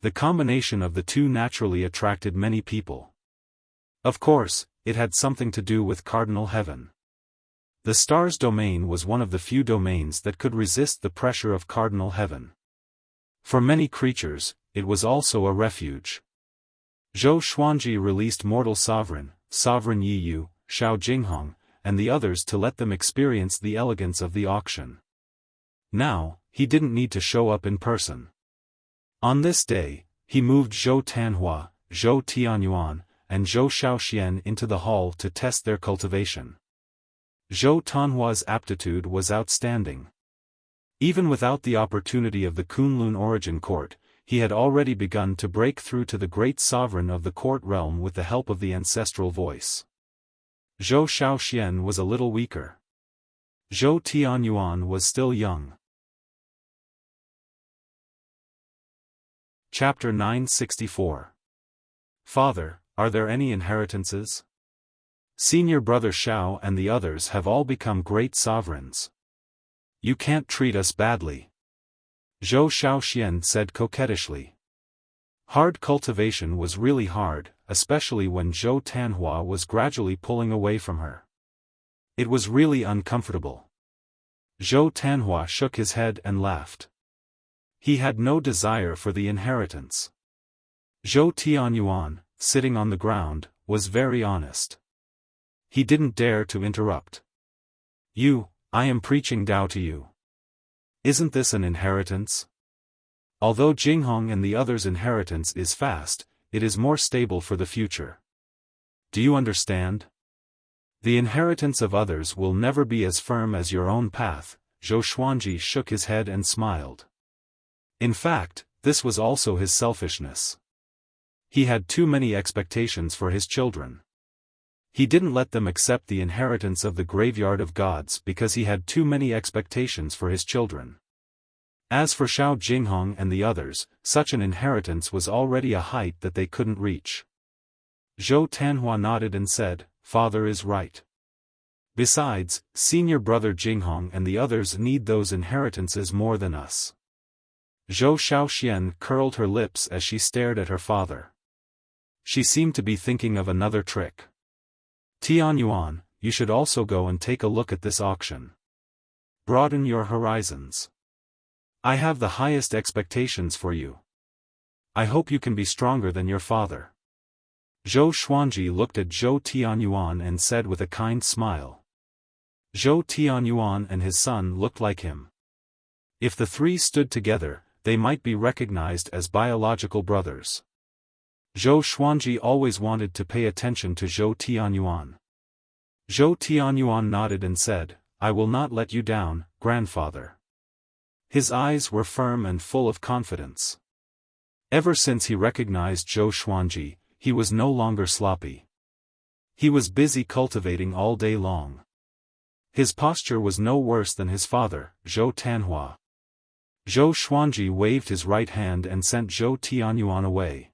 The combination of the two naturally attracted many people. Of course, it had something to do with Cardinal Heaven. The star's domain was one of the few domains that could resist the pressure of Cardinal Heaven. For many creatures, it was also a refuge. Zhou Xuanji released Mortal Sovereign, Sovereign Yiyu, Xiao Jinghong, and the others to let them experience the elegance of the auction. Now, he didn't need to show up in person. On this day, he moved Zhou Tanhua, Zhou Tianyuan, and Zhou Shaoxian into the hall to test their cultivation. Zhou Tanhua's aptitude was outstanding. Even without the opportunity of the Kunlun Origin Court, he had already begun to break through to the great sovereign of the court realm with the help of the ancestral voice. Zhou Shaoxian was a little weaker. Zhou Tianyuan was still young. Chapter 964. Father, are there any inheritances? Senior brother Xiao and the others have all become great sovereigns. You can't treat us badly. Zhou Shaoxian said coquettishly. Hard cultivation was really hard, especially when Zhou Tanhua was gradually pulling away from her. It was really uncomfortable. Zhou Tanhua shook his head and laughed. He had no desire for the inheritance. Zhou Tianyuan, sitting on the ground, was very honest. He didn't dare to interrupt. I am preaching Tao to you. Isn't this an inheritance? Although Jinghong and the others' inheritance is fast, it is more stable for the future. Do you understand? The inheritance of others will never be as firm as your own path. Zhou Xuanji shook his head and smiled. In fact, this was also his selfishness. He had too many expectations for his children. He didn't let them accept the inheritance of the graveyard of gods because he had too many expectations for his children. As for Xiao Jinghong and the others, such an inheritance was already a height that they couldn't reach. Zhou Tanhua nodded and said, "Father is right. Besides, senior brother Jinghong and the others need those inheritances more than us." Zhou Shaoxian curled her lips as she stared at her father. She seemed to be thinking of another trick. "Tianyuan, you should also go and take a look at this auction. Broaden your horizons. I have the highest expectations for you. I hope you can be stronger than your father." Zhou Xuanji looked at Zhou Tianyuan and said with a kind smile. Zhou Tianyuan and his son looked like him. If the three stood together, they might be recognized as biological brothers. Zhou Xuanji always wanted to pay attention to Zhou Tianyuan. Zhou Tianyuan nodded and said, I will not let you down, grandfather. His eyes were firm and full of confidence. Ever since he recognized Zhou Xuanji, he was no longer sloppy. He was busy cultivating all day long. His posture was no worse than his father, Zhou Tanhua. Zhou Xuanji waved his right hand and sent Zhou Tianyuan away.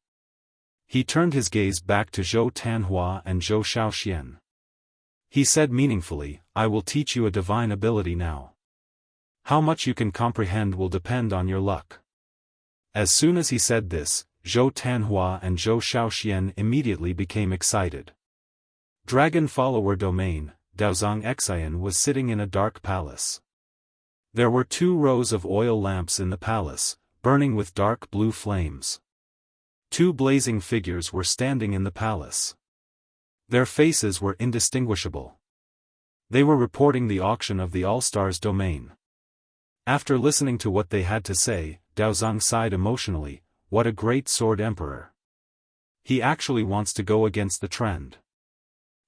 He turned his gaze back to Zhou Tanhua and Zhou Shaoxian. He said meaningfully, I will teach you a divine ability now. How much you can comprehend will depend on your luck. As soon as he said this, Zhou Tanhua and Zhou Shaoxian immediately became excited. Dragon Follower Domain, Daozang Xian was sitting in a dark palace. There were 2 rows of oil lamps in the palace, burning with dark blue flames. 2 blazing figures were standing in the palace. Their faces were indistinguishable. They were reporting the auction of the All-Stars domain. After listening to what they had to say, Daozang sighed emotionally, what a great sword emperor. He actually wants to go against the trend.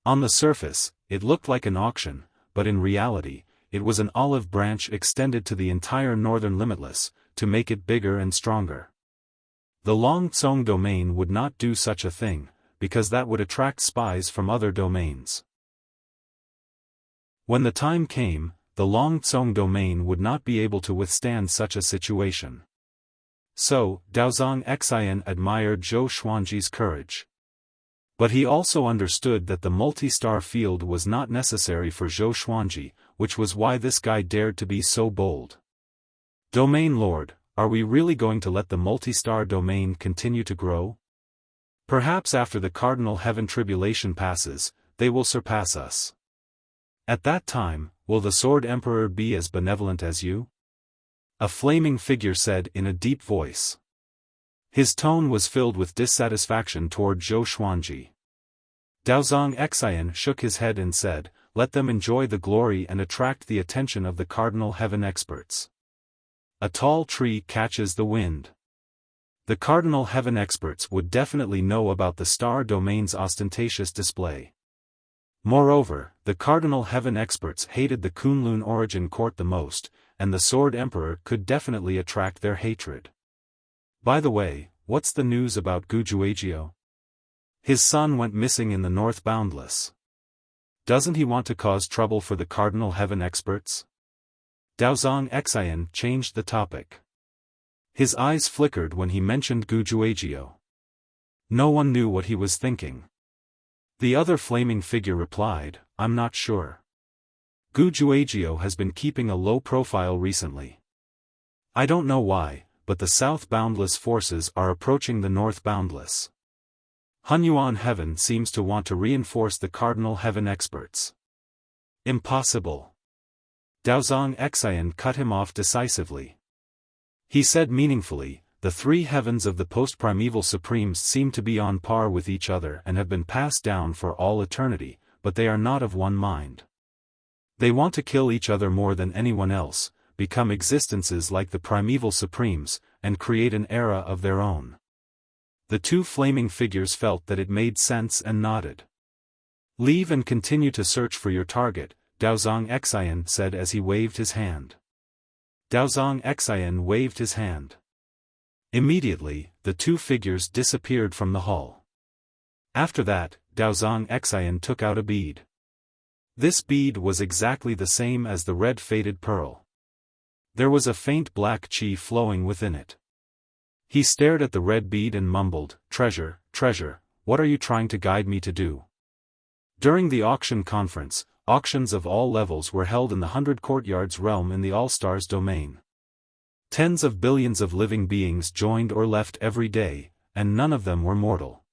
On the surface, it looked like an auction, but in reality, it was an olive branch extended to the entire northern limitless, to make it bigger and stronger. The Longcong domain would not do such a thing, because that would attract spies from other domains. When the time came, the Longcong domain would not be able to withstand such a situation. So, Daozang Xian admired Zhou Xuanji's courage. But he also understood that the multi-star field was not necessary for Zhou Xuanji, which was why this guy dared to be so bold. Domain Lord, are we really going to let the multi-star domain continue to grow? Perhaps after the cardinal heaven tribulation passes, they will surpass us. At that time, will the Sword Emperor be as benevolent as you? A flaming figure said in a deep voice. His tone was filled with dissatisfaction toward Zhou Xuanji. Daozang Xian shook his head and said, let them enjoy the glory and attract the attention of the cardinal heaven experts. A tall tree catches the wind. The cardinal heaven experts would definitely know about the star domain's ostentatious display. Moreover, the cardinal heaven experts hated the Kunlun origin court the most, and the Sword Emperor could definitely attract their hatred. By the way, what's the news about Gujuagio? His son went missing in the North Boundless. Doesn't he want to cause trouble for the cardinal heaven experts? Daozang Xian changed the topic. His eyes flickered when he mentioned Gujuagio. No one knew what he was thinking. The other flaming figure replied, I'm not sure. Gujuagio has been keeping a low profile recently. I don't know why, but the South Boundless forces are approaching the North Boundless. Hunyuan Heaven seems to want to reinforce the Cardinal Heaven experts. Impossible. Daozang Xian cut him off decisively. He said meaningfully, the 3 heavens of the post-primeval supremes seem to be on par with each other and have been passed down for all eternity, but they are not of one mind. They want to kill each other more than anyone else, become existences like the primeval supremes, and create an era of their own. The 2 flaming figures felt that it made sense and nodded. Leave and continue to search for your target, Daozang Xian said as he waved his hand. Daozang Xian waved his hand. Immediately, the 2 figures disappeared from the hall. After that, Daozang Xian took out a bead. This bead was exactly the same as the red faded pearl. There was a faint black chi flowing within it. He stared at the red bead and mumbled, Treasure, treasure, what are you trying to guide me to do? During the auction conference, auctions of all levels were held in the 100 Courtyards realm in the All-Stars domain. Tens of billions of living beings joined or left every day, and none of them were mortal.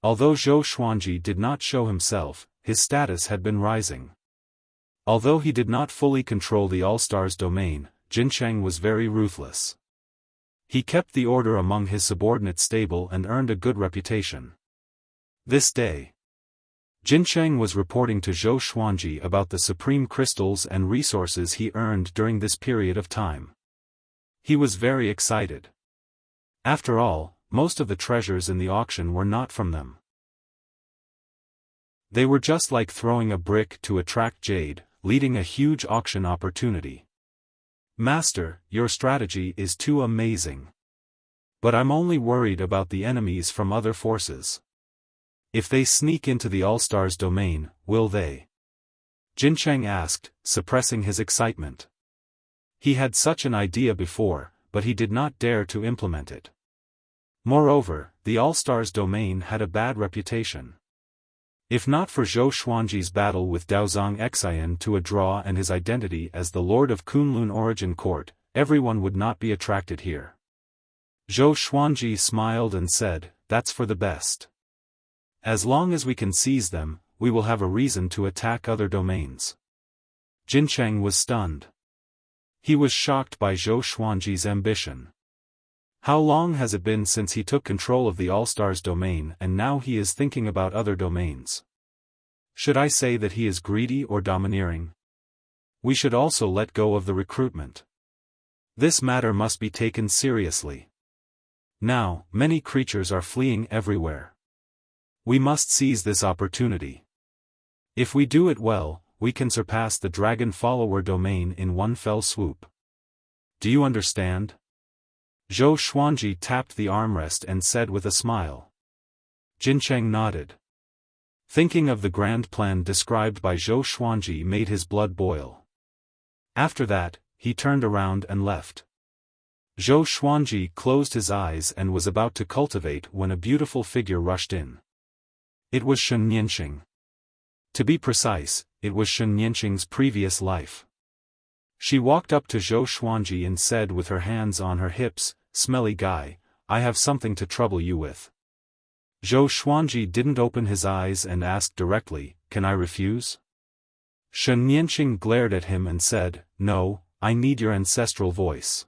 Although Zhou Xuanji did not show himself, his status had been rising. Although he did not fully control the All-Stars domain, Jincheng was very ruthless. He kept the order among his subordinates stable and earned a good reputation. This day, Jincheng was reporting to Zhou Xuanji about the supreme crystals and resources he earned during this period of time. He was very excited. After all, most of the treasures in the auction were not from them. They were just like throwing a brick to attract jade, leading a huge auction opportunity. Master, your strategy is too amazing. But I'm only worried about the enemies from other forces. If they sneak into the All-Stars domain, will they? Jincheng asked, suppressing his excitement. He had such an idea before, but he did not dare to implement it. Moreover, the All-Stars domain had a bad reputation. If not for Zhou Xuanji's battle with Daozong Xian to a draw and his identity as the Lord of Kunlun Origin Court, everyone would not be attracted here. Zhou Xuanji smiled and said, "That's for the best. As long as we can seize them, we will have a reason to attack other domains." Jincheng was stunned. He was shocked by Zhou Xuanji's ambition. How long has it been since he took control of the All-Stars domain and now he is thinking about other domains? Should I say that he is greedy or domineering? We should also let go of the recruitment. This matter must be taken seriously. Now, many creatures are fleeing everywhere. We must seize this opportunity. If we do it well, we can surpass the Dragon Follower domain in one fell swoop. Do you understand? Zhou Xuanji tapped the armrest and said with a smile. Jincheng nodded. Thinking of the grand plan described by Zhou Xuanji made his blood boil. After that, he turned around and left. Zhou Xuanji closed his eyes and was about to cultivate when a beautiful figure rushed in. It was Shen Nianxing. To be precise, it was Shen Nianxing's previous life. She walked up to Zhou Xuanji and said with her hands on her hips, "Smelly guy, I have something to trouble you with." Zhou Xuanji didn't open his eyes and asked directly, "Can I refuse?" Shen Nianxing glared at him and said, "No, I need your ancestral voice."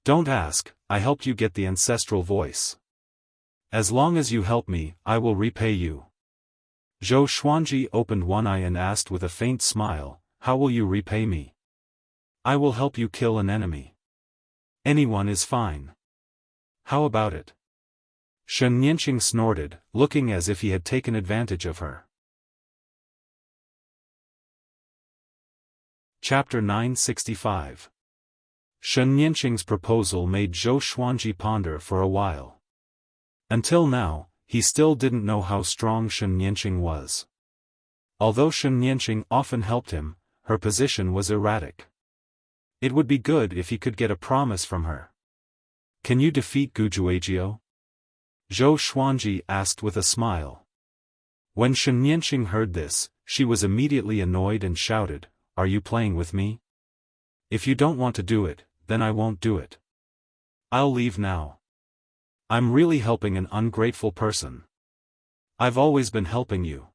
"Don't ask, I helped you get the ancestral voice. As long as you help me, I will repay you." Zhou Xuanji opened one eye and asked with a faint smile, "How will you repay me?" "I will help you kill an enemy. Anyone is fine." "How about it?" Shen Nianxing snorted, looking as if he had taken advantage of her. Chapter 965. Shen Nianxing's proposal made Zhou Xuanji ponder for a while. Until now, he still didn't know how strong Shen Nianxing was. Although Shen Nianxing often helped him, her position was erratic. It would be good if he could get a promise from her. "Can you defeat Gujuejiu?" Zhou Xuanji asked with a smile. When Shen Nianxing heard this, she was immediately annoyed and shouted, "Are you playing with me? If you don't want to do it, then I won't do it. I'll leave now. I'm really helping an ungrateful person. I've always been helping you.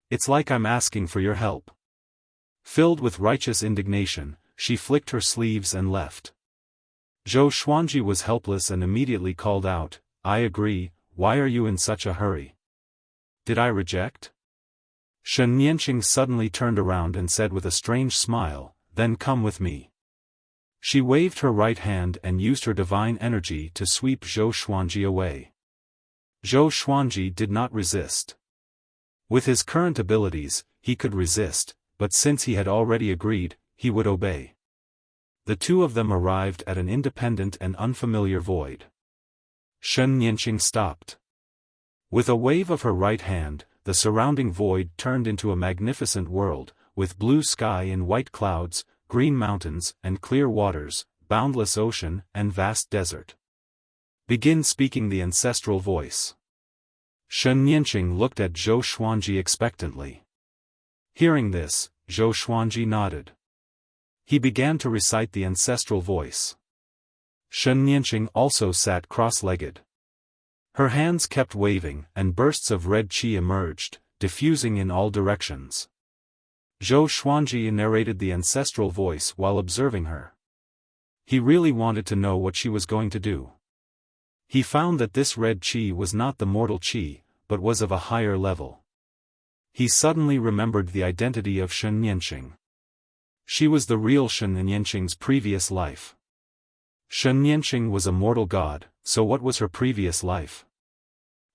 It's like I'm asking for your help." Filled with righteous indignation, she flicked her sleeves and left. Zhou Xuanji was helpless and immediately called out, "I agree, why are you in such a hurry? Did I reject?" Shen Nianxing suddenly turned around and said with a strange smile, "Then come with me." She waved her right hand and used her divine energy to sweep Zhou Xuanji away. Zhou Xuanji did not resist. With his current abilities, he could resist, but since he had already agreed, he would obey. The two of them arrived at an independent and unfamiliar void. Shen Nianxing stopped. With a wave of her right hand, the surrounding void turned into a magnificent world, with blue sky and white clouds, green mountains and clear waters, boundless ocean and vast desert. "Begin speaking the ancestral voice." Shen Nianxing looked at Zhou Xuanji expectantly. Hearing this, Zhou Xuanji nodded. He began to recite the ancestral voice. Shen Nianxing also sat cross-legged. Her hands kept waving and bursts of red qi emerged, diffusing in all directions. Zhou Xuanji narrated the ancestral voice while observing her. He really wanted to know what she was going to do. He found that this red qi was not the mortal qi, but was of a higher level. He suddenly remembered the identity of Shen Nianxing. She was the real Shen Nianxing's previous life. Shen Nianxing was a mortal god, so what was her previous life?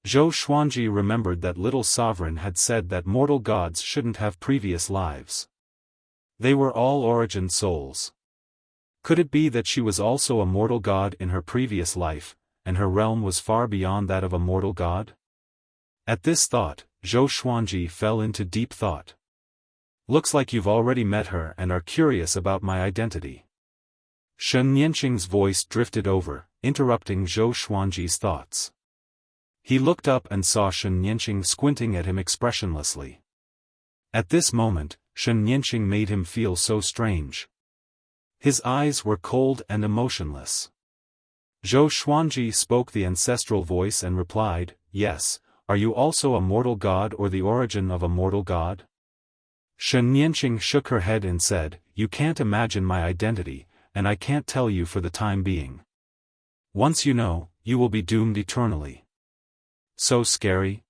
Zhou Xuanji remembered that little sovereign had said that mortal gods shouldn't have previous lives. They were all origin souls. Could it be that she was also a mortal god in her previous life, and her realm was far beyond that of a mortal god? At this thought, Zhou Xuanji fell into deep thought. Looks like you've already met her and are curious about my identity. Shen Nianqing's voice drifted over, interrupting Zhou Xuanji's thoughts. He looked up and saw Shen Nianqing squinting at him expressionlessly. At this moment, Shen Nianqing made him feel so strange. His eyes were cold and emotionless. Zhou Xuanji spoke the ancestral voice and replied, "Yes, are you also a mortal god or the origin of a mortal god?" Shen Nianqing shook her head and said, "You can't imagine my identity, and I can't tell you for the time being. Once you know, you will be doomed eternally." So scary?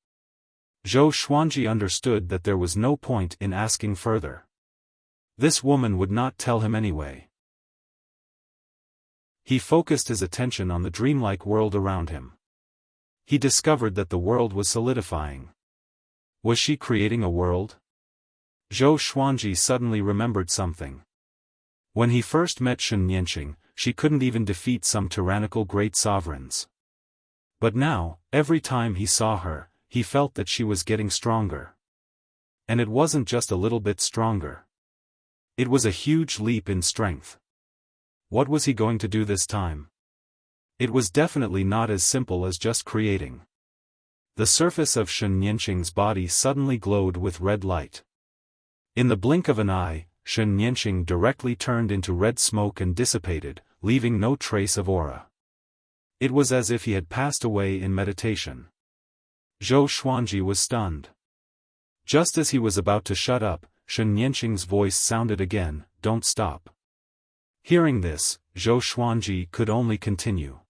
Zhou Xuanji understood that there was no point in asking further. This woman would not tell him anyway. He focused his attention on the dreamlike world around him. He discovered that the world was solidifying. Was she creating a world? Zhou Xuanji suddenly remembered something. When he first met Shen Nianqing, she couldn't even defeat some tyrannical great sovereigns. But now, every time he saw her, he felt that she was getting stronger. And it wasn't just a little bit stronger. It was a huge leap in strength. What was he going to do this time? It was definitely not as simple as just creating. The surface of Shen Nianqing's body suddenly glowed with red light. In the blink of an eye, Shen Nianqing directly turned into red smoke and dissipated, leaving no trace of aura. It was as if he had passed away in meditation. Zhou Xuanji was stunned. Just as he was about to shut up, Shen Nianqing's voice sounded again, "Don't stop." Hearing this, Zhou Xuanji could only continue.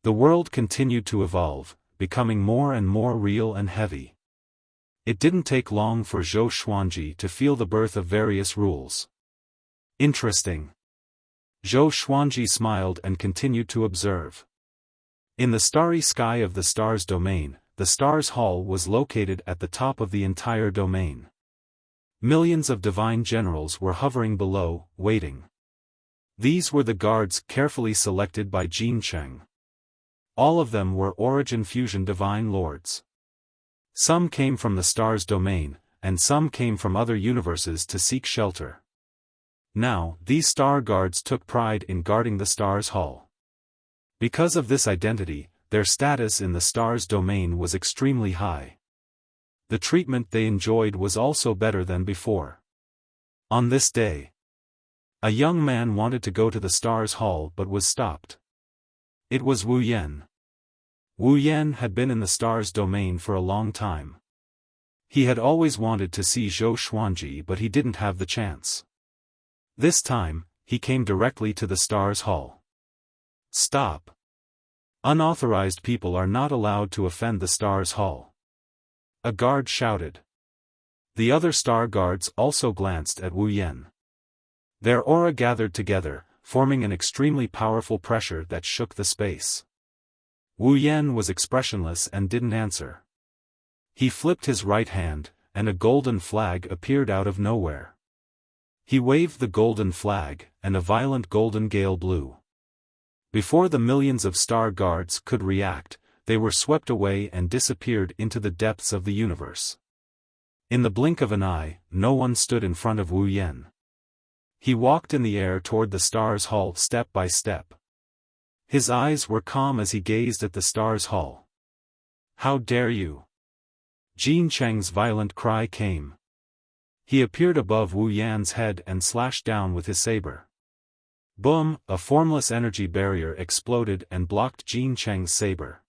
The world continued to evolve, becoming more and more real and heavy. It didn't take long for Zhou Xuanji to feel the birth of various rules. Interesting. Zhou Xuanji smiled and continued to observe. In the starry sky of the Stars domain, the Stars Hall was located at the top of the entire domain. Millions of divine generals were hovering below, waiting. These were the guards carefully selected by Jin Cheng. All of them were Origin Fusion Divine Lords. Some came from the Stars domain, and some came from other universes to seek shelter. Now, these Star Guards took pride in guarding the Stars Hall. Because of this identity, their status in the Stars domain was extremely high. The treatment they enjoyed was also better than before. On this day, a young man wanted to go to the Stars Hall but was stopped. It was Wu Yan. Wu Yan had been in the Stars domain for a long time. He had always wanted to see Zhou Xuanji but he didn't have the chance. This time, he came directly to the Stars Hall. "Stop. Unauthorized people are not allowed to offend the Stars Hall." A guard shouted. The other Star Guards also glanced at Wu Yan. Their aura gathered together, forming an extremely powerful pressure that shook the space. Wu Yan was expressionless and didn't answer. He flipped his right hand, and a golden flag appeared out of nowhere. He waved the golden flag, and a violent golden gale blew. Before the millions of Star Guards could react, they were swept away and disappeared into the depths of the universe. In the blink of an eye, no one stood in front of Wu Yan. He walked in the air toward the Stars Hall step by step. His eyes were calm as he gazed at the Stars Hall. "How dare you!" Jin Cheng's violent cry came. He appeared above Wu Yan's head and slashed down with his saber. Boom! A formless energy barrier exploded and blocked Jin Cheng's saber.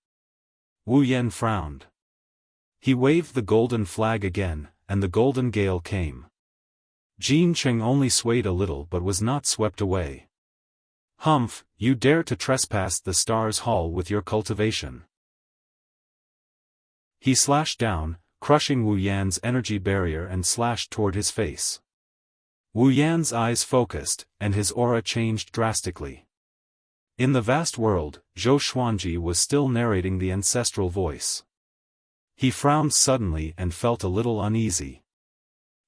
Wu Yan frowned. He waved the golden flag again, and the golden gale came. Jin Cheng only swayed a little but was not swept away. "Humph, you dare to trespass the Stars Hall with your cultivation." He slashed down, crushing Wu Yan's energy barrier and slashed toward his face. Wu Yan's eyes focused, and his aura changed drastically. In the vast world, Zhou Xuanji was still narrating the ancestral voice. He frowned suddenly and felt a little uneasy.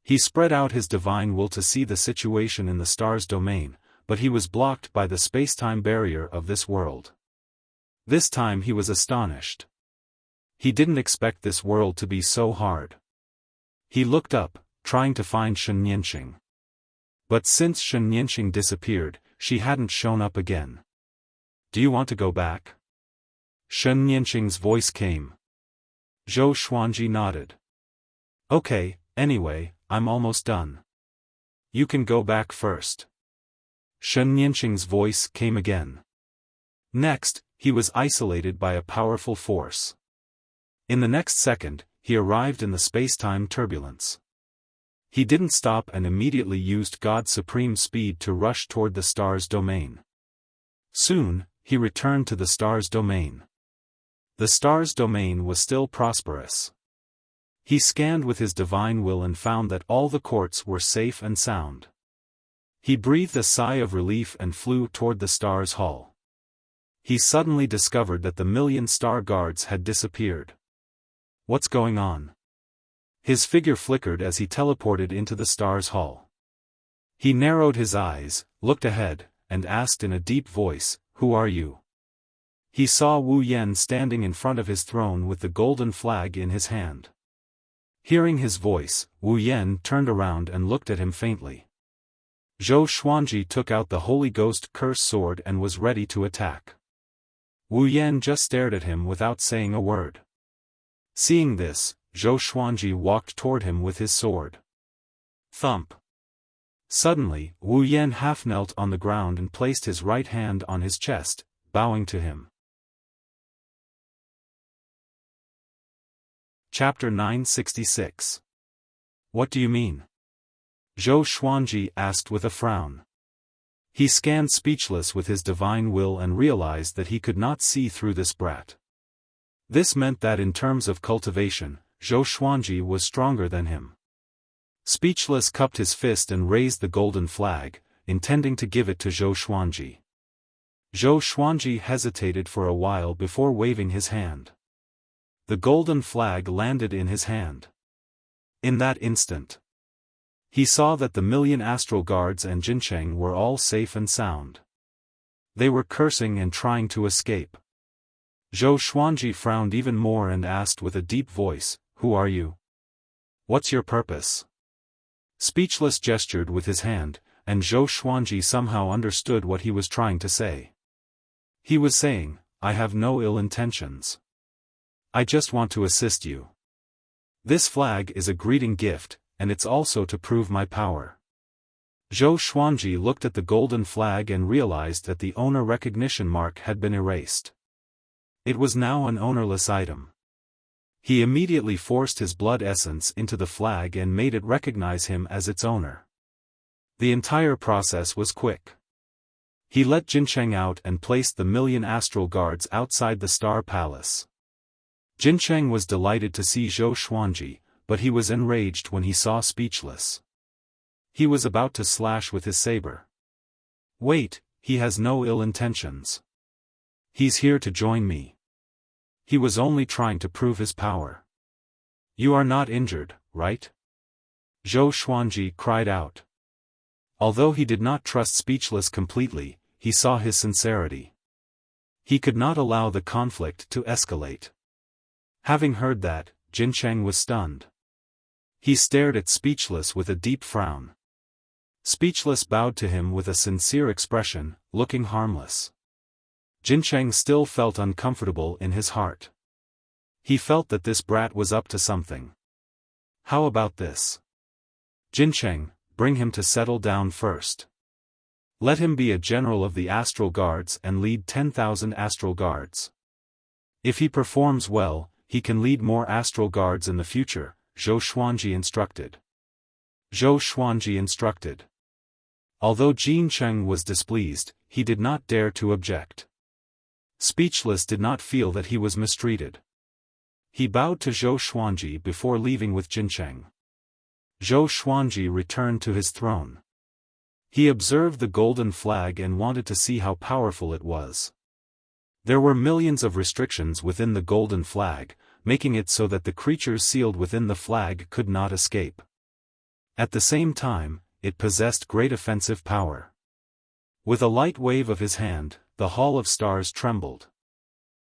He spread out his divine will to see the situation in the star's domain, but he was blocked by the space-time barrier of this world. This time he was astonished. He didn't expect this world to be so hard. He looked up, trying to find Shen Nianqing. But since Shen Nianqing disappeared, she hadn't shown up again. Do you want to go back? Shen Nianqing's voice came. Zhou Xuanji nodded. Okay, anyway, I'm almost done. You can go back first. Shen Nianqing's voice came again. Next, he was isolated by a powerful force. In the next second, he arrived in the space-time turbulence. He didn't stop and immediately used God's supreme speed to rush toward the star's domain. Soon, he returned to the star's domain. The star's domain was still prosperous. He scanned with his divine will and found that all the courts were safe and sound. He breathed a sigh of relief and flew toward the star's hall. He suddenly discovered that the million star guards had disappeared. What's going on? His figure flickered as he teleported into the star's hall. He narrowed his eyes, looked ahead, and asked in a deep voice, "Who are you?" He saw Wu Yan standing in front of his throne with the golden flag in his hand. Hearing his voice, Wu Yan turned around and looked at him faintly. Zhou Xuanji took out the Holy Ghost curse sword and was ready to attack. Wu Yan just stared at him without saying a word. Seeing this, Zhou Xuanji walked toward him with his sword. Thump. Suddenly, Wu Yan half knelt on the ground and placed his right hand on his chest, bowing to him. Chapter 966. What do you mean? Zhou Xuanji asked with a frown. He scanned speechless with his divine will and realized that he could not see through this brat. This meant that in terms of cultivation, Zhou Xuanji was stronger than him. Speechless cupped his fist and raised the golden flag, intending to give it to Zhou Xuanji. Zhou Xuanji hesitated for a while before waving his hand. The golden flag landed in his hand. In that instant, he saw that the million astral guards and Jincheng were all safe and sound. They were cursing and trying to escape. Zhou Xuanji frowned even more and asked with a deep voice, "Who are you? What's your purpose?" Speechless gestured with his hand, and Zhou Xuanji somehow understood what he was trying to say. He was saying, "I have no ill intentions. I just want to assist you. This flag is a greeting gift, and it's also to prove my power." Zhou Xuanji looked at the golden flag and realized that the owner recognition mark had been erased. It was now an ownerless item. He immediately forced his blood essence into the flag and made it recognize him as its owner. The entire process was quick. He let Jincheng out and placed the million astral guards outside the Star Palace. Jincheng was delighted to see Zhou Xuanji, but he was enraged when he saw Speechless. He was about to slash with his saber. "Wait, he has no ill intentions. He's here to join me. He was only trying to prove his power." "You are not injured, right?" Zhou Xuanji cried out. Although he did not trust Speechless completely, he saw his sincerity. He could not allow the conflict to escalate. Having heard that, Jincheng was stunned. He stared at Speechless with a deep frown. Speechless bowed to him with a sincere expression, looking harmless. Jincheng still felt uncomfortable in his heart. He felt that this brat was up to something. "How about this? Jincheng, bring him to settle down first. Let him be a general of the Astral Guards and lead 10,000 Astral Guards. If he performs well, he can lead more Astral Guards in the future," Zhou Xuanji instructed. Zhou Xuanji instructed. Although Jincheng was displeased, he did not dare to object. Speechless did not feel that he was mistreated. He bowed to Zhou Xuanji before leaving with Jincheng. Zhou Xuanji returned to his throne. He observed the golden flag and wanted to see how powerful it was. There were millions of restrictions within the golden flag, making it so that the creatures sealed within the flag could not escape. At the same time, it possessed great offensive power. With a light wave of his hand, the Hall of Stars trembled.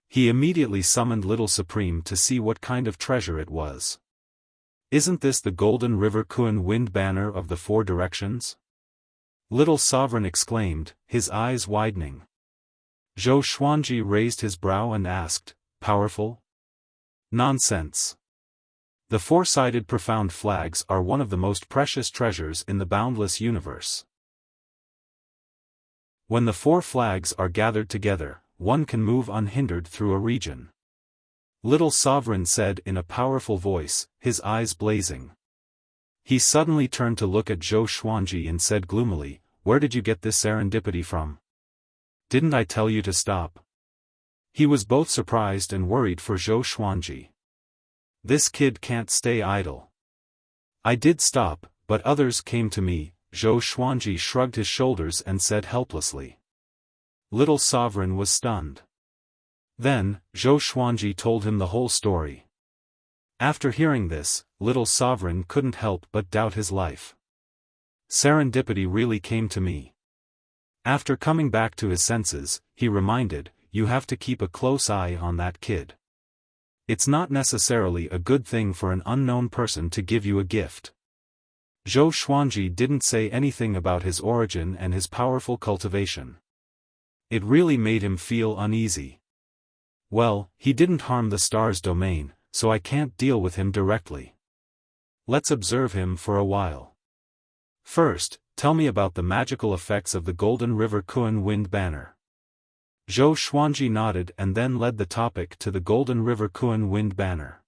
He immediately summoned Little Supreme to see what kind of treasure it was. "Isn't this the Golden River Kun Wind Banner of the Four Directions?" Little Sovereign exclaimed, his eyes widening. Zhou Xuanji raised his brow and asked, "Powerful?" "Nonsense. The four-sided profound flags are one of the most precious treasures in the boundless universe. When the four flags are gathered together, one can move unhindered through a region," Little Sovereign said in a powerful voice, his eyes blazing. He suddenly turned to look at Zhou Xuanji and said gloomily, "Where did you get this serendipity from? Didn't I tell you to stop?" He was both surprised and worried for Zhou Xuanji. "This kid can't stay idle." "I did stop, but others came to me," Zhou Xuanji shrugged his shoulders and said helplessly. Little Sovereign was stunned. Then, Zhou Xuanji told him the whole story. After hearing this, Little Sovereign couldn't help but doubt his life. "Serendipity really came to me." After coming back to his senses, he reminded, "You have to keep a close eye on that kid. It's not necessarily a good thing for an unknown person to give you a gift." Zhou Xuanji didn't say anything about his origin and his powerful cultivation. It really made him feel uneasy. "Well, he didn't harm the star's domain, so I can't deal with him directly. Let's observe him for a while. First, tell me about the magical effects of the Golden River Kun Wind Banner." Zhou Xuanji nodded and then led the topic to the Golden River Kun Wind Banner.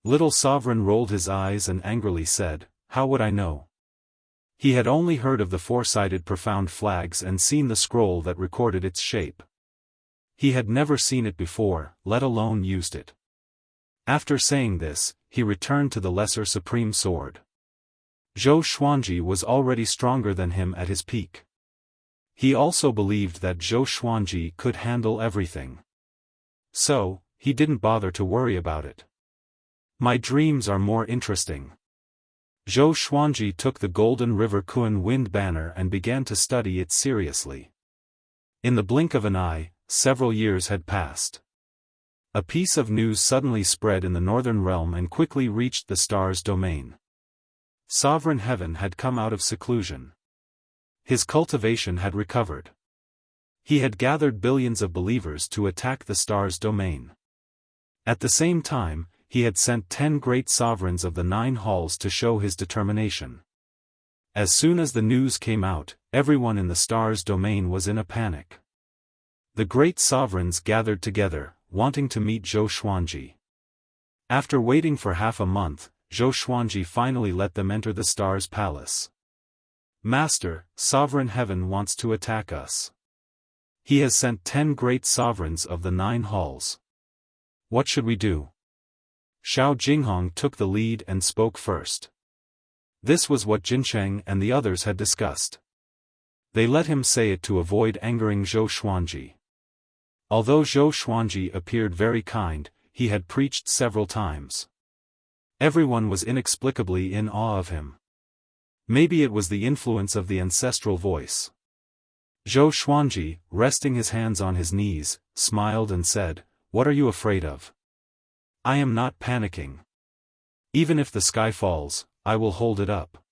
Little Sovereign rolled his eyes and angrily said, "How would I know?" He had only heard of the four-sided profound flags and seen the scroll that recorded its shape. He had never seen it before, let alone used it. After saying this, he returned to the Lesser Supreme Sword. Zhou Xuanji was already stronger than him at his peak. He also believed that Zhou Xuanji could handle everything. So, he didn't bother to worry about it. "My dreams are more interesting." Zhou Xuanji took the Golden River Kun Wind Banner and began to study it seriously. In the blink of an eye, several years had passed. A piece of news suddenly spread in the northern realm and quickly reached the star's domain. Sovereign Heaven had come out of seclusion. His cultivation had recovered. He had gathered billions of believers to attack the star's domain. At the same time, he had sent 10 great sovereigns of the 9 halls to show his determination. As soon as the news came out, everyone in the star's domain was in a panic. The great sovereigns gathered together, wanting to meet Zhou Xuanji. After waiting for half a month, Zhou Xuanji finally let them enter the star's palace. "Master, Sovereign Heaven wants to attack us. He has sent 10 great sovereigns of the 9 halls. What should we do?" Xiao Jinghong took the lead and spoke first. This was what Jincheng and the others had discussed. They let him say it to avoid angering Zhou Xuanji. Although Zhou Xuanji appeared very kind, he had preached several times. Everyone was inexplicably in awe of him. Maybe it was the influence of the ancestral voice. Zhou Xuanji, resting his hands on his knees, smiled and said, "What are you afraid of? I am not panicking. Even if the sky falls, I will hold it up.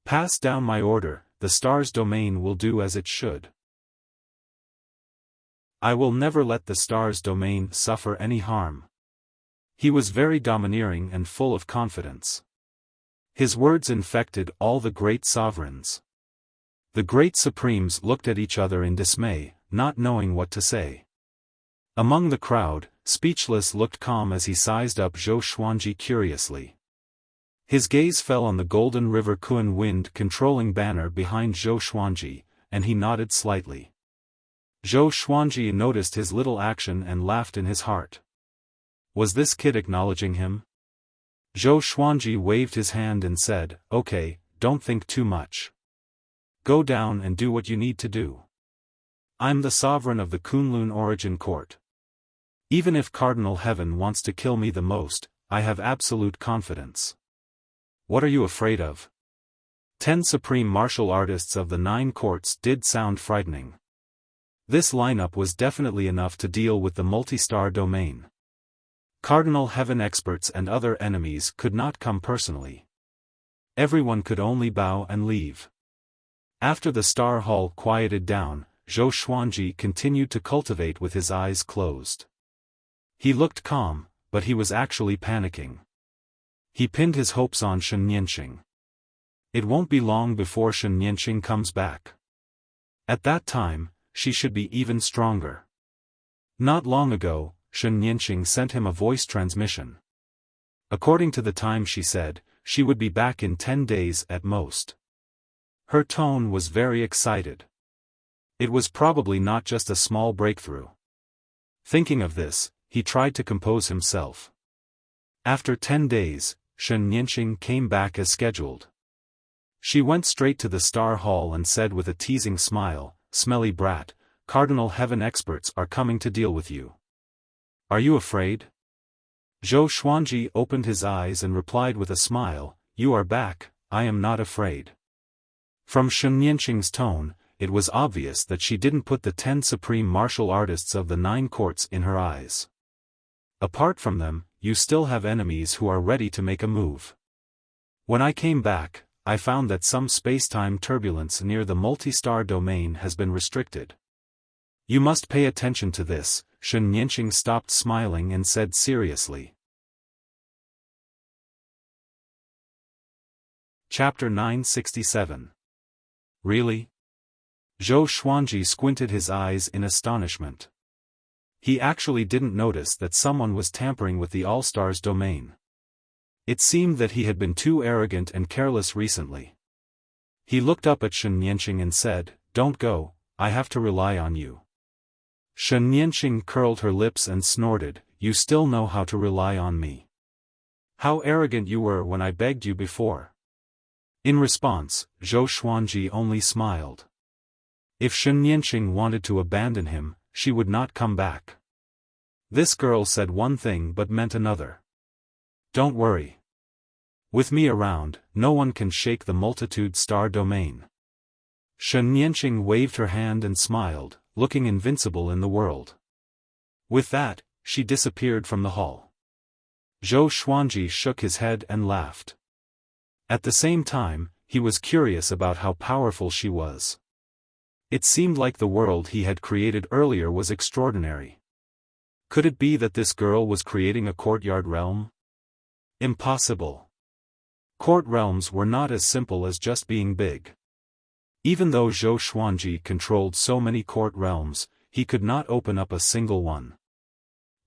Pass down my order, the star's domain will do as it should. I will never let the star's domain suffer any harm." He was very domineering and full of confidence. His words infected all the great sovereigns. The great supremes looked at each other in dismay, not knowing what to say. Among the crowd, Speechless looked calm as he sized up Zhou Xuanji curiously. His gaze fell on the Golden River Kun Wind controlling banner behind Zhou Xuanji, and he nodded slightly. Zhou Xuanji noticed his little action and laughed in his heart. Was this kid acknowledging him? Zhou Xuanji waved his hand and said, "Okay, don't think too much. Go down and do what you need to do. I'm the sovereign of the Kunlun Origin Court. Even if Cardinal Heaven wants to kill me the most, I have absolute confidence. What are you afraid of? 10 supreme martial artists of the 9 courts did sound frightening. This lineup was definitely enough to deal with the multi-star domain. Cardinal Heaven experts and other enemies could not come personally. Everyone could only bow and leave. After the Star Hall quieted down, Zhou Xuanji continued to cultivate with his eyes closed. He looked calm, but he was actually panicking. He pinned his hopes on Shen Nianqing. It won't be long before Shen Nianqing comes back. At that time, she should be even stronger. Not long ago, Shen Nianqing sent him a voice transmission. According to the time she said, she would be back in 10 days at most. Her tone was very excited. It was probably not just a small breakthrough. Thinking of this, he tried to compose himself. After 10 days, Shen Nianqing came back as scheduled. She went straight to the Star Hall and said with a teasing smile, "Smelly brat, Cardinal Heaven experts are coming to deal with you. Are you afraid?" Zhou Xuanji opened his eyes and replied with a smile, "You are back, I am not afraid." From Shen Nianqing's tone, it was obvious that she didn't put the 10 supreme martial artists of the 9 courts in her eyes. Apart from them, you still have enemies who are ready to make a move. When I came back, I found that some space-time turbulence near the multi-star domain has been restricted. You must pay attention to this. Shen Nianqing stopped smiling and said seriously. Chapter 967. Really? Zhou Xuanji squinted his eyes in astonishment. He actually didn't notice that someone was tampering with the All-Stars domain. It seemed that he had been too arrogant and careless recently. He looked up at Shen Nianqing and said, "Don't go, I have to rely on you." Shen Nianqing curled her lips and snorted, "You still know how to rely on me. How arrogant you were when I begged you before." In response, Zhou Xuanji only smiled. If Shen Nianqing wanted to abandon him, she would not come back. This girl said one thing but meant another. "Don't worry. With me around, no one can shake the multitude-star domain." Shen Nianqing waved her hand and smiled, looking invincible in the world. With that, she disappeared from the hall. Zhou Xuanji shook his head and laughed. At the same time, he was curious about how powerful she was. It seemed like the world he had created earlier was extraordinary. Could it be that this girl was creating a courtyard realm? Impossible. Court realms were not as simple as just being big. Even though Zhou Xuanji controlled so many court realms, he could not open up a single one.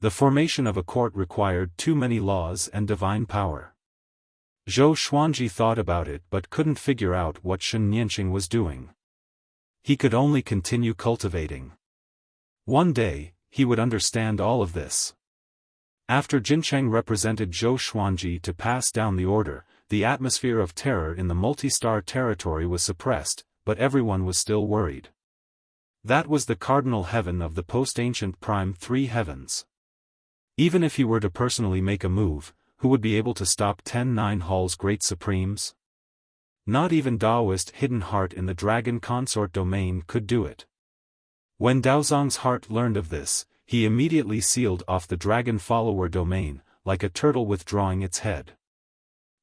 The formation of a court required too many laws and divine power. Zhou Xuanji thought about it but couldn't figure out what Shen Nianqing was doing. He could only continue cultivating. One day, he would understand all of this. After Jincheng represented Zhou Xuanji to pass down the order, the atmosphere of terror in the multi-star territory was suppressed, but everyone was still worried. That was the cardinal heaven of the post-ancient prime 3 heavens. Even if he were to personally make a move, who would be able to stop 10-9 Hall's great supremes? Not even Daoist hidden heart in the dragon consort domain could do it. When Daozong's heart learned of this, he immediately sealed off the dragon follower domain, like a turtle withdrawing its head.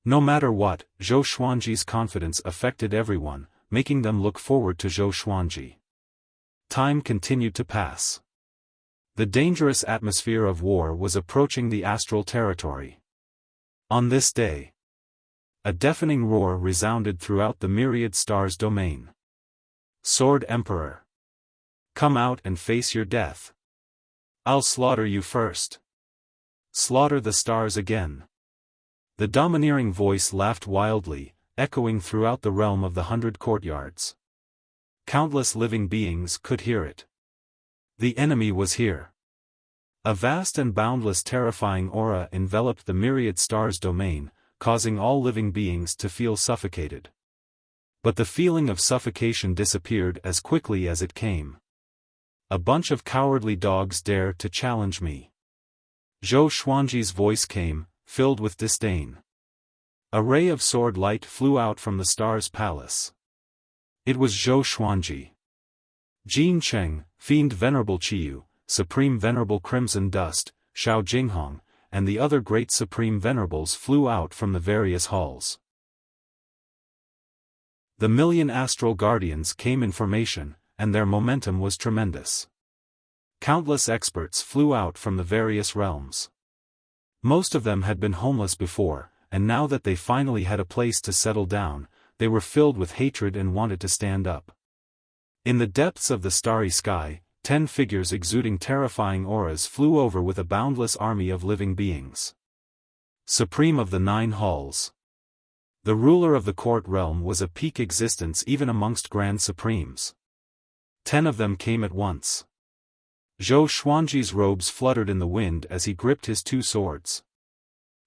No matter what, Zhou Xuanji's confidence affected everyone, making them look forward to Zhou Xuanji. Time continued to pass. The dangerous atmosphere of war was approaching the astral territory. On this day, a deafening roar resounded throughout the myriad stars domain. "Sword Emperor! Come out and face your death. I'll slaughter you first. Slaughter the stars again." The domineering voice laughed wildly, echoing throughout the realm of the 100 courtyards. Countless living beings could hear it. The enemy was here. A vast and boundless terrifying aura enveloped the myriad stars domain, causing all living beings to feel suffocated. But the feeling of suffocation disappeared as quickly as it came. "A bunch of cowardly dogs dare to challenge me. Zhou Xuanji's voice came, filled with disdain. A ray of sword light flew out from the star's palace. It was Zhou Xuanji. Jin Cheng, Fiend Venerable Qiyu, Supreme Venerable Crimson Dust, Xiao Jinghong, and the other great Supreme Venerables flew out from the various halls. The million astral guardians came in formation, and their momentum was tremendous. Countless experts flew out from the various realms. Most of them had been homeless before, and now that they finally had a place to settle down, they were filled with hatred and wanted to stand up. In the depths of the starry sky, 10 figures exuding terrifying auras flew over with a boundless army of living beings. Supreme of the 9 halls. The ruler of the court realm was a peak existence even amongst grand supremes. 10 of them came at once. Zhou Xuanji's robes fluttered in the wind as he gripped his 2 swords.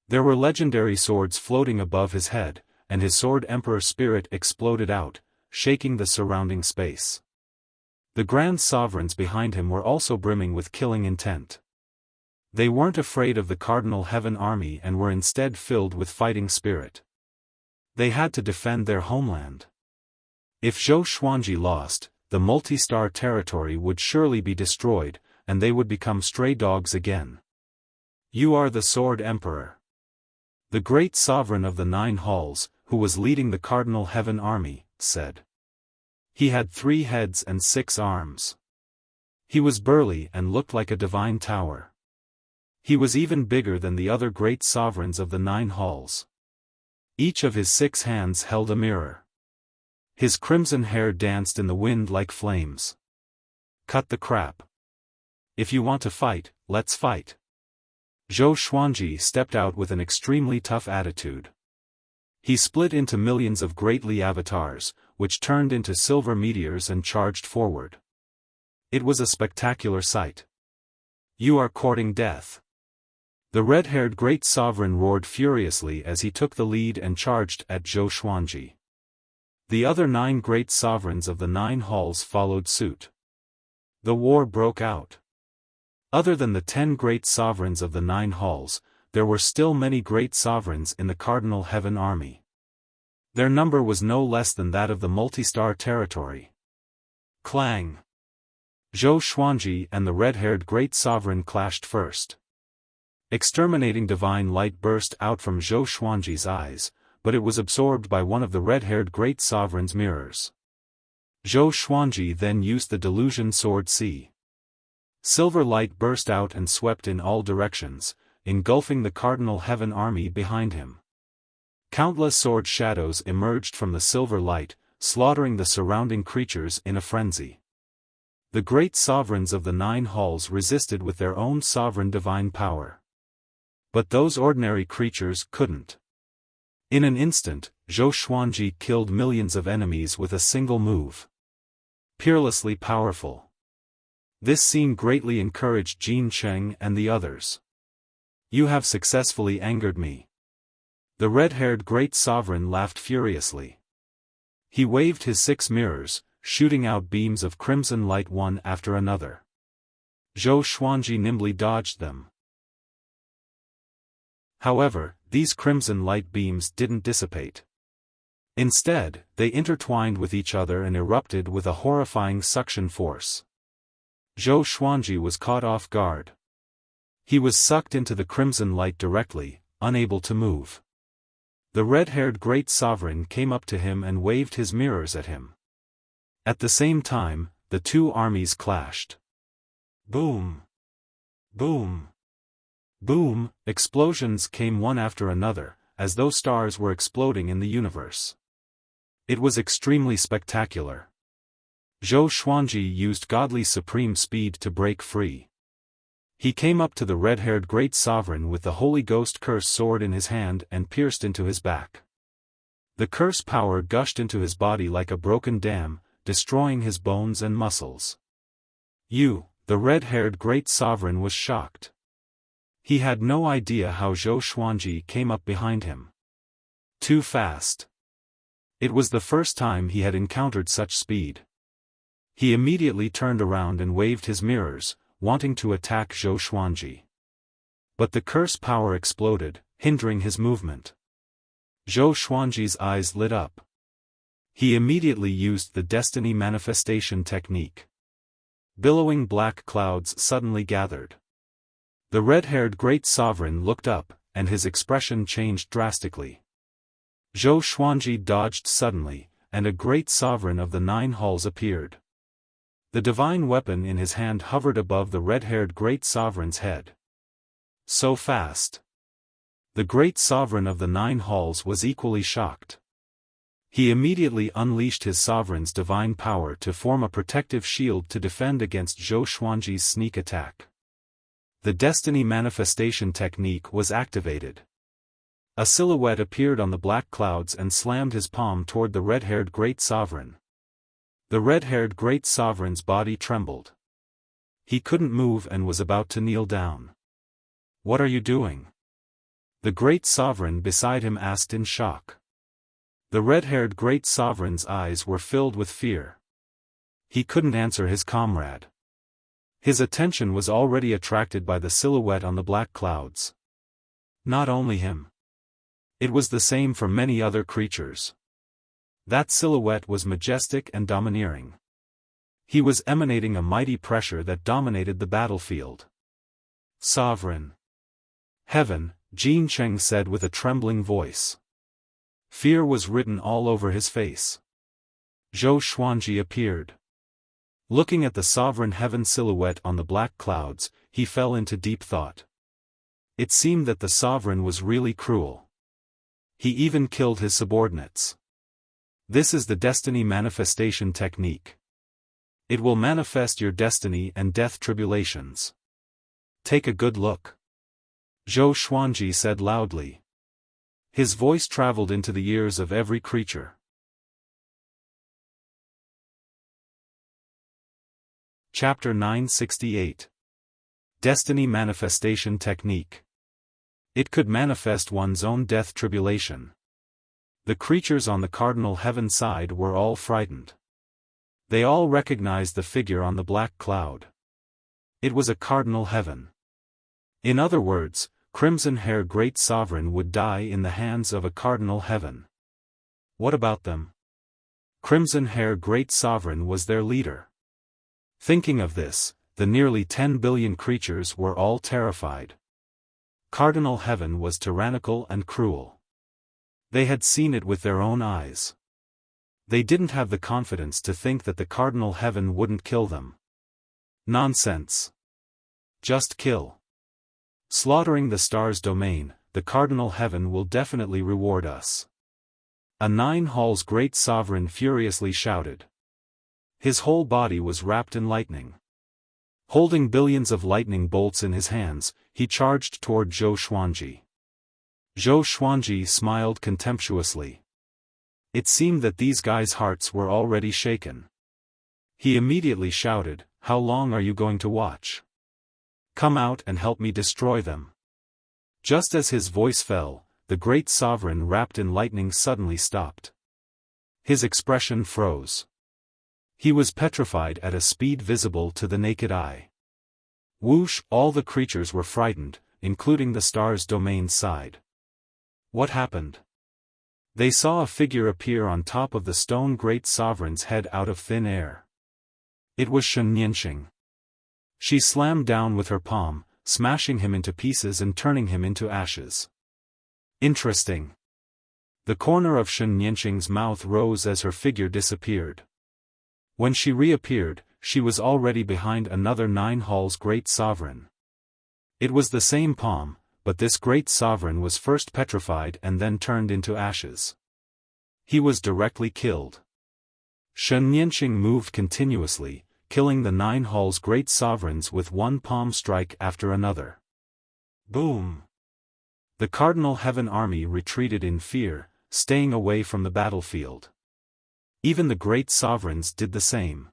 There were legendary swords floating above his head, and his sword emperor spirit exploded out, shaking the surrounding space. The grand sovereigns behind him were also brimming with killing intent. They weren't afraid of the Cardinal Heaven army and were instead filled with fighting spirit. They had to defend their homeland. If Zhou Xuanji lost, the multi-star territory would surely be destroyed, and they would become stray dogs again. You are the Sword Emperor. The great sovereign of the 9 halls, who was leading the Cardinal Heaven army, said. He had 3 heads and 6 arms. He was burly and looked like a divine tower. He was even bigger than the other great sovereigns of the 9 halls. Each of his 6 hands held a mirror. His crimson hair danced in the wind like flames. Cut the crap. If you want to fight, let's fight. Zhou Xuanji stepped out with an extremely tough attitude. He split into millions of great Li avatars, which turned into silver meteors and charged forward. It was a spectacular sight. You are courting death. The red-haired great sovereign roared furiously as he took the lead and charged at Zhou Xuanji. The other 9 great sovereigns of the 9 halls followed suit. The war broke out. Other than the 10 great sovereigns of the 9 halls, there were still many great sovereigns in the Cardinal Heaven army. Their number was no less than that of the multi-star territory. Clang! Zhou Xuanji and the red-haired great sovereign clashed first. Exterminating divine light burst out from Zhou Xuanji's eyes, but it was absorbed by one of the red-haired great sovereign's mirrors. Zhou Xuanji then used the delusion sword C. Silver light burst out and swept in all directions, engulfing the Cardinal Heaven army behind him. Countless sword shadows emerged from the silver light, slaughtering the surrounding creatures in a frenzy. The great sovereigns of the 9 halls resisted with their own sovereign divine power. But those ordinary creatures couldn't. In an instant, Zhou Xuanji killed millions of enemies with a single move. Peerlessly powerful. This scene greatly encouraged Jin Cheng and the others. You have successfully angered me. The red-haired great sovereign laughed furiously. He waved his 6 mirrors, shooting out beams of crimson light one after another. Zhou Xuanji nimbly dodged them. However, these crimson light beams didn't dissipate. Instead, they intertwined with each other and erupted with a horrifying suction force. Zhou Xuanji was caught off guard. He was sucked into the crimson light directly, unable to move. The red-haired great sovereign came up to him and waved his mirrors at him. At the same time, the 2 armies clashed. Boom! Boom! Boom! Explosions came one after another, as though stars were exploding in the universe. It was extremely spectacular. Zhou Xuanji used godly supreme speed to break free. He came up to the red-haired great sovereign with the Holy Ghost curse sword in his hand and pierced into his back. The curse power gushed into his body like a broken dam, destroying his bones and muscles. The red-haired great sovereign was shocked. He had no idea how Zhou Xuanji came up behind him. Too fast. It was the first time he had encountered such speed. He immediately turned around and waved his mirrors, wanting to attack Zhou Xuanji. But the curse power exploded, hindering his movement. Zhou Xuanji's eyes lit up. He immediately used the destiny manifestation technique. Billowing black clouds suddenly gathered. The red-haired great sovereign looked up, and his expression changed drastically. Zhou Xuanji dodged suddenly, and a great sovereign of the 9 halls appeared. The divine weapon in his hand hovered above the red-haired great sovereign's head. So fast. The great sovereign of the 9 halls was equally shocked. He immediately unleashed his sovereign's divine power to form a protective shield to defend against Zhou Xuanji's sneak attack. The destiny manifestation technique was activated. A silhouette appeared on the black clouds and slammed his palm toward the red-haired great sovereign. The red-haired great sovereign's body trembled. He couldn't move and was about to kneel down. "What are you doing?" The great sovereign beside him asked in shock. The red-haired great sovereign's eyes were filled with fear. He couldn't answer his comrade. His attention was already attracted by the silhouette on the black clouds. Not only him. It was the same for many other creatures. That silhouette was majestic and domineering. He was emanating a mighty pressure that dominated the battlefield. "Sovereign. Heaven," Jin Cheng said with a trembling voice. Fear was written all over his face. Zhou Xuanji appeared. Looking at the sovereign heaven silhouette on the black clouds, he fell into deep thought. It seemed that the sovereign was really cruel. He even killed his subordinates. This is the destiny manifestation technique. It will manifest your destiny and death tribulations. Take a good look. Zhou Xuanji said loudly. His voice traveled into the ears of every creature. Chapter 968. Destiny Manifestation Technique. It could manifest one's own death tribulation. The creatures on the cardinal heaven side were all frightened. They all recognized the figure on the black cloud. It was a cardinal heaven. In other words, Crimson Hair Great Sovereign would die in the hands of a cardinal heaven. What about them? Crimson Hair Great Sovereign was their leader. Thinking of this, the nearly 10 billion creatures were all terrified. Cardinal Heaven was tyrannical and cruel. They had seen it with their own eyes. They didn't have the confidence to think that the Cardinal Heaven wouldn't kill them. Nonsense. Just kill. Slaughtering the star's domain, the Cardinal Heaven will definitely reward us. A 9 halls great sovereign furiously shouted. His whole body was wrapped in lightning. Holding billions of lightning bolts in his hands, he charged toward Zhou Xuanji. Zhou Xuanji smiled contemptuously. It seemed that these guys' hearts were already shaken. He immediately shouted, "How long are you going to watch? Come out and help me destroy them." Just as his voice fell, the great sovereign wrapped in lightning suddenly stopped. His expression froze. He was petrified at a speed visible to the naked eye. Whoosh! All the creatures were frightened, including the star's domain side. What happened? They saw a figure appear on top of the stone great sovereign's head out of thin air. It was Shen Nianxing. She slammed down with her palm, smashing him into pieces and turning him into ashes. Interesting. The corner of Shen Nianxing's mouth rose as her figure disappeared. When she reappeared, she was already behind another 9 halls great sovereign. It was the same palm, but this great sovereign was first petrified and then turned into ashes. He was directly killed. Shen Nianxing moved continuously, killing the 9 halls great sovereigns with one palm strike after another. Boom! The Cardinal Heaven army retreated in fear, staying away from the battlefield. Even the great sovereigns did the same.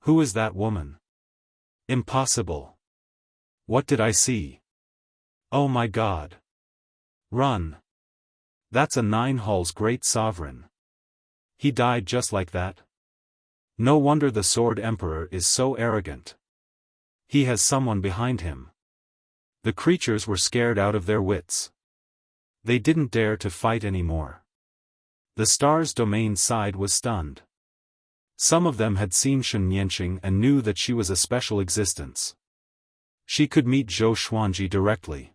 Who is that woman? Impossible. What did I see? Oh my God. Run. That's a 9 halls great sovereign. He died just like that. No wonder the Sword Emperor is so arrogant. He has someone behind him. The creatures were scared out of their wits. They didn't dare to fight anymore. The star's domain side was stunned. Some of them had seen Shen Yanqing and knew that she was a special existence. She could meet Zhou Xuanji directly.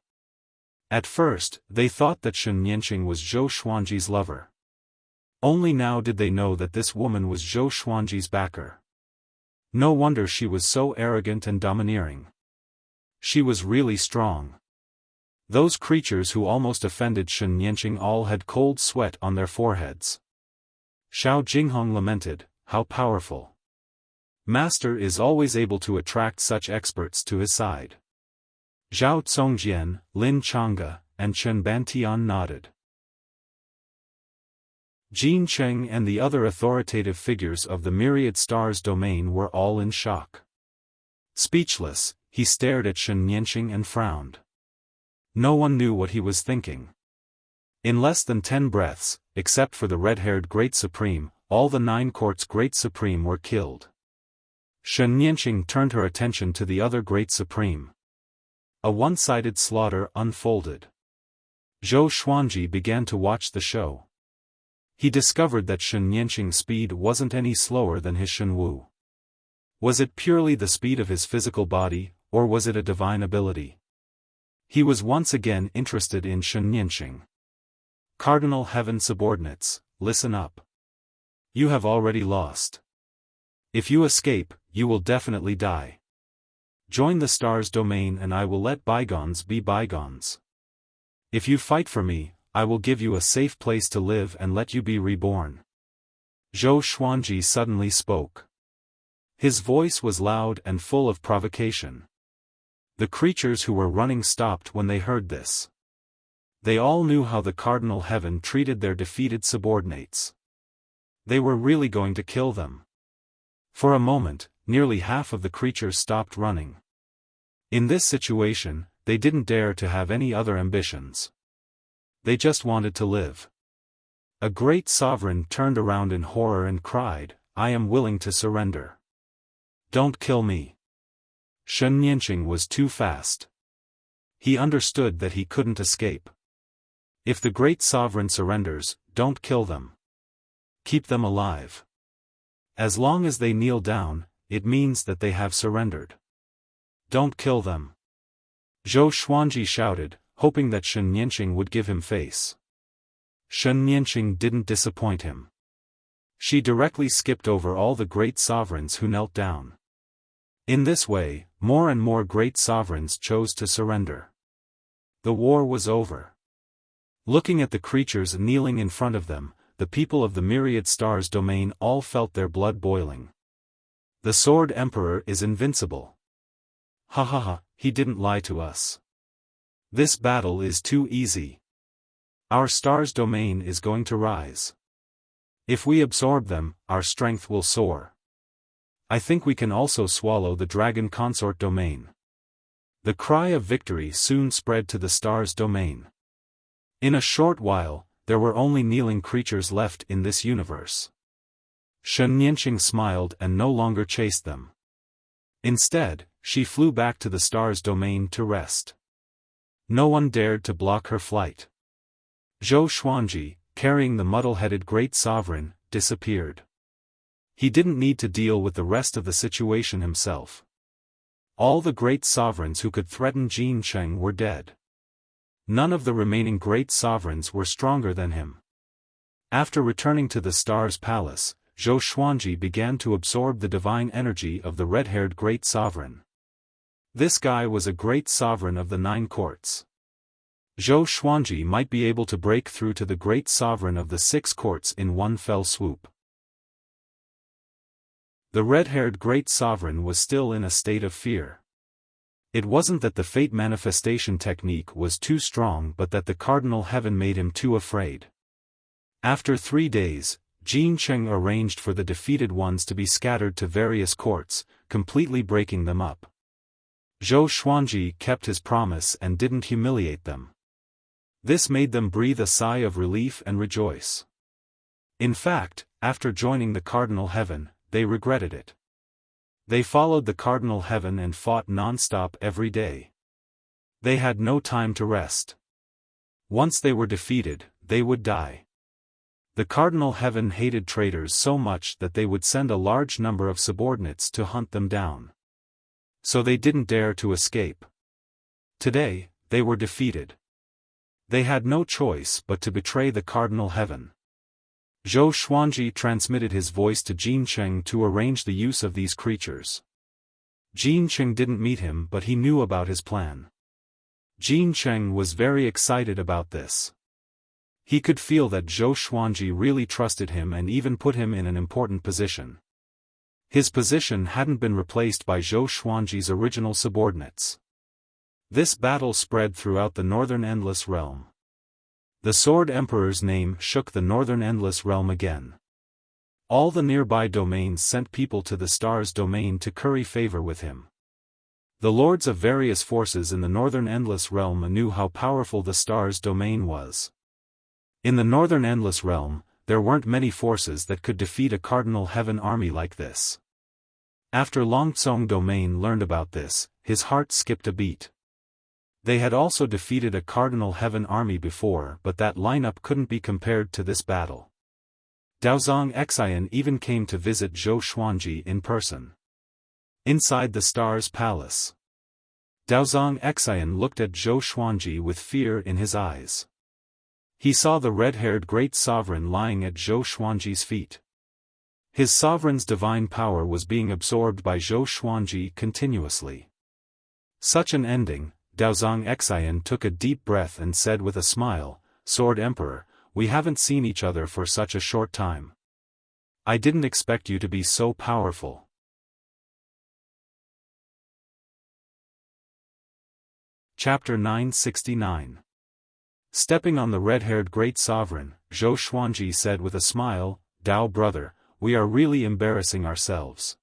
At first, they thought that Shen Yanqing was Zhou Xuanji's lover. Only now did they know that this woman was Zhou Xuanji's backer. No wonder she was so arrogant and domineering. She was really strong. Those creatures who almost offended Shen Yanqing all had cold sweat on their foreheads. Xiao Jinghong lamented, "How powerful. Master is always able to attract such experts to his side." Zhao Congjian, Lin Changge, and Chen Bantian nodded. Jin Cheng and the other authoritative figures of the myriad stars domain were all in shock. Speechless, he stared at Shen Yanqing and frowned. No one knew what he was thinking. In less than 10 breaths, except for the red-haired Great Supreme, all the 9 courts Great Supreme were killed. Shen Yanqing turned her attention to the other Great Supreme. A one-sided slaughter unfolded. Zhou Xuanji began to watch the show. He discovered that Shen Yanqing's speed wasn't any slower than his Shen Wu. Was it purely the speed of his physical body, or was it a divine ability? He was once again interested in Shen Yanqing. Cardinal Heaven subordinates, listen up. You have already lost. If you escape, you will definitely die. Join the stars domain and I will let bygones be bygones. If you fight for me, I will give you a safe place to live and let you be reborn. Zhou Xuanji suddenly spoke. His voice was loud and full of provocation. The creatures who were running stopped when they heard this. They all knew how the Cardinal Heaven treated their defeated subordinates. They were really going to kill them. For a moment, nearly half of the creatures stopped running. In this situation, they didn't dare to have any other ambitions. They just wanted to live. A great sovereign turned around in horror and cried, "I am willing to surrender. Don't kill me." Shen Yanqing was too fast. He understood that he couldn't escape. If the great sovereign surrenders, don't kill them. Keep them alive. As long as they kneel down, it means that they have surrendered. Don't kill them. Zhou Xuanji shouted, hoping that Shen Yanqing would give him face. Shen Yanqing didn't disappoint him. She directly skipped over all the great sovereigns who knelt down. In this way, more and more great sovereigns chose to surrender. The war was over. Looking at the creatures kneeling in front of them, the people of the myriad stars domain all felt their blood boiling. The Sword Emperor is invincible. Ha ha ha, he didn't lie to us. This battle is too easy. Our stars domain is going to rise. If we absorb them, our strength will soar. I think we can also swallow the dragon consort domain. The cry of victory soon spread to the stars domain. In a short while, there were only kneeling creatures left in this universe. Shen Yanqing smiled and no longer chased them. Instead, she flew back to the stars domain to rest. No one dared to block her flight. Zhou Xuanji, carrying the muddle-headed great sovereign, disappeared. He didn't need to deal with the rest of the situation himself. All the great sovereigns who could threaten Jin Cheng were dead. None of the remaining great sovereigns were stronger than him. After returning to the Stars Palace, Zhou Xuanji began to absorb the divine energy of the red-haired great sovereign. This guy was a great sovereign of the 9 courts. Zhou Xuanji might be able to break through to the great sovereign of the 6 courts in one fell swoop. The red-haired great sovereign was still in a state of fear. It wasn't that the fate manifestation technique was too strong but that the cardinal heaven made him too afraid. After 3 days, Jin Cheng arranged for the defeated ones to be scattered to various courts, completely breaking them up. Zhou Xuanji kept his promise and didn't humiliate them. This made them breathe a sigh of relief and rejoice. In fact, after joining the cardinal heaven, they regretted it. They followed the cardinal heaven and fought non-stop every day. They had no time to rest. Once they were defeated, they would die. The Cardinal Heaven hated traitors so much that they would send a large number of subordinates to hunt them down. So they didn't dare to escape. Today, they were defeated. They had no choice but to betray the Cardinal Heaven. Zhou Xuanji transmitted his voice to Jin Cheng to arrange the use of these creatures. Jin Cheng didn't meet him, but he knew about his plan. Jin Cheng was very excited about this. He could feel that Zhou Xuanji really trusted him and even put him in an important position. His position hadn't been replaced by Zhou Xuanji's original subordinates. This battle spread throughout the Northern Endless Realm. The Sword Emperor's name shook the Northern Endless Realm again. All the nearby domains sent people to the Stars domain to curry favor with him. The lords of various forces in the Northern Endless Realm knew how powerful the Stars domain was. In the Northern Endless Realm, there weren't many forces that could defeat a Cardinal Heaven army like this. After Longtsong domain learned about this, his heart skipped a beat. They had also defeated a Cardinal Heaven army before, but that lineup couldn't be compared to this battle. Daozong Xian even came to visit Zhou Xuanji in person. Inside the Stars Palace, Daozong Xian looked at Zhou Xuanji with fear in his eyes. He saw the red-haired great sovereign lying at Zhou Xuanji's feet. His sovereign's divine power was being absorbed by Zhou Xuanji continuously. Such an ending, Daozong Xian took a deep breath and said with a smile, "Sword Emperor, we haven't seen each other for such a short time. I didn't expect you to be so powerful." Chapter 969. Stepping on the red-haired great sovereign, Zhou Xuanji said with a smile, "Dao brother, we are really embarrassing ourselves.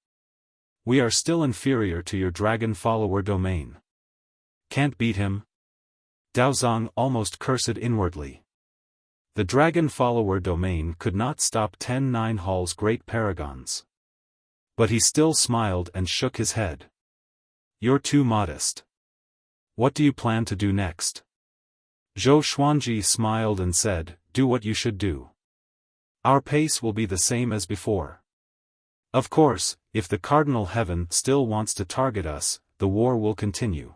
We are still inferior to your dragon follower domain. Can't beat him?" Daozong almost cursed inwardly. The dragon follower domain could not stop 10-9 Hall's great paragons. But he still smiled and shook his head. "You're too modest. What do you plan to do next?" Zhou Xuanji smiled and said, "Do what you should do. Our pace will be the same as before. Of course, if the Cardinal Heaven still wants to target us, the war will continue."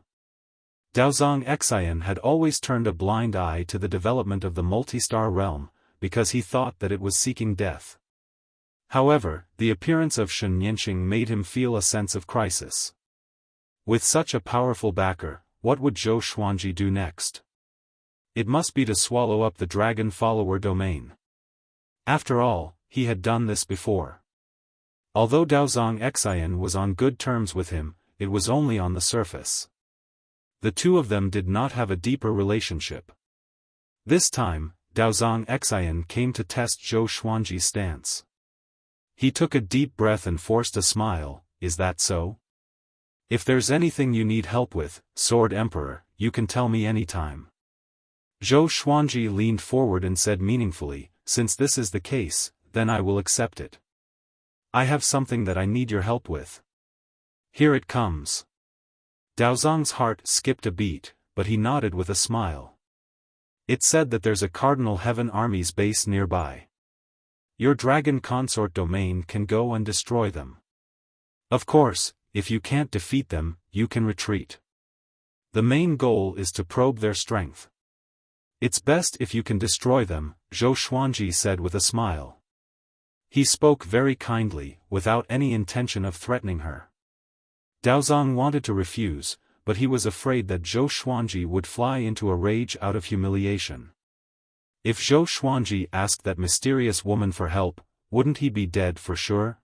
Daozong Xian had always turned a blind eye to the development of the multi-star realm, because he thought that it was seeking death. However, the appearance of Shen Yanqing made him feel a sense of crisis. With such a powerful backer, what would Zhou Xuanji do next? It must be to swallow up the dragon follower domain. After all, he had done this before. Although Daozong Xian was on good terms with him, it was only on the surface. The two of them did not have a deeper relationship. This time, Daozong Xian came to test Zhou Xuanji's stance. He took a deep breath and forced a smile. "Is that so? If there's anything you need help with, Sword Emperor, you can tell me anytime." Zhou Xuanji leaned forward and said meaningfully, "Since this is the case, then I will accept it. I have something that I need your help with. Here it comes." Daozong's heart skipped a beat, but he nodded with a smile. "It said that there's a Cardinal Heaven army's base nearby. Your dragon consort domain can go and destroy them. Of course, if you can't defeat them, you can retreat. The main goal is to probe their strength. It's best if you can destroy them," Zhou Xuanji said with a smile. He spoke very kindly, without any intention of threatening her. Daozong wanted to refuse, but he was afraid that Zhou Xuanji would fly into a rage out of humiliation. If Zhou Xuanji asked that mysterious woman for help, wouldn't he be dead for sure?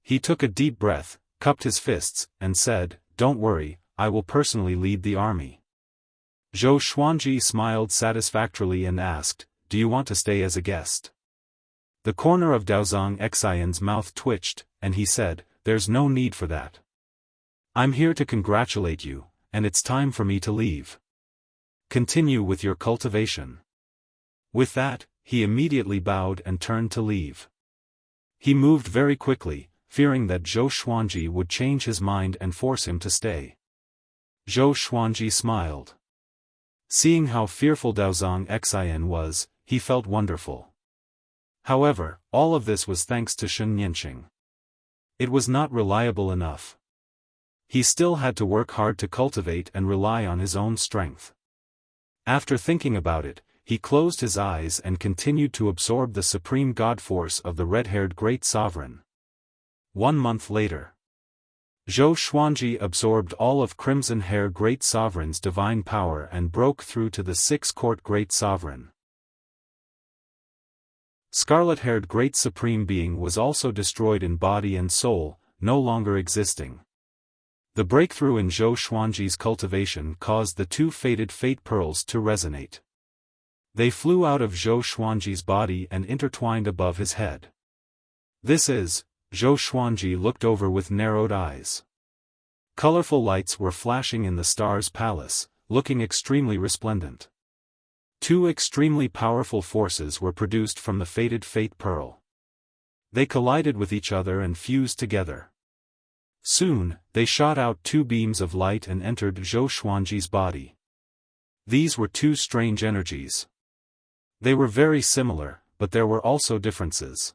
He took a deep breath, cupped his fists, and said, "Don't worry, I will personally lead the army." Zhou Xuanji smiled satisfactorily and asked, "Do you want to stay as a guest?" The corner of Daozong Xian's mouth twitched, and he said, "There's no need for that. I'm here to congratulate you, and it's time for me to leave. Continue with your cultivation." With that, he immediately bowed and turned to leave. He moved very quickly, fearing that Zhou Xuanji would change his mind and force him to stay. Zhou Xuanji smiled. Seeing how fearful Daozong Xian was, he felt wonderful. However, all of this was thanks to Shen Nianqing. It was not reliable enough. He still had to work hard to cultivate and rely on his own strength. After thinking about it, he closed his eyes and continued to absorb the supreme god force of the red-haired great sovereign. 1 month later, Zhou Xuanji absorbed all of Crimson Hair Great Sovereign's divine power and broke through to the 6th-court Great Sovereign. Scarlet-haired Great Supreme Being was also destroyed in body and soul, no longer existing. The breakthrough in Zhou Xuanji's cultivation caused the 2 faded fate pearls to resonate. They flew out of Zhou Xuanji's body and intertwined above his head. This is, Zhou Xuanji looked over with narrowed eyes. Colorful lights were flashing in the star's palace, looking extremely resplendent. 2 extremely powerful forces were produced from the faded fate pearl. They collided with each other and fused together. Soon, they shot out 2 beams of light and entered Zhou Xuanji's body. These were 2 strange energies. They were very similar, but there were also differences.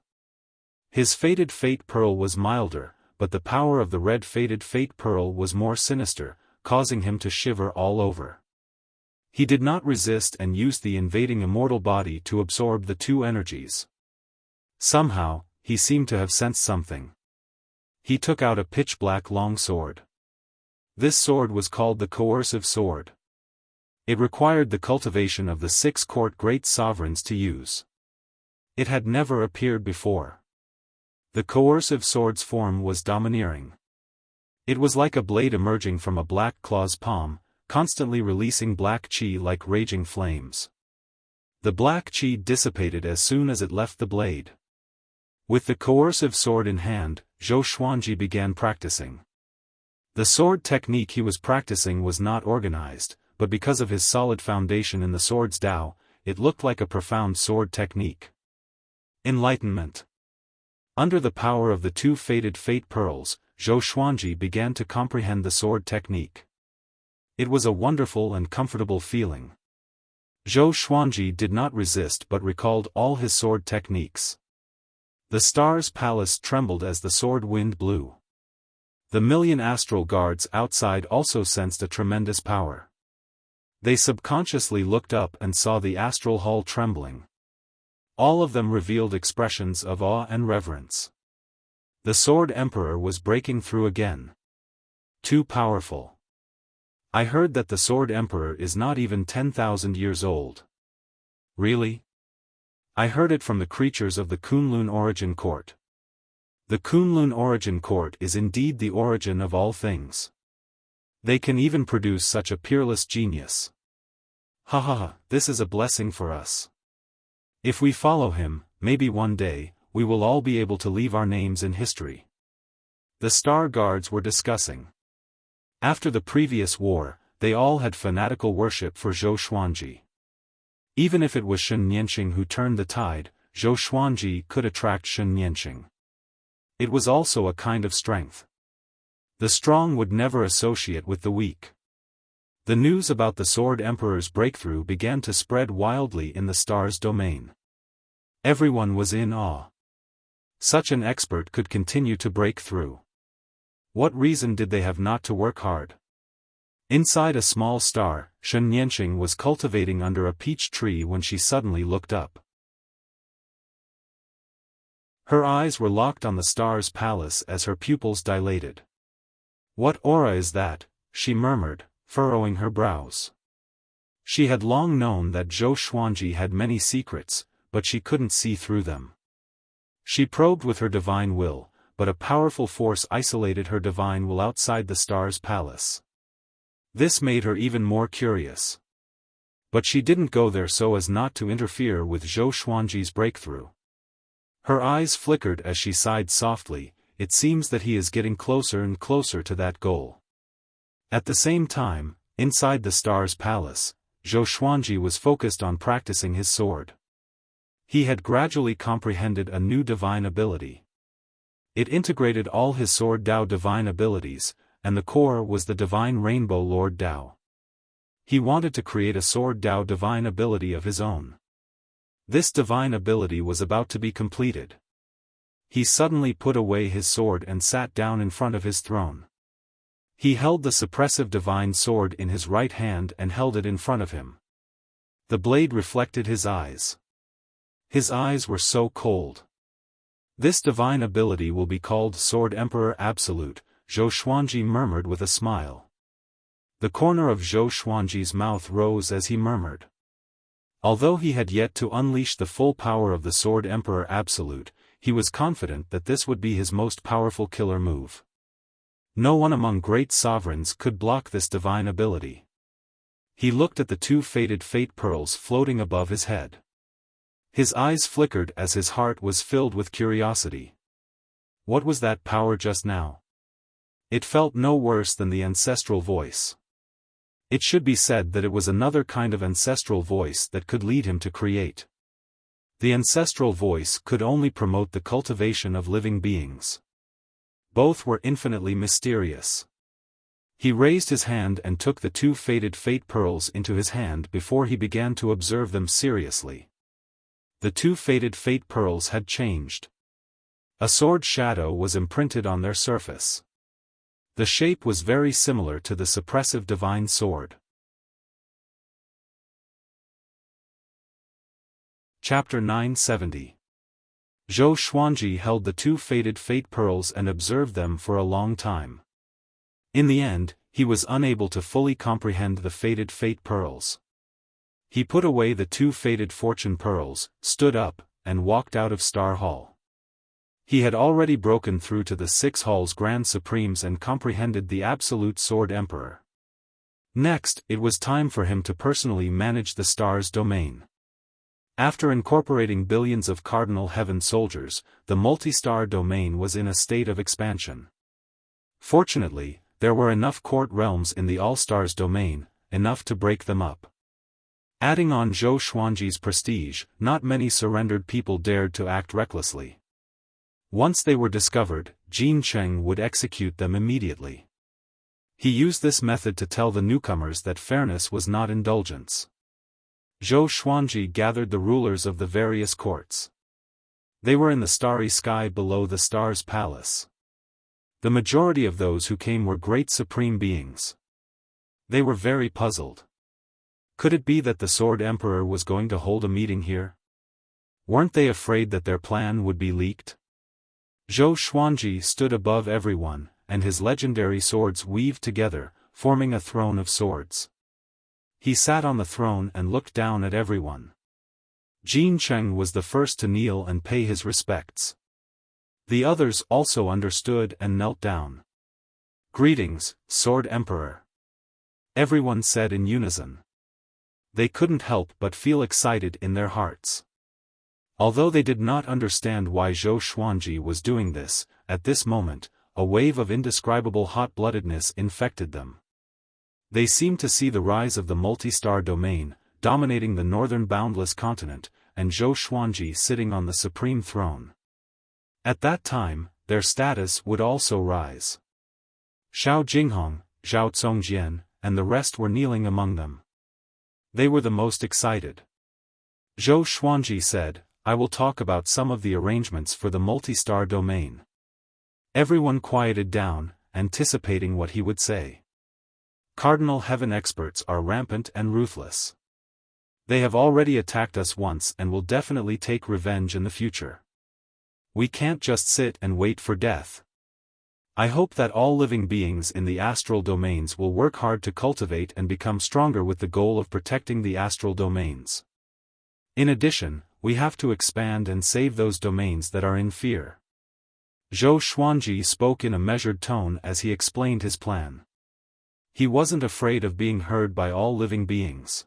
His faded fate pearl was milder, but the power of the red faded fate pearl was more sinister, causing him to shiver all over. He did not resist and used the invading immortal body to absorb the 2 energies. Somehow, he seemed to have sensed something. He took out a pitch-black long sword. This sword was called the Coercive Sword. It required the cultivation of the 6th-court Great Sovereigns to use. It had never appeared before. The Coercive Sword's form was domineering. It was like a blade emerging from a black claw's palm, constantly releasing black qi like raging flames. The black qi dissipated as soon as it left the blade. With the Coercive Sword in hand, Zhou Xuanji began practicing. The sword technique he was practicing was not organized, but because of his solid foundation in the sword's Tao, it looked like a profound sword technique. Enlightenment. Under the power of the 2 faded fate pearls, Zhou Xuanji began to comprehend the sword technique. It was a wonderful and comfortable feeling. Zhou Xuanji did not resist but recalled all his sword techniques. The star's palace trembled as the sword wind blew. The 1,000,000 astral guards outside also sensed a tremendous power. They subconsciously looked up and saw the astral hall trembling. All of them revealed expressions of awe and reverence. The Sword Emperor was breaking through again. Too powerful. I heard that the Sword Emperor is not even 10,000 years old. Really? I heard it from the creatures of the Kunlun Origin Court. The Kunlun Origin Court is indeed the origin of all things. They can even produce such a peerless genius. Ha ha ha, this is a blessing for us. If we follow him, maybe one day, we will all be able to leave our names in history. The Star Guards were discussing. After the previous war, they all had fanatical worship for Zhou Xuanji. Even if it was Shen Nianqing who turned the tide, Zhou Xuanji could attract Shen Nianqing. It was also a kind of strength. The strong would never associate with the weak. The news about the Sword Emperor's breakthrough began to spread wildly in the star's domain. Everyone was in awe. Such an expert could continue to break through. What reason did they have not to work hard? Inside a small star, Shen Nianqing was cultivating under a peach tree when she suddenly looked up. Her eyes were locked on the star's palace as her pupils dilated. "What aura is that?" she murmured, furrowing her brows. She had long known that Zhou Xuanji had many secrets, but she couldn't see through them. She probed with her divine will, but a powerful force isolated her divine will outside the star's palace. This made her even more curious. But she didn't go there so as not to interfere with Zhou Xuanji's breakthrough. Her eyes flickered as she sighed softly. It seems that he is getting closer and closer to that goal. At the same time, inside the star's palace, Zhou Xuanji was focused on practicing his sword. He had gradually comprehended a new divine ability. It integrated all his sword Dao divine abilities, and the core was the divine rainbow Lord Tao. He wanted to create a sword Tao divine ability of his own. This divine ability was about to be completed. He suddenly put away his sword and sat down in front of his throne. He held the suppressive divine sword in his right hand and held it in front of him. The blade reflected his eyes. His eyes were so cold. This divine ability will be called Sword Emperor Absolute, Zhou Xuanji murmured with a smile. The corner of Zhou Xuanji's mouth rose as he murmured. Although he had yet to unleash the full power of the Sword Emperor Absolute, he was confident that this would be his most powerful killer move. No one among great sovereigns could block this divine ability. He looked at the two faded fate pearls floating above his head. His eyes flickered as his heart was filled with curiosity. What was that power just now? It felt no worse than the ancestral voice. It should be said that it was another kind of ancestral voice that could lead him to create. The ancestral voice could only promote the cultivation of living beings. Both were infinitely mysterious. He raised his hand and took the two faded fate pearls into his hand before he began to observe them seriously. The two faded fate pearls had changed. A sword shadow was imprinted on their surface. The shape was very similar to the suppressive divine sword. Chapter 970. Zhou Xuanji held the two faded fate pearls and observed them for a long time. In the end, he was unable to fully comprehend the faded fate pearls. He put away the two faded fortune pearls, stood up, and walked out of Star Hall. He had already broken through to the 6 Hall's Grand Supremes and comprehended the Absolute Sword Emperor. Next, it was time for him to personally manage the Stars domain. After incorporating billions of Cardinal Heaven soldiers, the multi-star domain was in a state of expansion. Fortunately, there were enough court realms in the All-Stars domain, enough to break them up. Adding on Zhou Xuanji's prestige, not many surrendered people dared to act recklessly. Once they were discovered, Jin Cheng would execute them immediately. He used this method to tell the newcomers that fairness was not indulgence. Zhou Xuanji gathered the rulers of the various courts. They were in the starry sky below the Stars Palace. The majority of those who came were great supreme beings. They were very puzzled. Could it be that the Sword Emperor was going to hold a meeting here? Weren't they afraid that their plan would be leaked? Zhou Xuanji stood above everyone, and his legendary swords weaved together, forming a throne of swords. He sat on the throne and looked down at everyone. Jin Cheng was the first to kneel and pay his respects. The others also understood and knelt down. "Greetings, Sword Emperor," everyone said in unison. They couldn't help but feel excited in their hearts. Although they did not understand why Zhou Xuanji was doing this, at this moment, a wave of indescribable hot-bloodedness infected them. They seemed to see the rise of the multi-star domain, dominating the northern boundless continent, and Zhou Xuanji sitting on the supreme throne. At that time, their status would also rise. Xiao Jinghong, Zhao Congjian, and the rest were kneeling among them. They were the most excited. Zhou Xuanji said, "I will talk about some of the arrangements for the multi-star domain." Everyone quieted down, anticipating what he would say. Cardinal Heaven experts are rampant and ruthless. They have already attacked us once and will definitely take revenge in the future. We can't just sit and wait for death. I hope that all living beings in the astral domains will work hard to cultivate and become stronger with the goal of protecting the astral domains. In addition, we have to expand and save those domains that are in fear. Zhou Xuanji spoke in a measured tone as he explained his plan. He wasn't afraid of being heard by all living beings.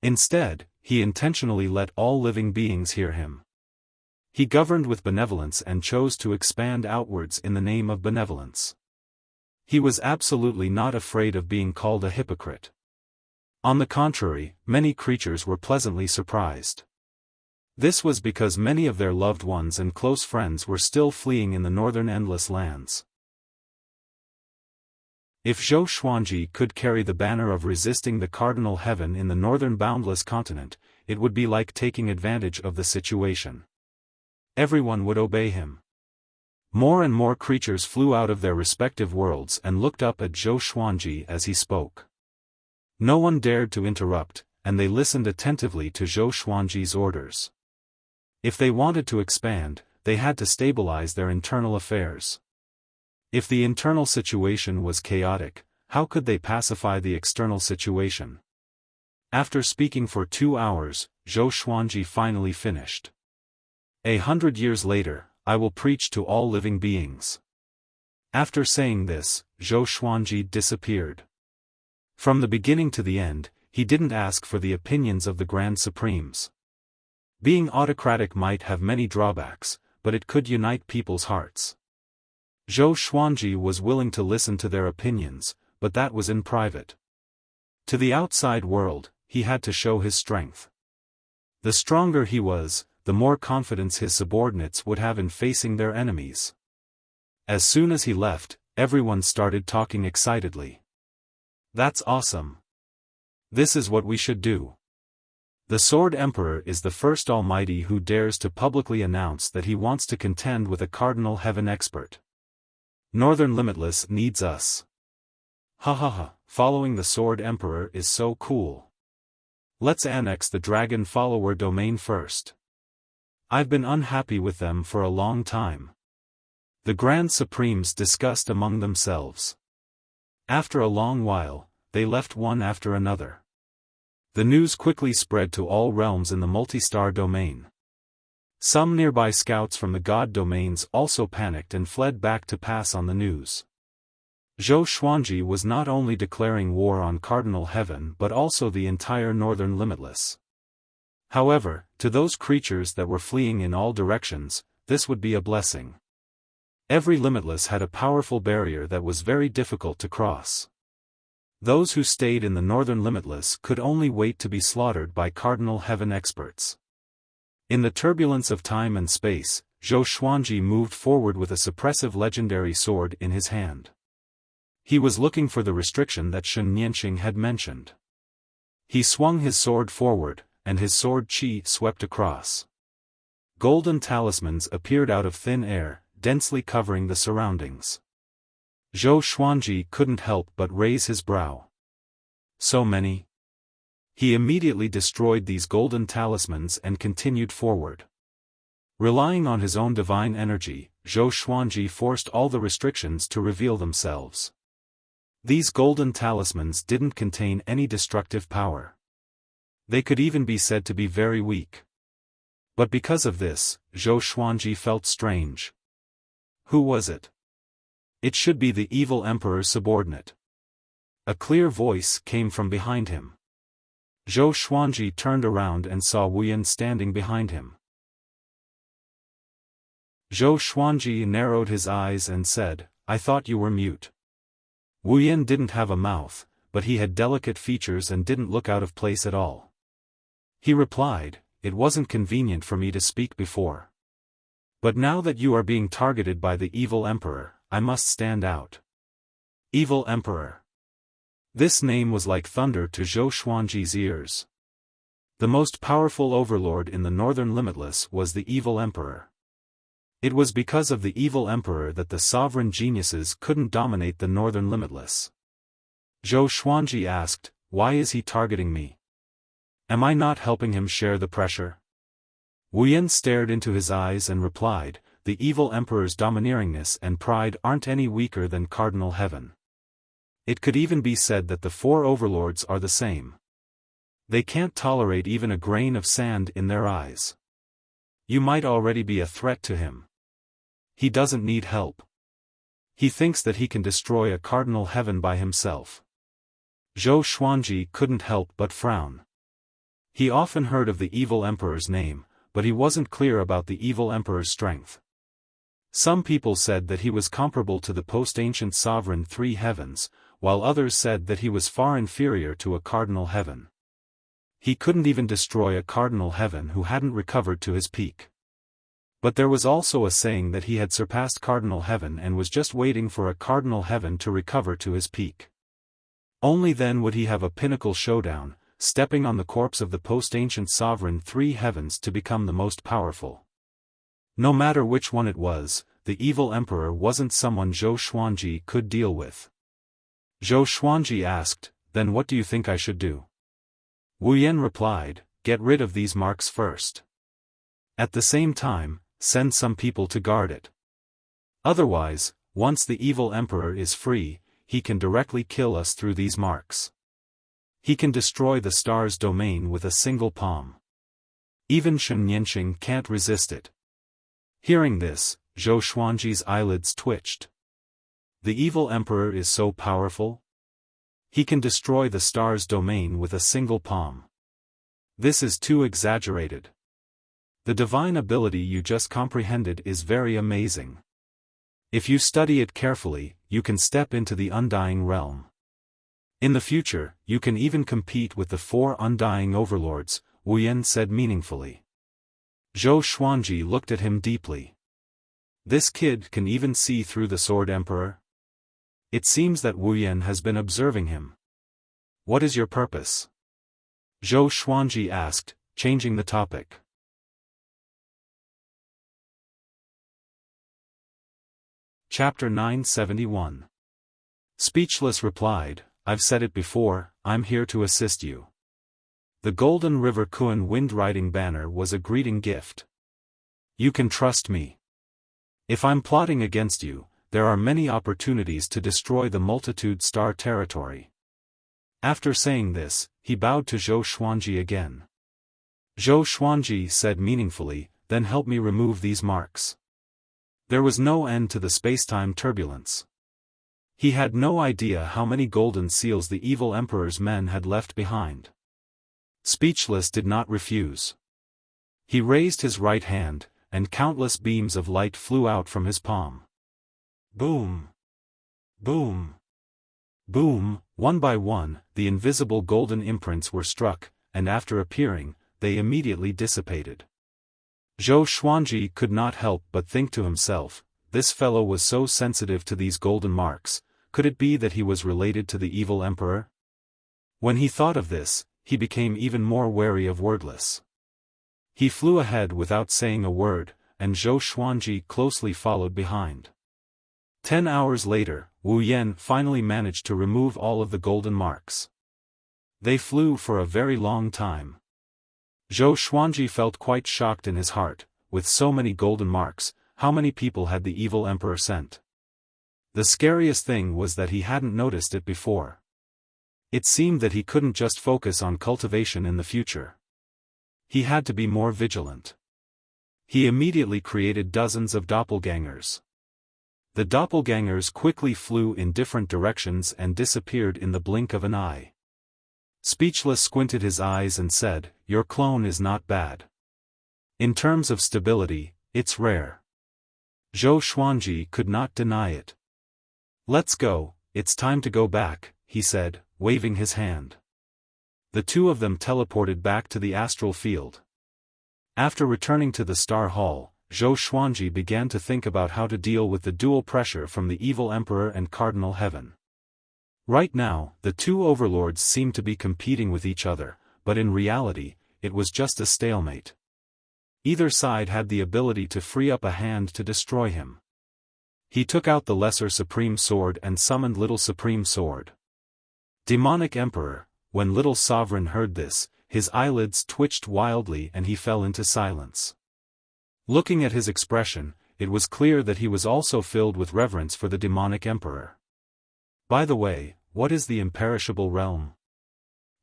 Instead, he intentionally let all living beings hear him. He governed with benevolence and chose to expand outwards in the name of benevolence. He was absolutely not afraid of being called a hypocrite. On the contrary, many creatures were pleasantly surprised. This was because many of their loved ones and close friends were still fleeing in the northern endless lands. If Zhou Xuanji could carry the banner of resisting the cardinal heaven in the northern boundless continent, it would be like taking advantage of the situation. Everyone would obey him. More and more creatures flew out of their respective worlds and looked up at Zhou Xuanji as he spoke. No one dared to interrupt, and they listened attentively to Zhou Xuanji's orders. If they wanted to expand, they had to stabilize their internal affairs. If the internal situation was chaotic, how could they pacify the external situation? After speaking for 2 hours, Zhou Xuanji finally finished. 100 years later, I will preach to all living beings. After saying this, Zhou Xuanji disappeared. From the beginning to the end, he didn't ask for the opinions of the Grand Supremes. Being autocratic might have many drawbacks, but it could unite people's hearts. Zhou Xuanji was willing to listen to their opinions, but that was in private. To the outside world, he had to show his strength. The stronger he was, the more confidence his subordinates would have in facing their enemies. As soon as he left, everyone started talking excitedly. That's awesome. This is what we should do. The Sword Emperor is the first Almighty who dares to publicly announce that he wants to contend with a Cardinal Heaven expert. Northern Limitless needs us. Ha ha ha, following the Sword Emperor is so cool. Let's annex the Dragon Follower domain first. I've been unhappy with them for a long time. The Grand Supremes discussed among themselves. After a long while, they left one after another. The news quickly spread to all realms in the multi-star domain. Some nearby scouts from the god domains also panicked and fled back to pass on the news. Zhou Xuanji was not only declaring war on Cardinal Heaven but also the entire Northern Limitless. However, to those creatures that were fleeing in all directions, this would be a blessing. Every Limitless had a powerful barrier that was very difficult to cross. Those who stayed in the Northern Limitless could only wait to be slaughtered by Cardinal Heaven experts. In the turbulence of time and space, Zhou Xuanji moved forward with a suppressive legendary sword in his hand. He was looking for the restriction that Shen Nianxing had mentioned. He swung his sword forward, and his sword qi swept across. Golden talismans appeared out of thin air, densely covering the surroundings. Zhou Xuanji couldn't help but raise his brow. So many? He immediately destroyed these golden talismans and continued forward. Relying on his own divine energy, Zhou Xuanji forced all the restrictions to reveal themselves. These golden talismans didn't contain any destructive power. They could even be said to be very weak. But because of this, Zhou Xuanji felt strange. Who was it? It should be the evil emperor's subordinate. A clear voice came from behind him. Zhou Xuanji turned around and saw Wuyan standing behind him. Zhou Xuanji narrowed his eyes and said, "I thought you were mute." Wuyan didn't have a mouth, but he had delicate features and didn't look out of place at all. He replied, "It wasn't convenient for me to speak before. But now that you are being targeted by the evil emperor, I must stand out." Evil Emperor. This name was like thunder to Zhou Xuanji's ears. The most powerful overlord in the Northern Limitless was the evil emperor. It was because of the evil emperor that the sovereign geniuses couldn't dominate the Northern Limitless. Zhou Xuanji asked, "Why is he targeting me? Am I not helping him share the pressure?" Wuyan stared into his eyes and replied, "The evil emperor's domineeringness and pride aren't any weaker than Cardinal Heaven. It could even be said that the 4 overlords are the same. They can't tolerate even a grain of sand in their eyes. You might already be a threat to him. He doesn't need help. He thinks that he can destroy a Cardinal Heaven by himself." Zhou Xuanji couldn't help but frown. He often heard of the evil emperor's name, but he wasn't clear about the evil emperor's strength. Some people said that he was comparable to the post-ancient sovereign 3 heavens, while others said that he was far inferior to a Cardinal Heaven. He couldn't even destroy a Cardinal Heaven who hadn't recovered to his peak. But there was also a saying that he had surpassed Cardinal Heaven and was just waiting for a Cardinal Heaven to recover to his peak. Only then would he have a pinnacle showdown, stepping on the corpse of the post-ancient sovereign 3 heavens to become the most powerful. No matter which one it was, the evil emperor wasn't someone Zhou Xuanji could deal with. Zhou Xuanji asked, "Then what do you think I should do?" Wu Yan replied, "Get rid of these marks first. At the same time, send some people to guard it. Otherwise, once the evil emperor is free, he can directly kill us through these marks. He can destroy the star's domain with a single palm. Even Shen Nianxing can't resist it." Hearing this, Zhou Xuanji's eyelids twitched. The evil emperor is so powerful? He can destroy the star's domain with a single palm. This is too exaggerated. The divine ability you just comprehended is very amazing. If you study it carefully, you can step into the undying realm. In the future, you can even compete with the 4 undying overlords, Wu Yan said meaningfully. Zhou Xuanji looked at him deeply. This kid can even see through the Sword Emperor? It seems that Wu Yan has been observing him. What is your purpose? Zhou Xuanji asked, changing the topic. Chapter 971. Speechless replied, "I've said it before, I'm here to assist you." The Golden River Kuan wind riding banner was a greeting gift. You can trust me. If I'm plotting against you, there are many opportunities to destroy the multitude star territory. After saying this, he bowed to Zhou Xuanji again. Zhou Xuanji said meaningfully, "Then help me remove these marks." There was no end to the spacetime turbulence. He had no idea how many golden seals the evil emperor's men had left behind. Speechless did not refuse. He raised his right hand, and countless beams of light flew out from his palm. Boom! Boom! Boom! One by one, the invisible golden imprints were struck, and after appearing, they immediately dissipated. Zhou Xuanji could not help but think to himself, this fellow was so sensitive to these golden marks, could it be that he was related to the evil emperor? When he thought of this, he became even more wary of Wordless. He flew ahead without saying a word, and Zhou Xuanji closely followed behind. 10 hours later, Wu Yan finally managed to remove all of the golden marks. They flew for a very long time. Zhou Xuanji felt quite shocked in his heart, with so many golden marks, how many people had the evil emperor sent? The scariest thing was that he hadn't noticed it before. It seemed that he couldn't just focus on cultivation in the future. He had to be more vigilant. He immediately created dozens of doppelgangers. The doppelgangers quickly flew in different directions and disappeared in the blink of an eye. Speechless squinted his eyes and said, "Your clone is not bad. In terms of stability, it's rare." Zhou Xuanji could not deny it. "Let's go, it's time to go back," he said, waving his hand. The two of them teleported back to the astral field. After returning to the Star Hall, Zhou Xuanji began to think about how to deal with the dual pressure from the evil emperor and Cardinal Heaven. Right now, the two overlords seemed to be competing with each other, but in reality, it was just a stalemate. Either side had the ability to free up a hand to destroy him. He took out the Lesser Supreme Sword and summoned Little Supreme Sword. Demonic Emperor. When Little Sovereign heard this, his eyelids twitched wildly and he fell into silence. Looking at his expression, it was clear that he was also filled with reverence for the demonic emperor. By the way, what is the imperishable realm?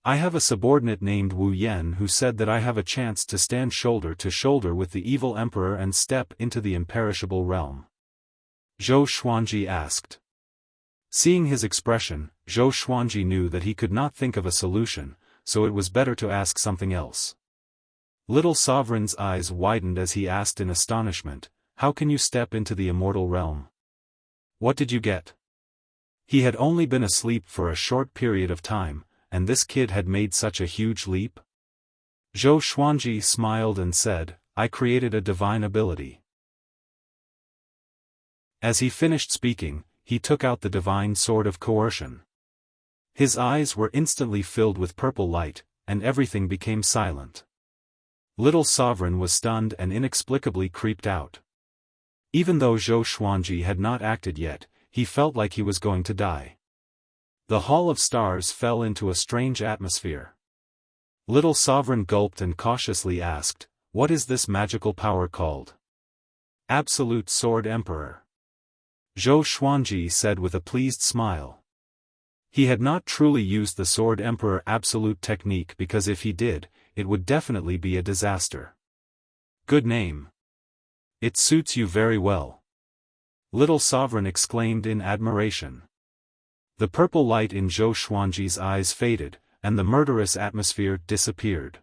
I have a subordinate named Wu Yan who said that I have a chance to stand shoulder to shoulder with the evil emperor and step into the imperishable realm. Zhou Xuanji asked. Seeing his expression, Zhou Xuanji knew that he could not think of a solution, so it was better to ask something else. Little Sovereign's eyes widened as he asked in astonishment, "How can you step into the immortal realm? What did you get?" He had only been asleep for a short period of time, and this kid had made such a huge leap. Zhou Xuanji smiled and said, "I created a divine ability. As he finished speaking, he took out the divine sword of coercion. His eyes were instantly filled with purple light, and everything became silent. Little Sovereign was stunned and inexplicably creeped out. Even though Zhou Xuanji had not acted yet, he felt like he was going to die. The Hall of Stars fell into a strange atmosphere. Little Sovereign gulped and cautiously asked, "What is this magical power called?" "Absolute Sword Emperor," Zhou Xuanji said with a pleased smile. He had not truly used the Sword Emperor Absolute technique because if he did, it would definitely be a disaster. "Good name. It suits you very well," Little Sovereign exclaimed in admiration. The purple light in Zhou Xuanji's eyes faded, and the murderous atmosphere disappeared.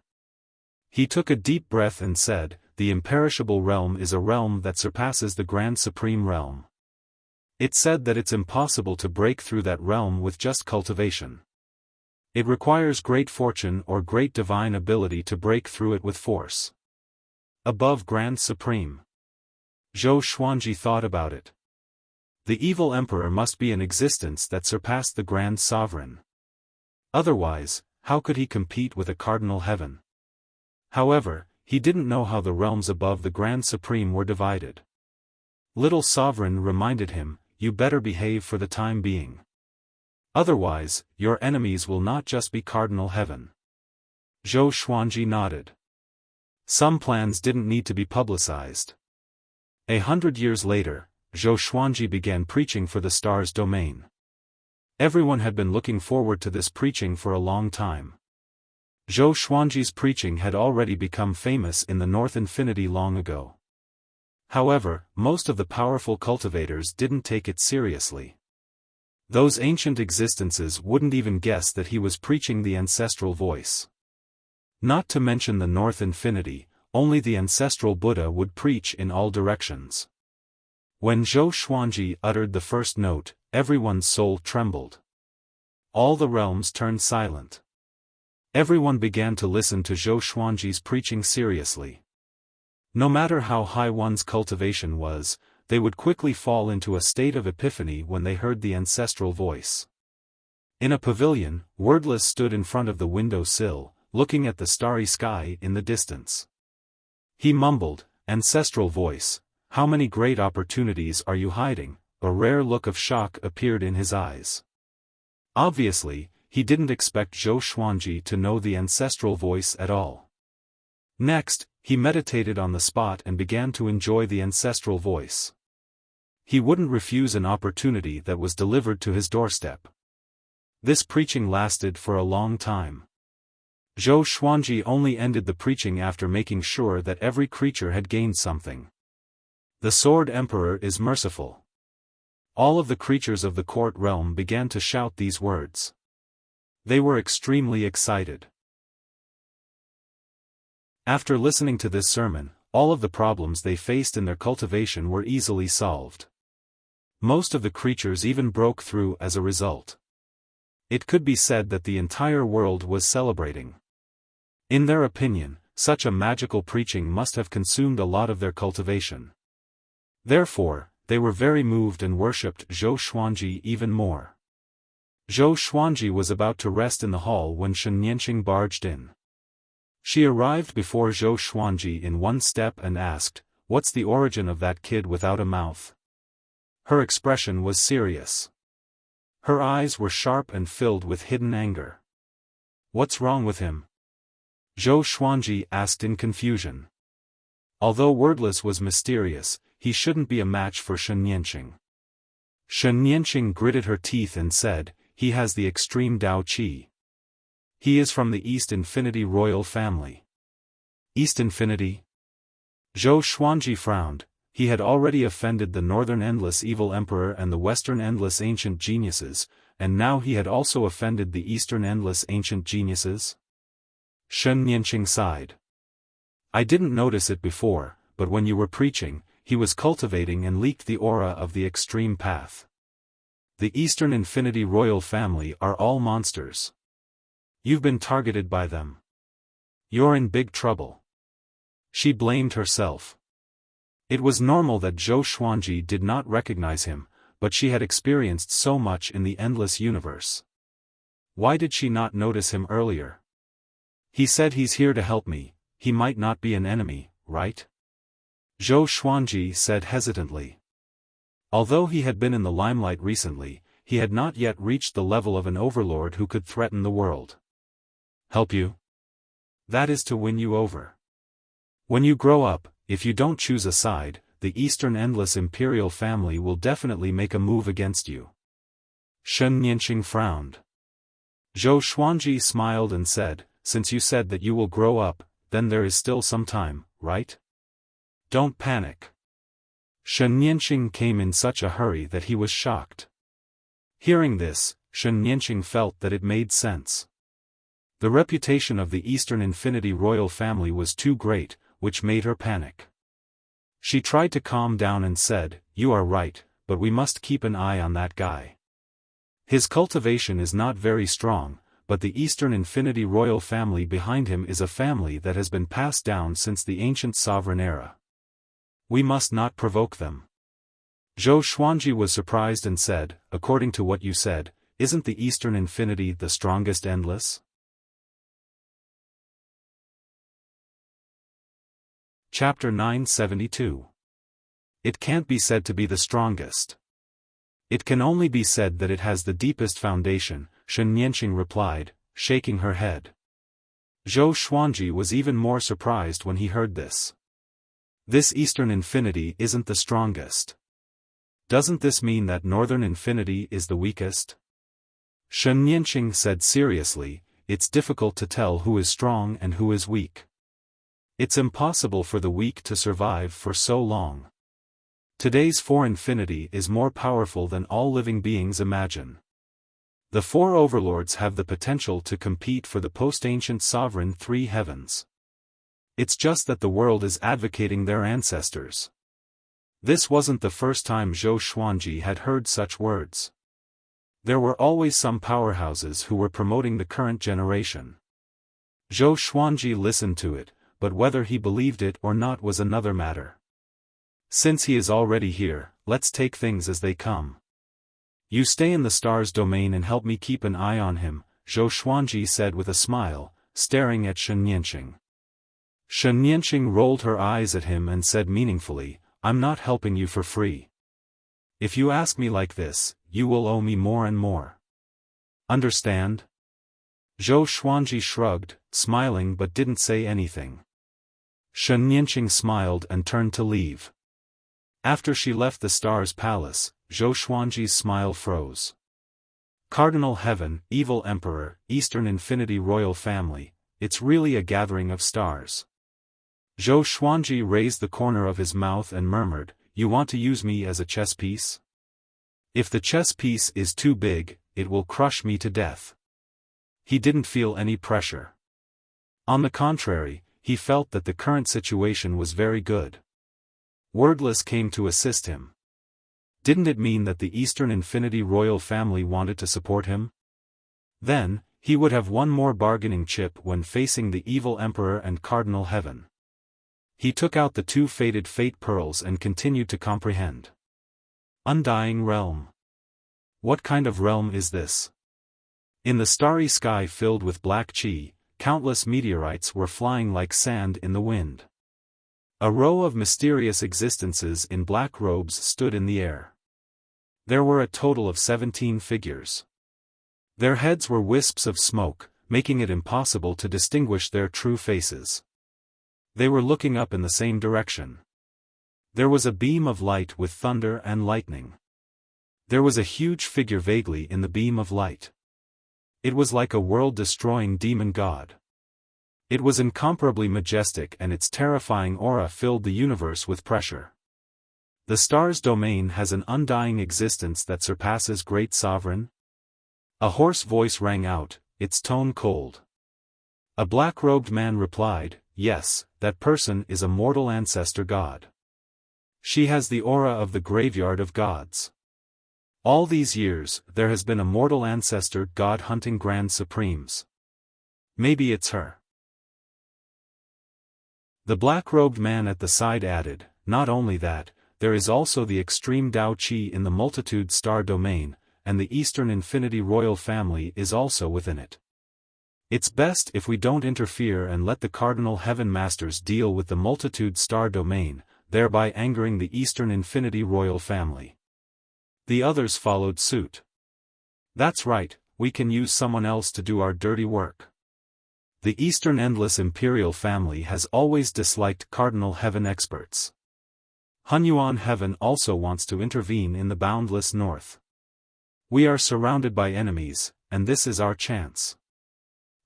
He took a deep breath and said, "The imperishable realm is a realm that surpasses the Grand Supreme Realm. It's said that it's impossible to break through that realm with just cultivation. It requires great fortune or great divine ability to break through it with force. Above Grand Supreme." Zhou Xuanji thought about it. The evil emperor must be an existence that surpassed the Grand Sovereign. Otherwise, how could he compete with a cardinal heaven? However, he didn't know how the realms above the Grand Supreme were divided. Little Sovereign reminded him, "You better behave for the time being. Otherwise, your enemies will not just be cardinal heaven." Zhou Xuanji nodded. Some plans didn't need to be publicized. 100 years later, Zhou Xuanji began preaching for the Stars domain. Everyone had been looking forward to this preaching for a long time. Zhou Xuanji's preaching had already become famous in the North Infinity long ago. However, most of the powerful cultivators didn't take it seriously. Those ancient existences wouldn't even guess that he was preaching the ancestral voice. Not to mention the North Infinity, only the ancestral Buddha would preach in all directions. When Zhou Xuanji uttered the first note, everyone's soul trembled. All the realms turned silent. Everyone began to listen to Zhou Xuanji's preaching seriously. No matter how high one's cultivation was, they would quickly fall into a state of epiphany when they heard the ancestral voice. In a pavilion, Wordless stood in front of the window sill, looking at the starry sky in the distance. He mumbled, "Ancestral voice, how many great opportunities are you hiding?" A rare look of shock appeared in his eyes. Obviously, he didn't expect Zhou Xuanji to know the ancestral voice at all. Next, he meditated on the spot and began to enjoy the ancestral voice. He wouldn't refuse an opportunity that was delivered to his doorstep. This preaching lasted for a long time. Zhou Xuanji only ended the preaching after making sure that every creature had gained something. "The Sword Emperor is merciful." All of the creatures of the court realm began to shout these words. They were extremely excited. After listening to this sermon, all of the problems they faced in their cultivation were easily solved. Most of the creatures even broke through as a result. It could be said that the entire world was celebrating. In their opinion, such a magical preaching must have consumed a lot of their cultivation. Therefore, they were very moved and worshipped Zhou Xuanji even more. Zhou Xuanji was about to rest in the hall when Shen Nianqing barged in. She arrived before Zhou Xuanji in one step and asked, "What's the origin of that kid without a mouth?" Her expression was serious. Her eyes were sharp and filled with hidden anger. "What's wrong with him?" Zhou Xuanji asked in confusion. Although Wordless was mysterious, he shouldn't be a match for Shen Nianqing. Shen Nianqing gritted her teeth and said, "He has the extreme Dao Qi. He is from the East Infinity royal family." East Infinity? Zhou Xuanji frowned. He had already offended the Northern Endless Evil Emperor and the Western Endless Ancient Geniuses, and now he had also offended the Eastern Endless Ancient Geniuses? Shen Nianqing sighed. "I didn't notice it before, but when you were preaching, he was cultivating and leaked the aura of the extreme path. The Eastern Infinity royal family are all monsters. You've been targeted by them. You're in big trouble." She blamed herself. It was normal that Zhou Xuanji did not recognize him, but she had experienced so much in the endless universe. Why did she not notice him earlier? He said he's here to help me, he might not be an enemy, right? Zhou Xuanji said hesitantly. Although he had been in the limelight recently, he had not yet reached the level of an overlord who could threaten the world. Help you? That is to win you over. When you grow up, if you don't choose a side, the Eastern Endless Imperial family will definitely make a move against you. Shen Nianqing frowned. Zhou Xuanji smiled and said, since you said that you will grow up, then there is still some time, right? Don't panic. Shen Nianqing came in such a hurry that he was shocked. Hearing this, Shen Nianqing felt that it made sense. The reputation of the Eastern Infinity royal family was too great, which made her panic. She tried to calm down and said, you are right, but we must keep an eye on that guy. His cultivation is not very strong, but the Eastern Infinity royal family behind him is a family that has been passed down since the ancient sovereign era. We must not provoke them. Zhou Xuanji was surprised and said, according to what you said, isn't the Eastern Infinity the strongest endless? Chapter 972. It can't be said to be the strongest. It can only be said that it has the deepest foundation, Shen Nianqing replied, shaking her head. Zhou Xuanji was even more surprised when he heard this. This Eastern Infinity isn't the strongest. Doesn't this mean that Northern Infinity is the weakest? Shen Nianqing said seriously, it's difficult to tell who is strong and who is weak. It's impossible for the weak to survive for so long. Today's 4 Infinity is more powerful than all living beings imagine. The 4 overlords have the potential to compete for the post-ancient sovereign 3 heavens. It's just that the world is advocating their ancestors. This wasn't the first time Zhou Xuanji had heard such words. There were always some powerhouses who were promoting the current generation. Zhou Xuanji listened to it, but whether he believed it or not was another matter. Since he is already here, let's take things as they come. You stay in the stars domain and help me keep an eye on him, Zhou Xuanji said with a smile, staring at Shen Nianqing. Shen Nianqing rolled her eyes at him and said meaningfully, I'm not helping you for free. If you ask me like this, you will owe me more and more. Understand? Zhou Xuanji shrugged, smiling but didn't say anything. Shen Nianqing smiled and turned to leave. After she left the Star's Palace, Zhou Xuanji's smile froze. Cardinal Heaven, Evil Emperor, Eastern Infinity Royal Family, it's really a gathering of stars. Zhou Xuanji raised the corner of his mouth and murmured, you want to use me as a chess piece? If the chess piece is too big, it will crush me to death. He didn't feel any pressure. On the contrary, he felt that the current situation was very good. Wordless came to assist him. Didn't it mean that the Eastern Infinity royal family wanted to support him? Then, he would have one more bargaining chip when facing the evil Emperor and Cardinal Heaven. He took out the 2 faded fate pearls and continued to comprehend. Undying realm. What kind of realm is this? In the starry sky filled with black chi, countless meteorites were flying like sand in the wind. A row of mysterious existences in black robes stood in the air. There were a total of 17 figures. Their heads were wisps of smoke, making it impossible to distinguish their true faces. They were looking up in the same direction. There was a beam of light with thunder and lightning. There was a huge figure vaguely in the beam of light. It was like a world-destroying demon god. It was incomparably majestic and its terrifying aura filled the universe with pressure. The star's domain has an undying existence that surpasses Great Sovereign? A hoarse voice rang out, its tone cold. A black-robed man replied, yes, that person is a mortal ancestor god. She has the aura of the graveyard of gods. All these years, there has been a mortal ancestor god hunting Grand Supremes. Maybe it's her. The black-robed man at the side added, not only that, there is also the extreme Dao Qi in the multitude star domain, and the Eastern Infinity royal family is also within it. It's best if we don't interfere and let the Cardinal Heaven Masters deal with the multitude star domain, thereby angering the Eastern Infinity royal family. The others followed suit. That's right, we can use someone else to do our dirty work. The Eastern Endless Imperial family has always disliked Cardinal Heaven experts. Hunyuan Heaven also wants to intervene in the Boundless North. We are surrounded by enemies, and this is our chance.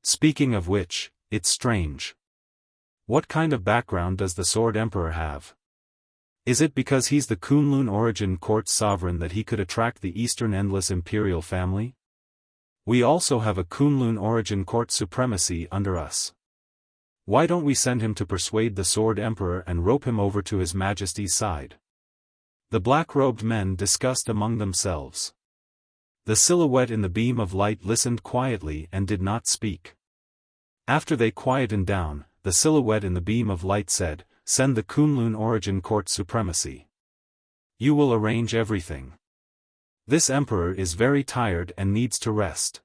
Speaking of which, it's strange. What kind of background does the Sword Emperor have? Is it because he's the Kunlun origin court sovereign that he could attract the Eastern Endless Imperial family? We also have a Kunlun origin court supremacy under us. Why don't we send him to persuade the Sword Emperor and rope him over to His Majesty's side? The black-robed men discussed among themselves. The silhouette in the beam of light listened quietly and did not speak. After they quietened down, the silhouette in the beam of light said, "Send the Kunlun origin court supremacy. You will arrange everything. This emperor is very tired and needs to rest.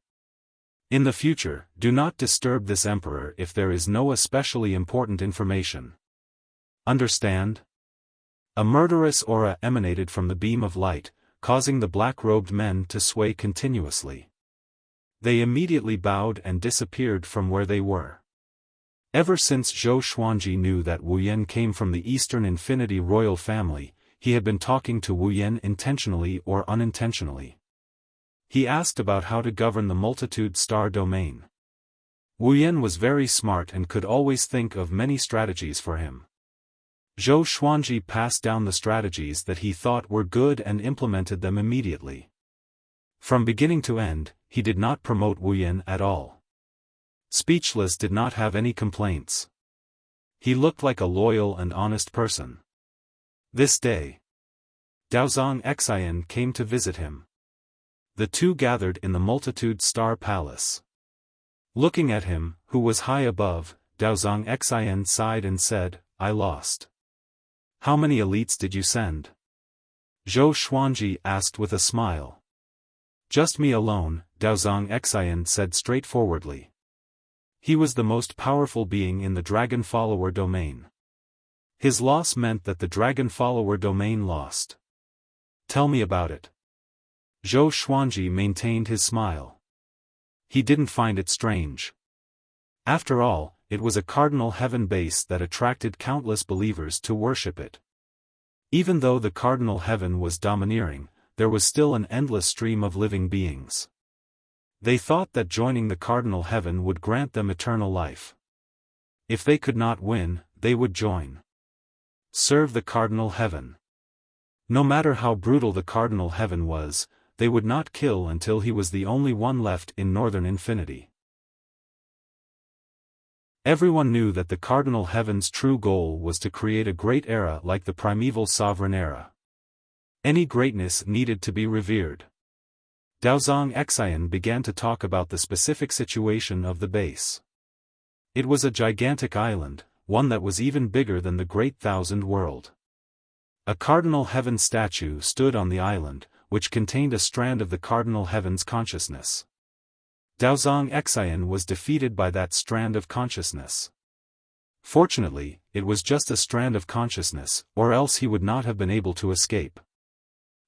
In the future, do not disturb this emperor if there is no especially important information. Understand?" A murderous aura emanated from the beam of light, causing the black-robed men to sway continuously. They immediately bowed and disappeared from where they were. Ever since Zhou Xuanji knew that Wu Yan came from the Eastern Infinity royal family, he had been talking to Wu Yan intentionally or unintentionally. He asked about how to govern the multitude star domain. Wu Yan was very smart and could always think of many strategies for him. Zhou Xuanji passed down the strategies that he thought were good and implemented them immediately. From beginning to end, he did not promote Wu Yan at all. Speechless did not have any complaints. He looked like a loyal and honest person. This day, Daozong Xian came to visit him. The two gathered in the multitude star palace. Looking at him, who was high above, Daozong Xian sighed and said, "I lost." "How many elites did you send?" Zhou Xuanji asked with a smile. "Just me alone," Daozong Xian said straightforwardly. He was the most powerful being in the Dragon Follower domain. His loss meant that the Dragon Follower domain lost. "Tell me about it." Zhou Xuanji maintained his smile. He didn't find it strange. After all, it was a Cardinal Heaven base that attracted countless believers to worship it. Even though the Cardinal Heaven was domineering, there was still an endless stream of living beings. They thought that joining the Cardinal Heaven would grant them eternal life. If they could not win, they would join. Serve the Cardinal Heaven. No matter how brutal the Cardinal Heaven was, they would not kill until he was the only one left in Northern Infinity. Everyone knew that the Cardinal Heaven's true goal was to create a great era like the primeval sovereign era. Any greatness needed to be revered. Daozong Xian began to talk about the specific situation of the base. It was a gigantic island, one that was even bigger than the Great Thousand World. A Cardinal Heaven statue stood on the island, which contained a strand of the Cardinal Heaven's consciousness. Daozong Xian was defeated by that strand of consciousness. Fortunately, it was just a strand of consciousness, or else he would not have been able to escape.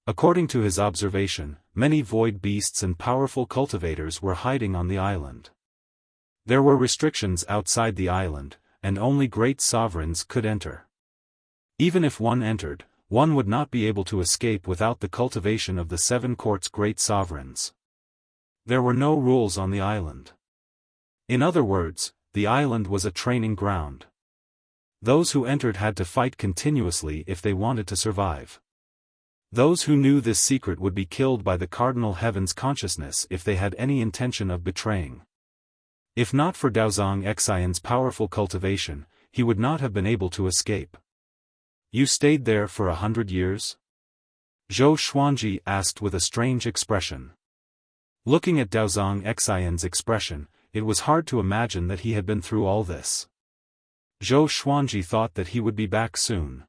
According to his observation, many void beasts and powerful cultivators were hiding on the island. There were restrictions outside the island, and only great sovereigns could enter. Even if one entered, one would not be able to escape without the cultivation of the seven court's great sovereigns. There were no rules on the island. In other words, the island was a training ground. Those who entered had to fight continuously if they wanted to survive. Those who knew this secret would be killed by the Cardinal Heaven's consciousness if they had any intention of betraying. If not for Daozong Xian's powerful cultivation, he would not have been able to escape. "You stayed there for 100 years?" Zhou Xuanji asked with a strange expression. Looking at Daozong Xian's expression, it was hard to imagine that he had been through all this. Zhou Xuanji thought that he would be back soon.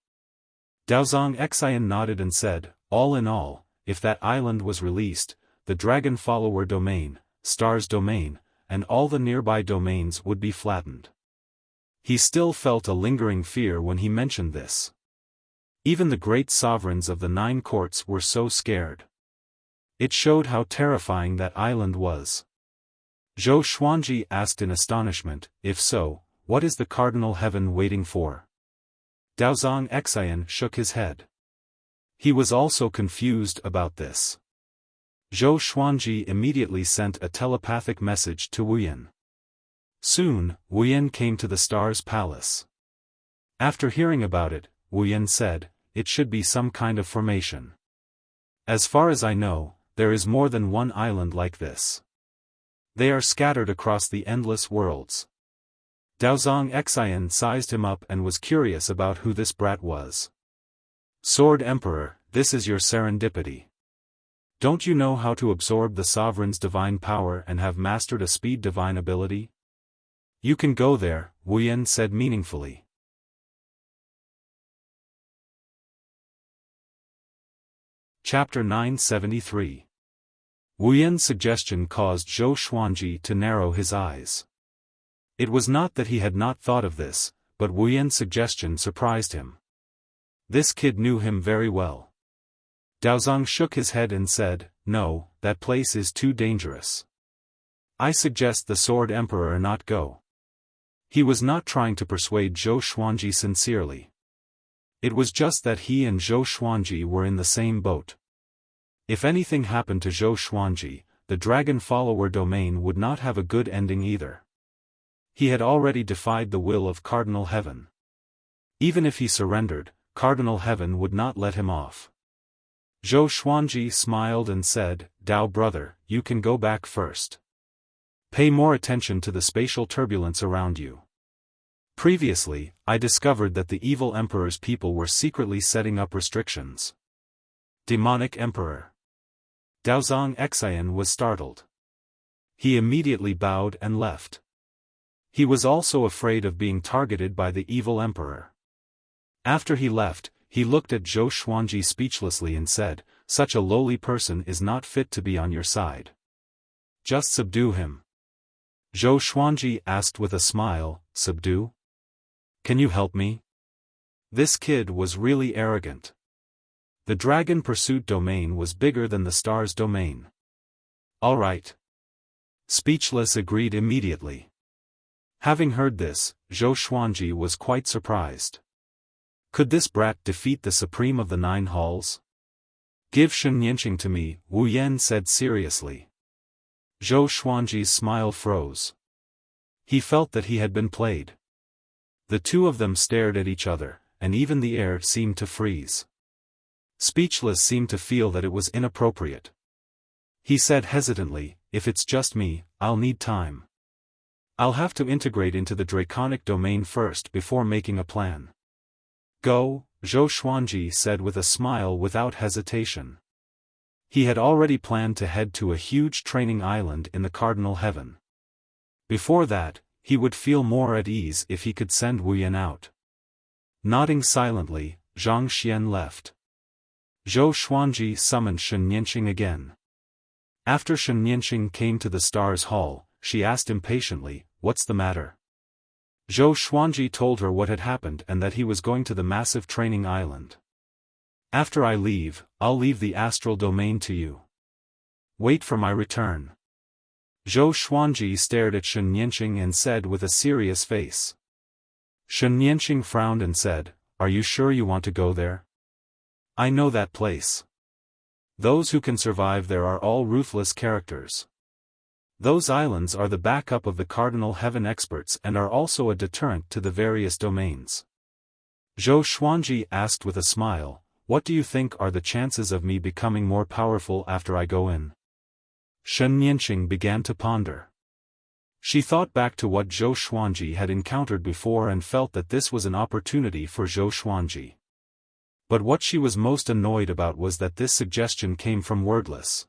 Daozong Xian nodded and said, all in all, if that island was released, the Dragon Follower domain, Star's domain, and all the nearby domains would be flattened. He still felt a lingering fear when he mentioned this. Even the great sovereigns of the 9 courts were so scared. It showed how terrifying that island was. Zhou Xuanji asked in astonishment, if so, what is the cardinal heaven waiting for? Daozong Xian shook his head. He was also confused about this. Zhou Xuanji immediately sent a telepathic message to Wuyan. Soon, Wuyan came to the Star's palace. After hearing about it, Wuyan said, it should be some kind of formation. As far as I know, there is more than one island like this. They are scattered across the endless worlds. Daozong Xian sized him up and was curious about who this brat was. Sword Emperor, this is your serendipity. Don't you know how to absorb the sovereign's divine power and have mastered a speed divine ability? You can go there, Wuyan said meaningfully. Chapter 973. Wuyan's suggestion caused Zhou Xuanji to narrow his eyes. It was not that he had not thought of this, but Wuyan's suggestion surprised him. This kid knew him very well. Daozong shook his head and said, no, that place is too dangerous. I suggest the Sword Emperor not go. He was not trying to persuade Zhou Xuanji sincerely. It was just that he and Zhou Xuanji were in the same boat. If anything happened to Zhou Xuanji, the Dragon Follower domain would not have a good ending either. He had already defied the will of Cardinal Heaven. Even if he surrendered, Cardinal Heaven would not let him off. Zhou Xuanji smiled and said, Dao brother, you can go back first. Pay more attention to the spatial turbulence around you. Previously, I discovered that the evil emperor's people were secretly setting up restrictions. Demonic Emperor. Daozong Xian was startled. He immediately bowed and left. He was also afraid of being targeted by the evil emperor. After he left, he looked at Zhou Xuanji speechlessly and said, such a lowly person is not fit to be on your side. Just subdue him. Zhou Xuanji asked with a smile, subdue? Can you help me? This kid was really arrogant. The Dragon Pursuit domain was bigger than the Star's domain. All right. Speechless agreed immediately. Having heard this, Zhou Xuanji was quite surprised. Could this brat defeat the Supreme of the 9 Halls? Give Shen Yanqing to me, Wu Yan said seriously. Zhou Xuanji's smile froze. He felt that he had been played. The two of them stared at each other, and even the air seemed to freeze. Speechless seemed to feel that it was inappropriate. He said hesitantly, if it's just me, I'll need time. I'll have to integrate into the Draconic domain first before making a plan. Go, Zhou Xuanji said with a smile without hesitation. He had already planned to head to a huge training island in the Cardinal Heaven. Before that, he would feel more at ease if he could send Wu Yan out. Nodding silently, Zhang Xian left. Zhou Xuanji summoned Shen Yanqing again. After Shen Yanqing came to the Star's Hall, she asked impatiently, what's the matter? Zhou Xuanji told her what had happened and that he was going to the massive training island. After I leave, I'll leave the astral domain to you. Wait for my return. Zhou Xuanji stared at Shen Yanqing and said with a serious face. Shen Yanqing frowned and said, are you sure you want to go there? I know that place. Those who can survive there are all ruthless characters. Those islands are the backup of the Cardinal Heaven experts and are also a deterrent to the various domains. Zhou Xuanji asked with a smile, what do you think are the chances of me becoming more powerful after I go in? Shen Yanqing began to ponder. She thought back to what Zhou Xuanji had encountered before and felt that this was an opportunity for Zhou Xuanji. But what she was most annoyed about was that this suggestion came from Wordless.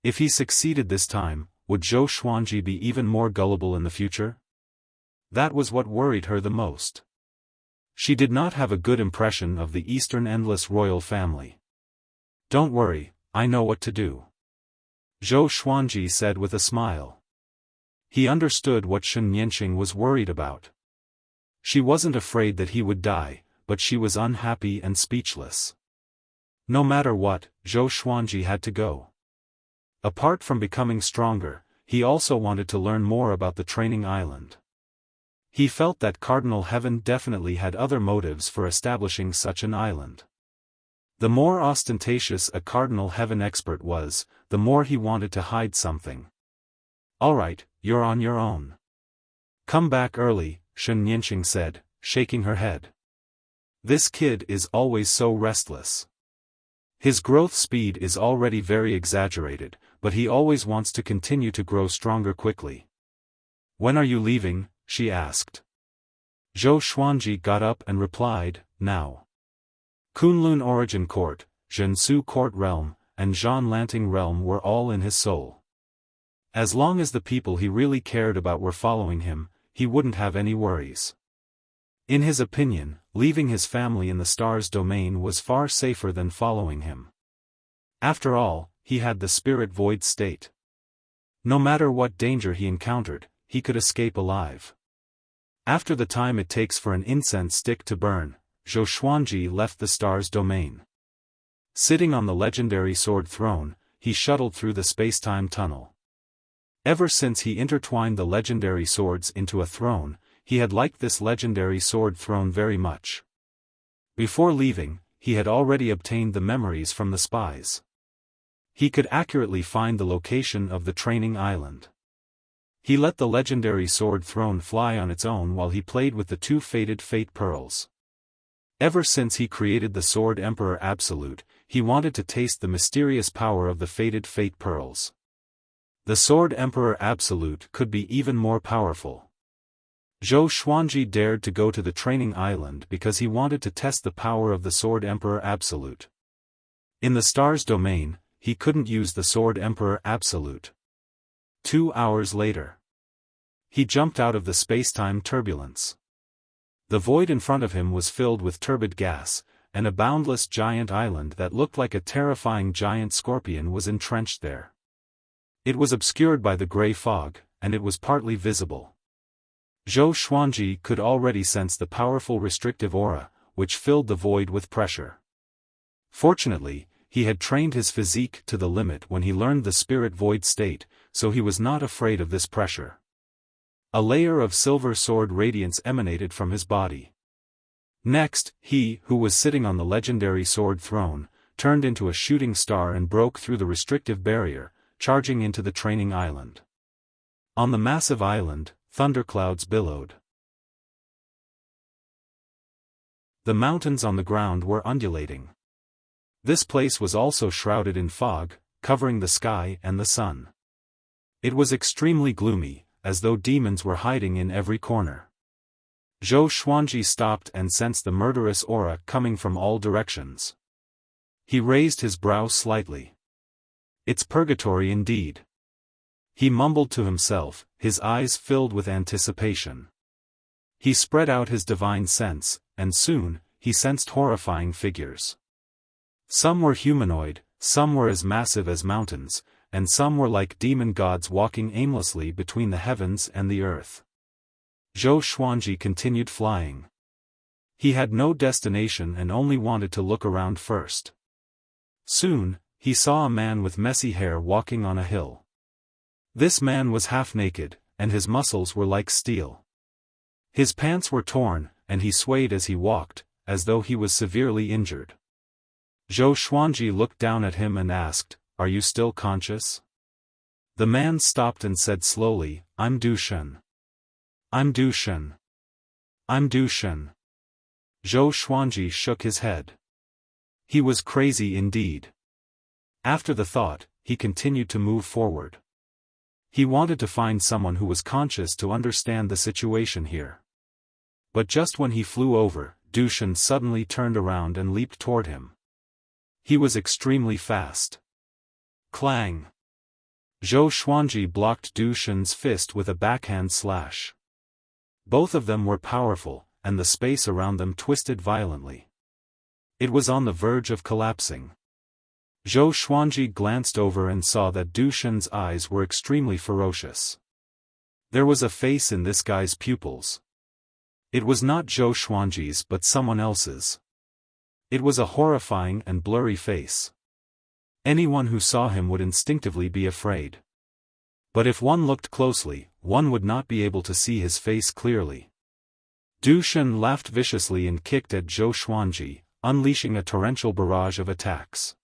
If he succeeded this time, would Zhou Xuanji be even more gullible in the future? That was what worried her the most. She did not have a good impression of the Eastern Endless royal family. "Don't worry, I know what to do," Zhou Xuanji said with a smile. He understood what Shen Nianqing was worried about. She wasn't afraid that he would die, but she was unhappy and speechless. No matter what, Zhou Xuanji had to go. Apart from becoming stronger, he also wanted to learn more about the training island. He felt that Cardinal Heaven definitely had other motives for establishing such an island. The more ostentatious a Cardinal Heaven expert was, the more he wanted to hide something. "Alright, you're on your own. Come back early," Shen Nianqing said, shaking her head. "This kid is always so restless. His growth speed is already very exaggerated, but he always wants to continue to grow stronger quickly." "When are you leaving?" she asked. Zhou Xuanji got up and replied, "Now." Kunlun Origin Court, Zhensu Court Realm, and Zhan Lanting Realm were all in his soul. As long as the people he really cared about were following him, he wouldn't have any worries. In his opinion, leaving his family in the Stars domain was far safer than following him. After all, he had the spirit void state. No matter what danger he encountered, he could escape alive. After the time it takes for an incense stick to burn, Zhou Xuanji left the Stars domain. Sitting on the legendary sword throne, he shuttled through the space-time tunnel. Ever since he intertwined the legendary swords into a throne, he had liked this legendary sword throne very much. Before leaving, he had already obtained the memories from the spies. He could accurately find the location of the training island. He let the legendary sword throne fly on its own while he played with the two faded fate pearls. Ever since he created the Sword Emperor Absolute, he wanted to taste the mysterious power of the faded fate pearls. The Sword Emperor Absolute could be even more powerful. Zhou Xuanji dared to go to the training island because he wanted to test the power of the Sword Emperor Absolute. In the Stars domain, he couldn't use the Sword Emperor Absolute. 2 hours later, he jumped out of the space-time turbulence. The void in front of him was filled with turbid gas, and a boundless giant island that looked like a terrifying giant scorpion was entrenched there. It was obscured by the gray fog, and it was partly visible. Zhou Xuanji could already sense the powerful restrictive aura, which filled the void with pressure. Fortunately, he had trained his physique to the limit when he learned the spirit void state, so he was not afraid of this pressure. A layer of silver sword radiance emanated from his body. Next, he, who was sitting on the legendary sword throne, turned into a shooting star and broke through the restrictive barrier, charging into the training island. On the massive island, thunderclouds billowed. The mountains on the ground were undulating. This place was also shrouded in fog, covering the sky and the sun. It was extremely gloomy, as though demons were hiding in every corner. Zhou Xuanji stopped and sensed the murderous aura coming from all directions. He raised his brow slightly. It's purgatory indeed. He mumbled to himself, his eyes filled with anticipation. He spread out his divine sense, and soon, he sensed horrifying figures. Some were humanoid, some were as massive as mountains, and some were like demon gods walking aimlessly between the heavens and the earth. Zhou Xuanji continued flying. He had no destination and only wanted to look around first. Soon, he saw a man with messy hair walking on a hill. This man was half naked, and his muscles were like steel. His pants were torn, and he swayed as he walked, as though he was severely injured. Zhou Xuanji looked down at him and asked, "Are you still conscious?" The man stopped and said slowly, "I'm Du Shen. I'm Du Shen. I'm Du Shen." Zhou Xuanji shook his head. He was crazy indeed. After the thought, he continued to move forward. He wanted to find someone who was conscious to understand the situation here. But just when he flew over, Du Shen suddenly turned around and leaped toward him. He was extremely fast. Clang! Zhou Xuanji blocked Du Shen's fist with a backhand slash. Both of them were powerful, and the space around them twisted violently. It was on the verge of collapsing. Zhou Xuanji glanced over and saw that Du Shen's eyes were extremely ferocious. There was a face in this guy's pupils. It was not Zhou Xuanji's but someone else's. It was a horrifying and blurry face. Anyone who saw him would instinctively be afraid. But if one looked closely, one would not be able to see his face clearly. Du Shen laughed viciously and kicked at Zhou Xuanji, unleashing a torrential barrage of attacks.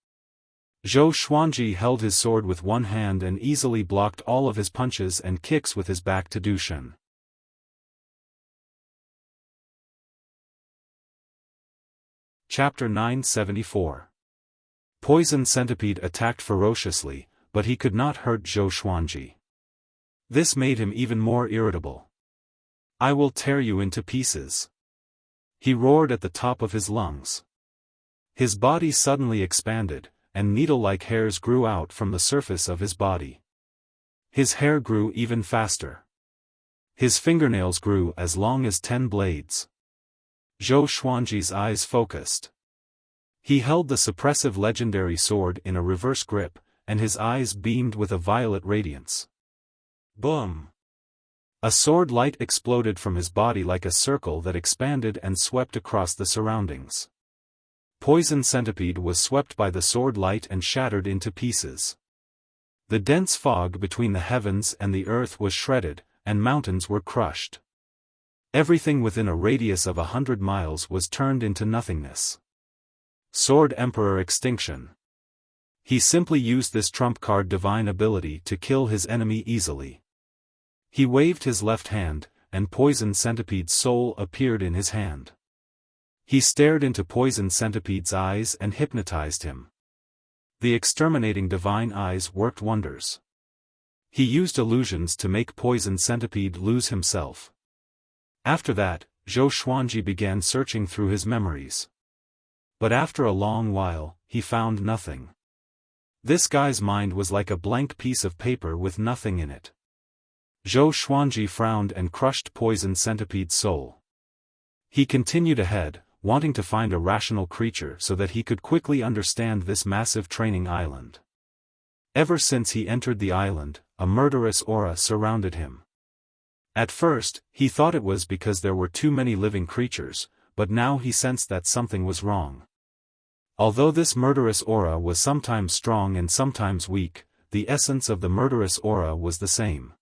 Zhou Xuanji held his sword with one hand and easily blocked all of his punches and kicks with his back to Du Shen. Chapter 974. Poison Centipede attacked ferociously, but he could not hurt Zhou Xuanji. This made him even more irritable. "I will tear you into pieces," he roared at the top of his lungs. His body suddenly expanded, and needle-like hairs grew out from the surface of his body. His hair grew even faster. His fingernails grew as long as 10 blades. Zhou Xuanji's eyes focused. He held the suppressive legendary sword in a reverse grip, and his eyes beamed with a violet radiance. Boom! A sword light exploded from his body like a circle that expanded and swept across the surroundings. Poison Centipede was swept by the sword light and shattered into pieces. The dense fog between the heavens and the earth was shredded, and mountains were crushed. Everything within a radius of 100 miles was turned into nothingness. Sword Emperor Extinction. He simply used this trump card divine ability to kill his enemy easily. He waved his left hand, and Poison Centipede's soul appeared in his hand. He stared into Poison Centipede's eyes and hypnotized him. The exterminating divine eyes worked wonders. He used illusions to make Poison Centipede lose himself. After that, Zhou Xuanji began searching through his memories. But after a long while, he found nothing. This guy's mind was like a blank piece of paper with nothing in it. Zhou Xuanji frowned and crushed Poison Centipede's soul. He continued ahead, wanting to find a rational creature so that he could quickly understand this massive training island. Ever since he entered the island, a murderous aura surrounded him. At first, he thought it was because there were too many living creatures, but now he sensed that something was wrong. Although this murderous aura was sometimes strong and sometimes weak, the essence of the murderous aura was the same.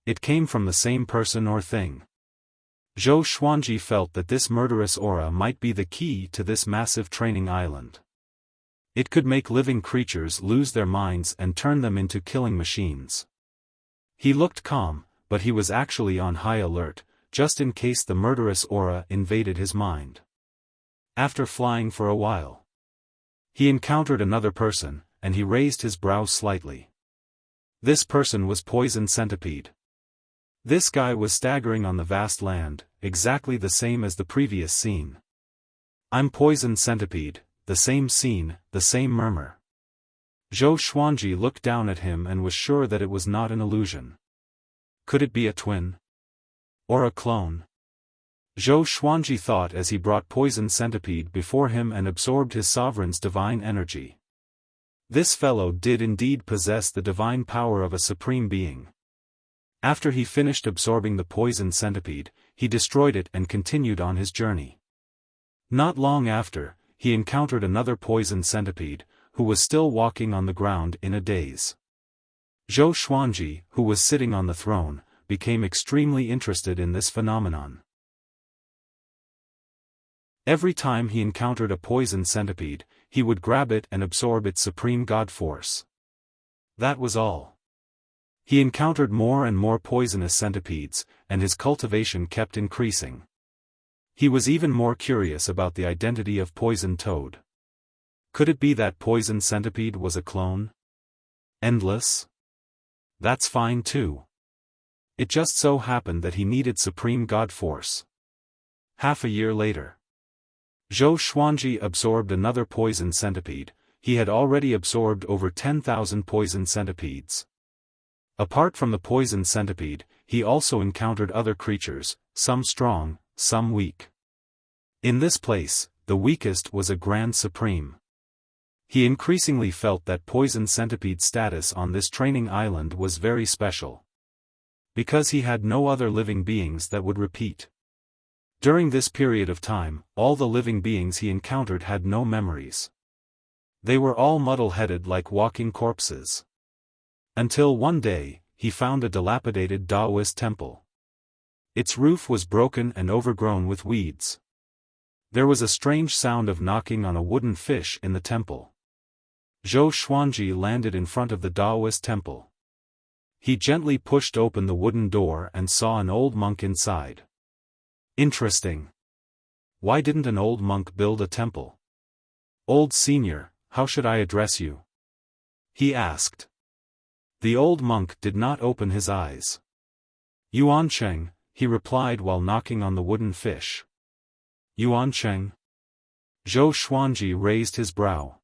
It came from the same person or thing. Zhou Xuanji felt that this murderous aura might be the key to this massive training island. It could make living creatures lose their minds and turn them into killing machines. He looked calm, but he was actually on high alert, just in case the murderous aura invaded his mind. After flying for a while, he encountered another person, and he raised his brows slightly. This person was Poison Centipede. This guy was staggering on the vast land, exactly the same as the previous scene. "I'm Poison Centipede," the same scene, the same murmur. Zhou Xuanji looked down at him and was sure that it was not an illusion. Could it be a twin? Or a clone? Zhou Xuanji thought as he brought Poison Centipede before him and absorbed his sovereign's divine energy. This fellow did indeed possess the divine power of a supreme being. After he finished absorbing the Poison Centipede, he destroyed it and continued on his journey. Not long after, he encountered another Poison Centipede, who was still walking on the ground in a daze. Zhou Xuanji, who was sitting on the throne, became extremely interested in this phenomenon. Every time he encountered a Poison Centipede, he would grab it and absorb its supreme god force. That was all. He encountered more and more poisonous centipedes, and his cultivation kept increasing. He was even more curious about the identity of Poison Toad. Could it be that Poison Centipede was a clone? Endless? That's fine too. It just so happened that he needed supreme god force. Half a year later, Zhou Xuanji absorbed another Poison Centipede. He had already absorbed over 10,000 Poison Centipedes. Apart from the Poison Centipede, he also encountered other creatures, some strong, some weak. In this place, the weakest was a Grand Supreme. He increasingly felt that poison centipede status on this training island was very special. Because he had no other living beings that would repeat. During this period of time, all the living beings he encountered had no memories. They were all muddle-headed like walking corpses. Until one day, he found a dilapidated Taoist temple. Its roof was broken and overgrown with weeds. There was a strange sound of knocking on a wooden fish in the temple. Zhou Xuanji landed in front of the Taoist temple. He gently pushed open the wooden door and saw an old monk inside. Interesting. Why didn't an old monk build a temple? Old senior, how should I address you? He asked. The old monk did not open his eyes. Yuan Cheng, he replied while knocking on the wooden fish. Yuan Cheng? Zhou Xuanji raised his brow.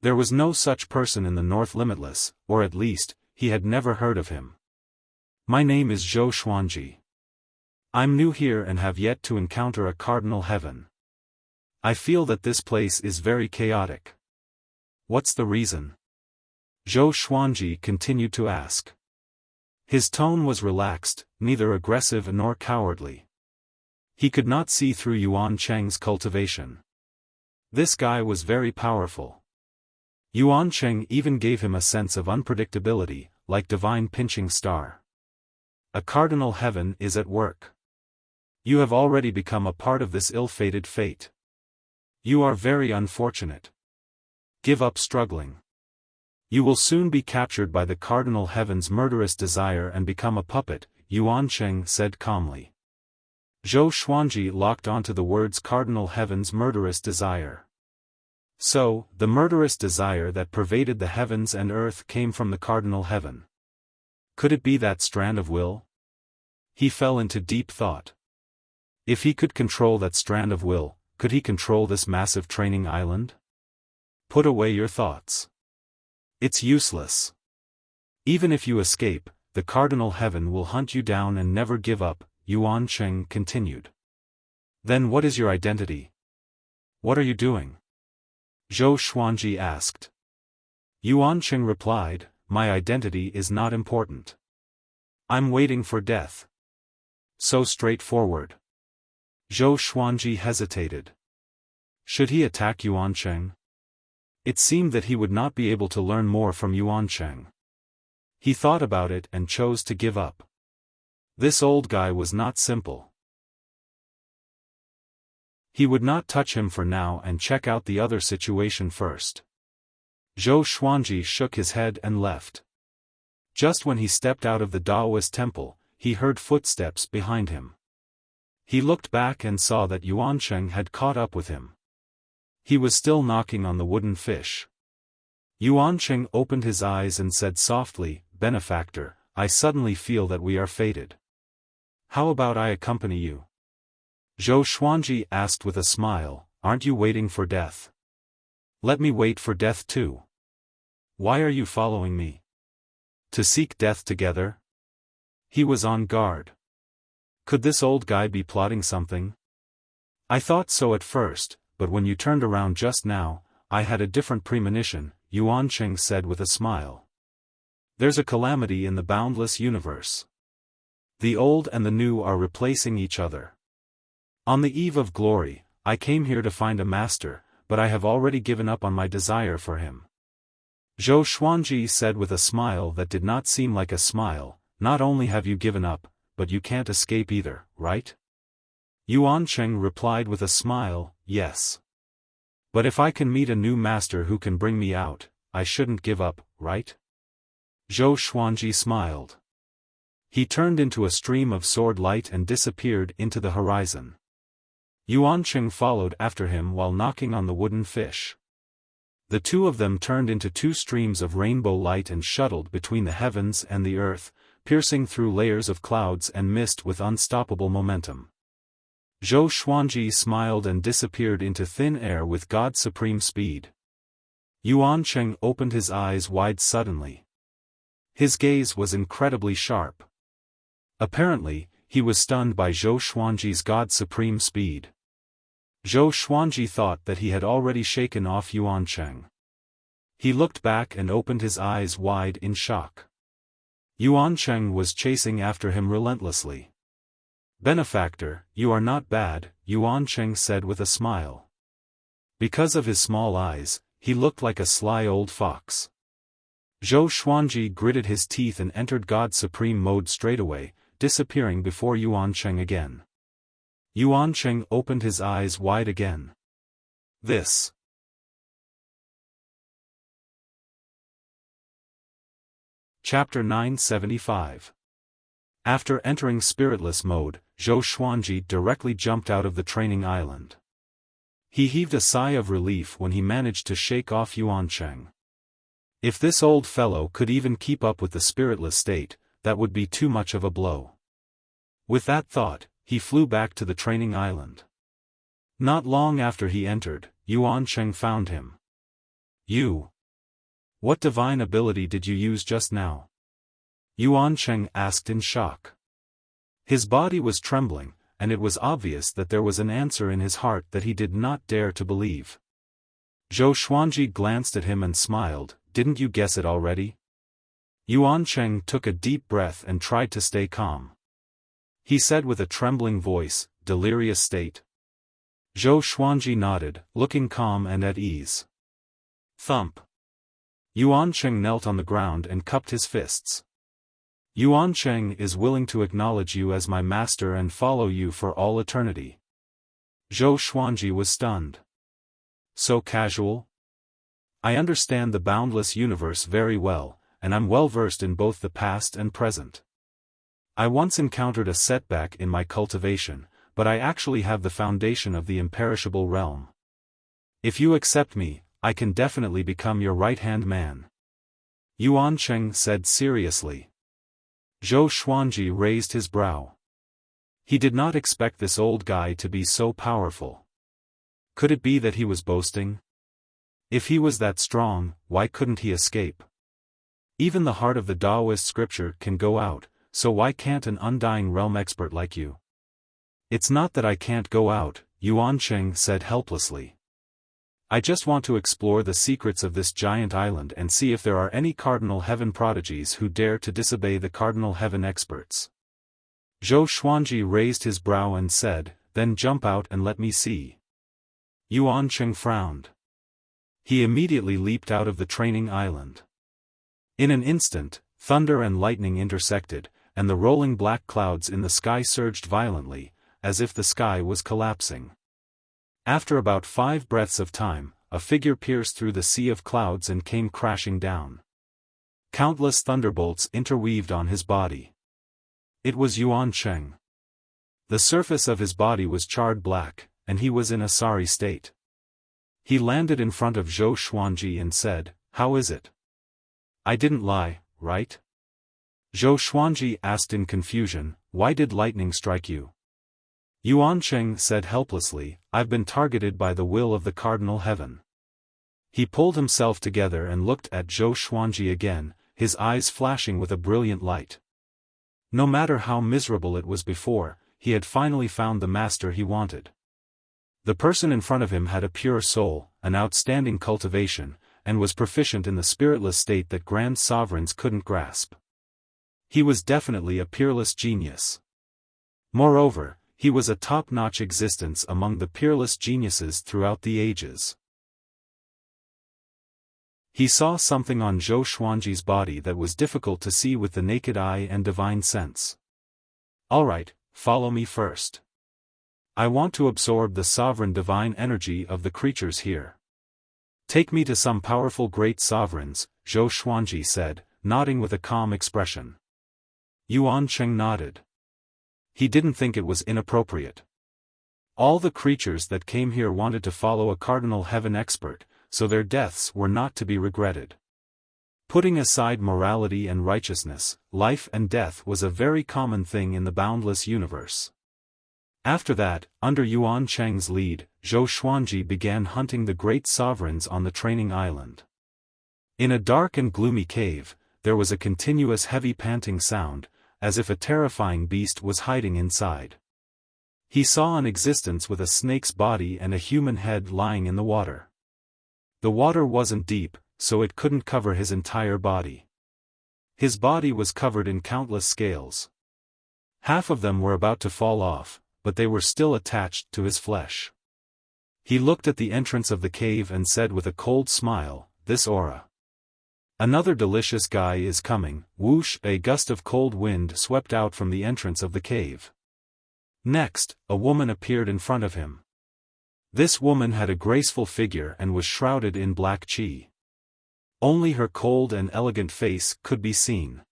There was no such person in the North Limitless, or at least, he had never heard of him. My name is Zhou Xuanji. I'm new here and have yet to encounter a cardinal heaven. I feel that this place is very chaotic. What's the reason? Zhou Xuanji continued to ask. His tone was relaxed, neither aggressive nor cowardly. He could not see through Yuan Cheng's cultivation. This guy was very powerful. Yuan Cheng even gave him a sense of unpredictability, like divine pinching star. A cardinal heaven is at work. You have already become a part of this ill-fated fate. You are very unfortunate. Give up struggling. You will soon be captured by the cardinal heaven's murderous desire and become a puppet, Yuan Cheng said calmly. Zhou Xuanji locked onto the words cardinal heaven's murderous desire. So, the murderous desire that pervaded the heavens and earth came from the cardinal heaven. Could it be that strand of will? He fell into deep thought. If he could control that strand of will, could he control this massive training island? Put away your thoughts. It's useless. Even if you escape, the cardinal heaven will hunt you down and never give up, Yuan Cheng continued. Then what is your identity? What are you doing? Zhou Xuanji asked. Yuan Cheng replied, my identity is not important. I'm waiting for death. So straightforward. Zhou Xuanji hesitated. Should he attack Yuan Cheng? It seemed that he would not be able to learn more from Yuan Cheng. He thought about it and chose to give up. This old guy was not simple. He would not touch him for now and check out the other situation first. Zhou Xuanji shook his head and left. Just when he stepped out of the Taoist temple, he heard footsteps behind him. He looked back and saw that Yuan Cheng had caught up with him. He was still knocking on the wooden fish. Yuan Cheng opened his eyes and said softly, Benefactor, I suddenly feel that we are fated. How about I accompany you? Zhou Xuanji asked with a smile, aren't you waiting for death? Let me wait for death too. Why are you following me? To seek death together? He was on guard. Could this old guy be plotting something? I thought so at first, but when you turned around just now, I had a different premonition, Yuan Cheng said with a smile. There's a calamity in the boundless universe. The old and the new are replacing each other. On the eve of glory, I came here to find a master, but I have already given up on my desire for him. Zhou Xuanji said with a smile that did not seem like a smile, not only have you given up, but you can't escape either, right? Yuan Cheng replied with a smile, yes. But if I can meet a new master who can bring me out, I shouldn't give up, right? Zhou Xuanji smiled. He turned into a stream of sword light and disappeared into the horizon. Yuan Cheng followed after him while knocking on the wooden fish. The two of them turned into two streams of rainbow light and shuttled between the heavens and the earth, piercing through layers of clouds and mist with unstoppable momentum. Zhou Xuanji smiled and disappeared into thin air with God's supreme speed. Yuan Cheng opened his eyes wide suddenly. His gaze was incredibly sharp. Apparently, he was stunned by Zhou Xuanji's God-supreme speed. Zhou Xuanji thought that he had already shaken off Yuancheng. He looked back and opened his eyes wide in shock. Yuancheng was chasing after him relentlessly. "Benefactor, you are not bad," Yuancheng said with a smile. Because of his small eyes, he looked like a sly old fox. Zhou Xuanji gritted his teeth and entered God Supreme mode straightaway, disappearing before Yuancheng again. Yuancheng opened his eyes wide again. This. Chapter 975. After entering spiritless mode, Zhou Xuanji directly jumped out of the training island. He heaved a sigh of relief when he managed to shake off Yuancheng. If this old fellow could even keep up with the spiritless state, that would be too much of a blow. With that thought, he flew back to the training island. Not long after he entered, Yuancheng found him. "You. What divine ability did you use just now?" Yuancheng asked in shock. His body was trembling, and it was obvious that there was an answer in his heart that he did not dare to believe. Zhou Xuanji glanced at him and smiled. "Didn't you guess it already?" Yuancheng took a deep breath and tried to stay calm. He said with a trembling voice, "Delirious state?" Zhou Xuanji nodded, looking calm and at ease. Thump. Yuancheng knelt on the ground and cupped his fists. "Yuancheng is willing to acknowledge you as my master and follow you for all eternity." Zhou Xuanji was stunned. "So casual?" "I understand the boundless universe very well, and I'm well versed in both the past and present. I once encountered a setback in my cultivation, but I actually have the foundation of the imperishable realm. If you accept me, I can definitely become your right-hand man," Yuancheng said seriously. Zhou Xuanji raised his brow. He did not expect this old guy to be so powerful. Could it be that he was boasting? If he was that strong, why couldn't he escape? Even the heart of the Taoist scripture can go out, so why can't an undying realm expert like you? "It's not that I can't go out," Yuancheng said helplessly. "I just want to explore the secrets of this giant island and see if there are any Cardinal Heaven prodigies who dare to disobey the Cardinal Heaven experts." Zhou Xuanji raised his brow and said, "Then jump out and let me see." Yuancheng frowned. He immediately leaped out of the training island. In an instant, thunder and lightning intersected, and the rolling black clouds in the sky surged violently, as if the sky was collapsing. After about 5 breaths of time, a figure pierced through the sea of clouds and came crashing down. Countless thunderbolts interweaved on his body. It was Yuancheng. The surface of his body was charred black, and he was in a sorry state. He landed in front of Zhou Xuanji and said, "How is it? I didn't lie, right?" Zhou Xuanji asked in confusion, "Why did lightning strike you?" Yuancheng said helplessly, "I've been targeted by the will of the Cardinal Heaven." He pulled himself together and looked at Zhou Xuanji again, his eyes flashing with a brilliant light. No matter how miserable it was before, he had finally found the master he wanted. The person in front of him had a pure soul, an outstanding cultivation, and was proficient in the spiritless state that grand sovereigns couldn't grasp. He was definitely a peerless genius. Moreover, he was a top-notch existence among the peerless geniuses throughout the ages. He saw something on Zhou Xuanji's body that was difficult to see with the naked eye and divine sense. "All right, follow me first. I want to absorb the sovereign divine energy of the creatures here. Take me to some powerful great sovereigns," Zhou Xuanji said, nodding with a calm expression. Yuancheng nodded. He didn't think it was inappropriate. All the creatures that came here wanted to follow a Cardinal Heaven expert, so their deaths were not to be regretted. Putting aside morality and righteousness, life and death was a very common thing in the boundless universe. After that, under Yuancheng's lead, Zhou Xuanji began hunting the great sovereigns on the training island. In a dark and gloomy cave, there was a continuous heavy panting sound, as if a terrifying beast was hiding inside. He saw an existence with a snake's body and a human head lying in the water. The water wasn't deep, so it couldn't cover his entire body. His body was covered in countless scales. Half of them were about to fall off, but they were still attached to his flesh. He looked at the entrance of the cave and said with a cold smile, "This aura. Another delicious guy is coming." Whoosh! A gust of cold wind swept out from the entrance of the cave. Next, a woman appeared in front of him. This woman had a graceful figure and was shrouded in black chi. Only her cold and elegant face could be seen.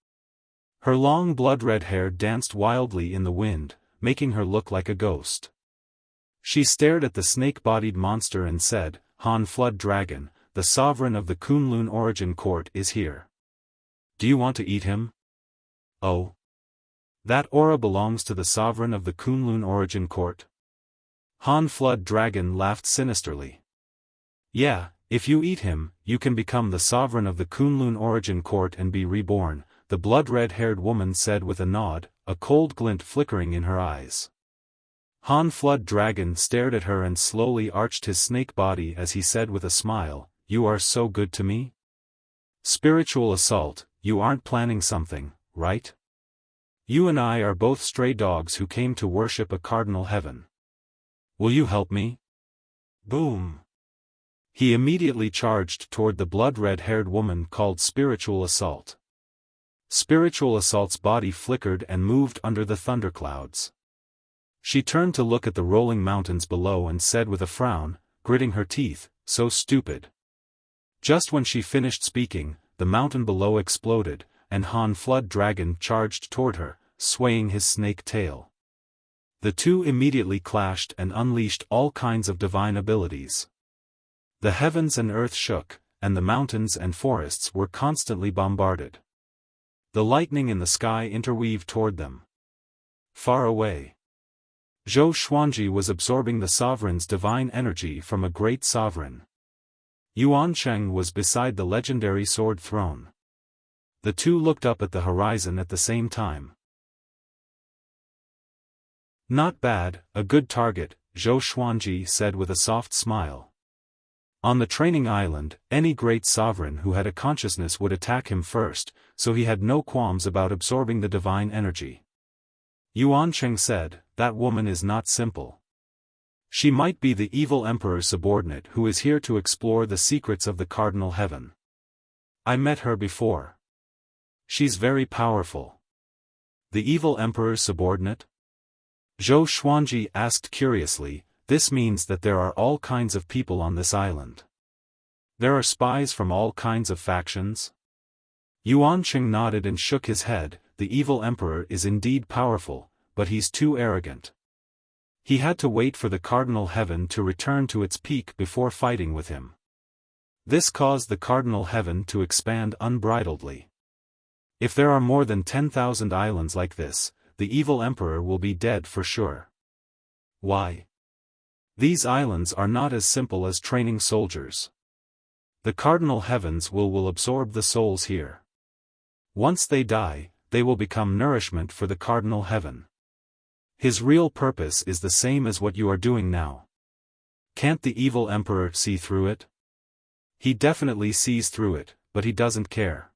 Her long blood-red hair danced wildly in the wind, making her look like a ghost. She stared at the snake-bodied monster and said, "Han Flood Dragon, the sovereign of the Kunlun Origin Court is here. Do you want to eat him?" "Oh. That aura belongs to the sovereign of the Kunlun Origin Court?" Han Flood Dragon laughed sinisterly. "Yeah, if you eat him, you can become the sovereign of the Kunlun Origin Court and be reborn," the blood-red-haired woman said with a nod, a cold glint flickering in her eyes. Han Flood Dragon stared at her and slowly arched his snake body as he said with a smile, "You are so good to me?" "Spiritual assault, you aren't planning something, right? You and I are both stray dogs who came to worship a cardinal heaven. Will you help me?" Boom! He immediately charged toward the blood-red-haired woman called Spiritual Assault. Spiritual Assault's body flickered and moved under the thunderclouds. She turned to look at the rolling mountains below and said with a frown, gritting her teeth, "So stupid." Just when she finished speaking, the mountain below exploded, and Han Flood Dragon charged toward her, swaying his snake tail. The two immediately clashed and unleashed all kinds of divine abilities. The heavens and earth shook, and the mountains and forests were constantly bombarded. The lightning in the sky interweaved toward them. Far away, Zhou Xuanji was absorbing the sovereign's divine energy from a great sovereign. Yuan Cheng was beside the legendary sword throne. The two looked up at the horizon at the same time. "Not bad, a good target," Zhou Xuanji said with a soft smile. On the training island, any great sovereign who had a consciousness would attack him first, so he had no qualms about absorbing the divine energy. Yuan Cheng said, "That woman is not simple. She might be the evil emperor's subordinate who is here to explore the secrets of the cardinal heaven. I met her before. She's very powerful." "The evil emperor's subordinate?" Zhou Xuanji asked curiously. "This means that there are all kinds of people on this island. There are spies from all kinds of factions?" Yuan Cheng nodded and shook his head. "The evil emperor is indeed powerful, but he's too arrogant. He had to wait for the cardinal heaven to return to its peak before fighting with him. This caused the cardinal heaven to expand unbridledly. If there are more than 10,000 islands like this, the evil emperor will be dead for sure. Why? These islands are not as simple as training soldiers. The cardinal heavens will absorb the souls here. Once they die, they will become nourishment for the cardinal heaven. His real purpose is the same as what you are doing now. Can't the evil emperor see through it?" "He definitely sees through it, but he doesn't care."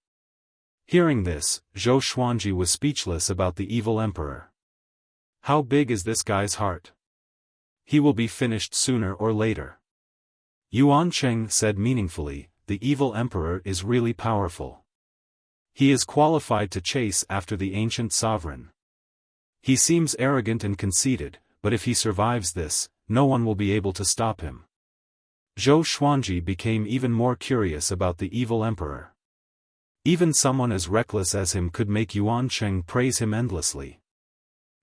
Hearing this, Zhou Xuanji was speechless about the evil emperor. How big is this guy's heart? He will be finished sooner or later. Yuan Cheng said meaningfully, "The evil emperor is really powerful. He is qualified to chase after the ancient sovereign. He seems arrogant and conceited, but if he survives this, no one will be able to stop him." Zhou Xuanji became even more curious about the evil emperor. Even someone as reckless as him could make Yuan Cheng praise him endlessly.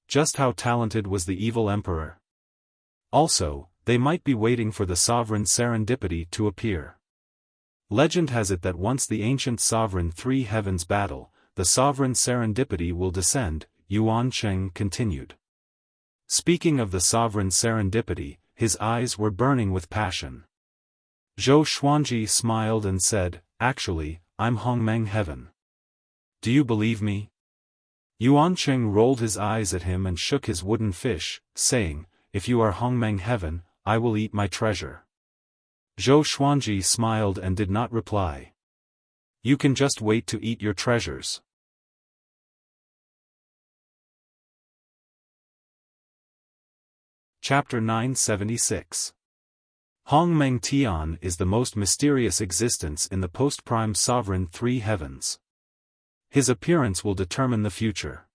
Just how talented was the evil emperor? Also, they might be waiting for the sovereign serendipity to appear. Legend has it that once the ancient sovereign three heavens battle, the sovereign serendipity will descend, Yuan Cheng continued. Speaking of the sovereign serendipity, his eyes were burning with passion. Zhou Xuanji smiled and said, "Actually, I'm Hongmeng Heaven. Do you believe me?" Yuancheng rolled his eyes at him and shook his wooden fish, saying, "If you are Hongmeng Heaven, I will eat my treasure." Zhou Xuanji smiled and did not reply. "You can just wait to eat your treasures." Chapter 976. Hongmeng Tian is the most mysterious existence in the post-prime sovereign three heavens. His appearance will determine the future.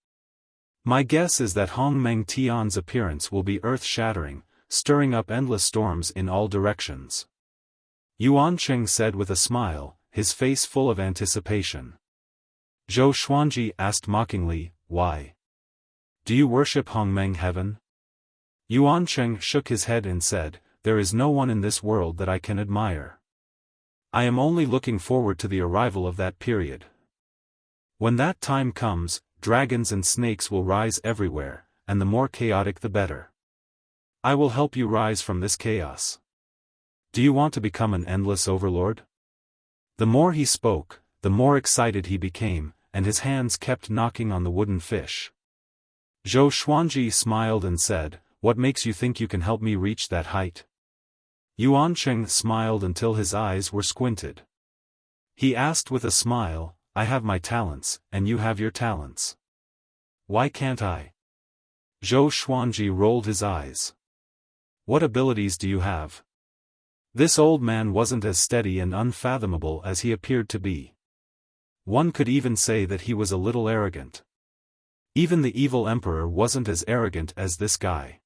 My guess is that Hongmeng Tian's appearance will be earth-shattering, stirring up endless storms in all directions. Yuancheng said with a smile, his face full of anticipation. Zhou Xuanji asked mockingly, "Why? Do you worship Hongmeng Heaven?" Yuancheng shook his head and said, "There is no one in this world that I can admire. I am only looking forward to the arrival of that period. When that time comes, dragons and snakes will rise everywhere, and the more chaotic the better. I will help you rise from this chaos. Do you want to become an endless overlord?" The more he spoke, the more excited he became, and his hands kept knocking on the wooden fish. Zhou Xuanji smiled and said, "What makes you think you can help me reach that height?" Yuancheng smiled until his eyes were squinted. He asked with a smile, "I have my talents, and you have your talents. Why can't I?" Zhou Xuanji rolled his eyes. "What abilities do you have?" This old man wasn't as steady and unfathomable as he appeared to be. One could even say that he was a little arrogant. Even the evil emperor wasn't as arrogant as this guy.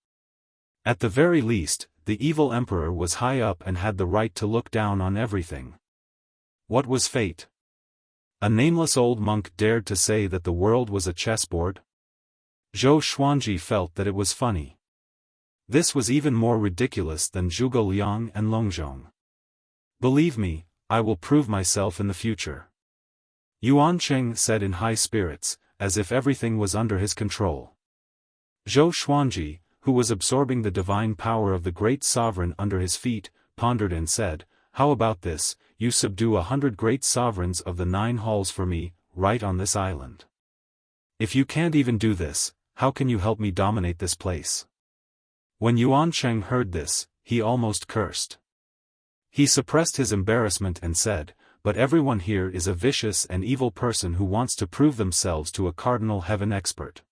At the very least, the evil emperor was high up and had the right to look down on everything. What was fate? A nameless old monk dared to say that the world was a chessboard? Zhou Xuanji felt that it was funny. This was even more ridiculous than Zhuge Liang and Longzhong. "Believe me, I will prove myself in the future," Yuancheng said in high spirits, as if everything was under his control. Zhou Xuanji, who was absorbing the divine power of the great sovereign under his feet, pondered and said, "How about this, you subdue 100 great sovereigns of the 9 halls for me, right on this island. If you can't even do this, how can you help me dominate this place?" When Yuancheng heard this, he almost cursed. He suppressed his embarrassment and said, "But everyone here is a vicious and evil person who wants to prove themselves to a cardinal heaven expert.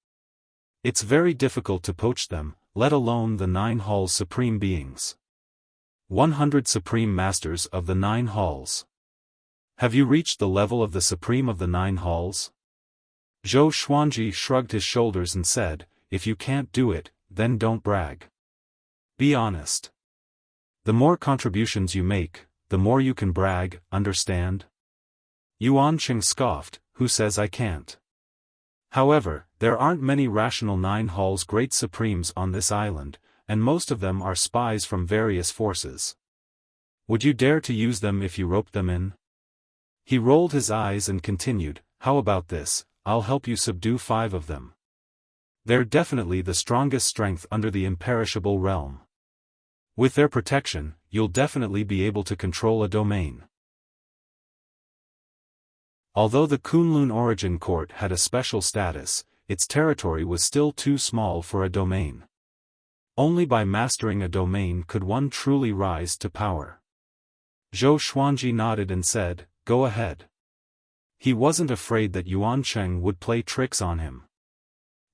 It's very difficult to poach them, let alone the 9 halls' supreme beings. 100 supreme masters of the 9 halls. Have you reached the level of the supreme of the 9 halls?" Zhou Xuanji shrugged his shoulders and said, "If you can't do it, then don't brag. Be honest. The more contributions you make, the more you can brag, understand?" Yuancheng scoffed, "Who says I can't? However, there aren't many rational 9 halls great supremes on this island, and most of them are spies from various forces. Would you dare to use them if you roped them in?" He rolled his eyes and continued, "How about this, I'll help you subdue 5 of them. They're definitely the strongest strength under the imperishable realm. With their protection, you'll definitely be able to control a domain." Although the Kunlun Origin Court had a special status, its territory was still too small for a domain. Only by mastering a domain could one truly rise to power. Zhou Xuanji nodded and said, "Go ahead." He wasn't afraid that Yuancheng would play tricks on him.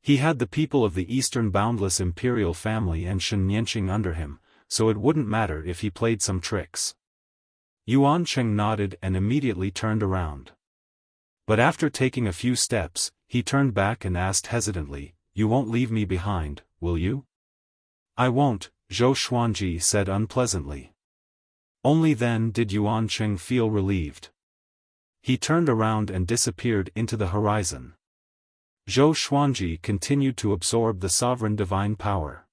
He had the people of the Eastern Boundless Imperial family and Shen Yanqing under him, so it wouldn't matter if he played some tricks. Yuancheng nodded and immediately turned around. But after taking a few steps, he turned back and asked hesitantly, "You won't leave me behind, will you?" "I won't," Zhou Xuanji said unpleasantly. Only then did Yuancheng feel relieved. He turned around and disappeared into the horizon. Zhou Xuanji continued to absorb the sovereign divine power.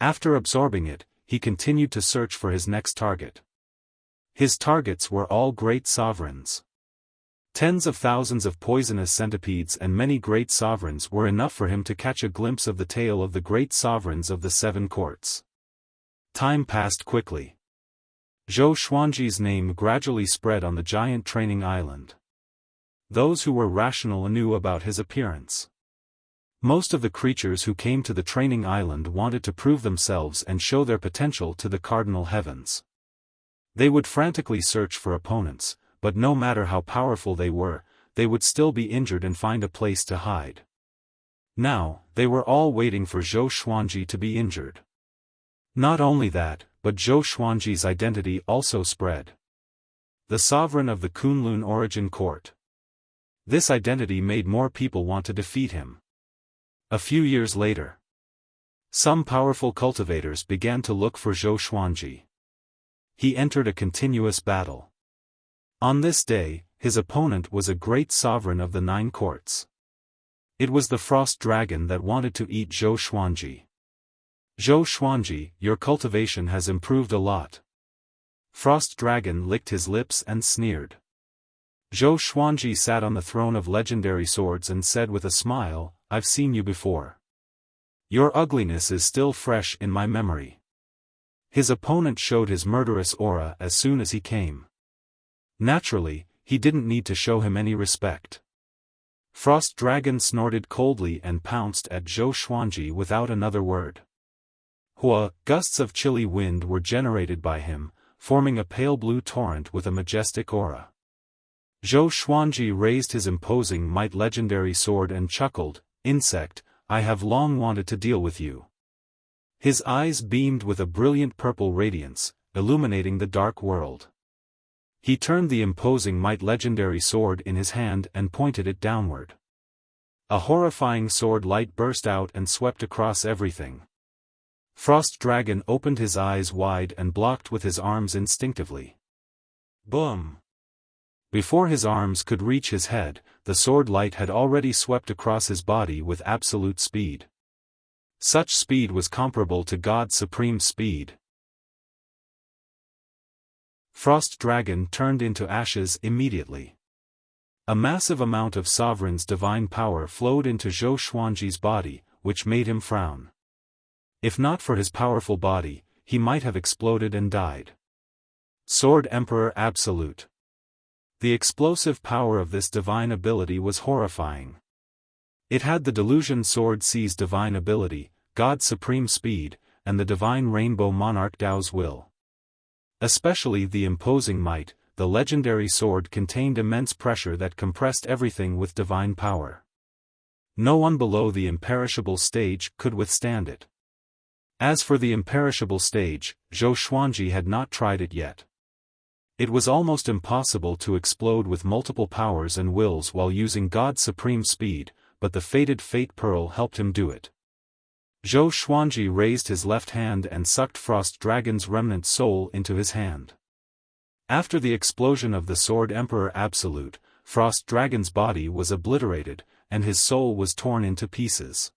After absorbing it, he continued to search for his next target. His targets were all great sovereigns. Tens of thousands of poisonous centipedes and many great sovereigns were enough for him to catch a glimpse of the tail of the great sovereigns of the 7 courts. Time passed quickly. Zhou Xuanji's name gradually spread on the giant training island. Those who were rational knew about his appearance. Most of the creatures who came to the training island wanted to prove themselves and show their potential to the cardinal heavens. They would frantically search for opponents, but no matter how powerful they were, they would still be injured and find a place to hide. Now, they were all waiting for Zhou Xuanji to be injured. Not only that, but Zhou Xuanji's identity also spread. The sovereign of the Kunlun origin court. This identity made more people want to defeat him. A few years later, some powerful cultivators began to look for Zhou Xuanji. He entered a continuous battle. On this day, his opponent was a great sovereign of the 9 courts. It was the frost dragon that wanted to eat Zhou Xuanji. Zhou Xuanji, your cultivation has improved a lot. Frost dragon licked his lips and sneered. Zhou Xuanji sat on the throne of legendary swords and said with a smile, I've seen you before. Your ugliness is still fresh in my memory. His opponent showed his murderous aura as soon as he came. Naturally, he didn't need to show him any respect. Frost Dragon snorted coldly and pounced at Zhou Xuanji without another word. Gusts of chilly wind were generated by him, forming a pale blue torrent with a majestic aura. Zhou Xuanji raised his imposing might legendary sword and chuckled, Insect, I have long wanted to deal with you. His eyes beamed with a brilliant purple radiance, illuminating the dark world. He turned the imposing might legendary sword in his hand and pointed it downward. A horrifying sword light burst out and swept across everything. Frost Dragon opened his eyes wide and blocked with his arms instinctively. Boom! Before his arms could reach his head, the sword light had already swept across his body with absolute speed. Such speed was comparable to God's supreme speed. Frost Dragon turned into ashes immediately. A massive amount of Sovereign's divine power flowed into Zhou Xuanji's body, which made him frown. If not for his powerful body, he might have exploded and died. Sword Emperor Absolute. The explosive power of this divine ability was horrifying. It had the Delusion Sword C's divine ability, God's supreme speed, and the divine Rainbow Monarch Dao's will. Especially the imposing might, the legendary sword contained immense pressure that compressed everything with divine power. No one below the imperishable stage could withstand it. As for the imperishable stage, Zhou Xuanji had not tried it yet. It was almost impossible to explode with multiple powers and wills while using God's supreme speed, but the fated Fate Pearl helped him do it. Zhou Xuanji raised his left hand and sucked Frost Dragon's remnant soul into his hand. After the explosion of the Sword Emperor Absolute, Frost Dragon's body was obliterated, and his soul was torn into pieces.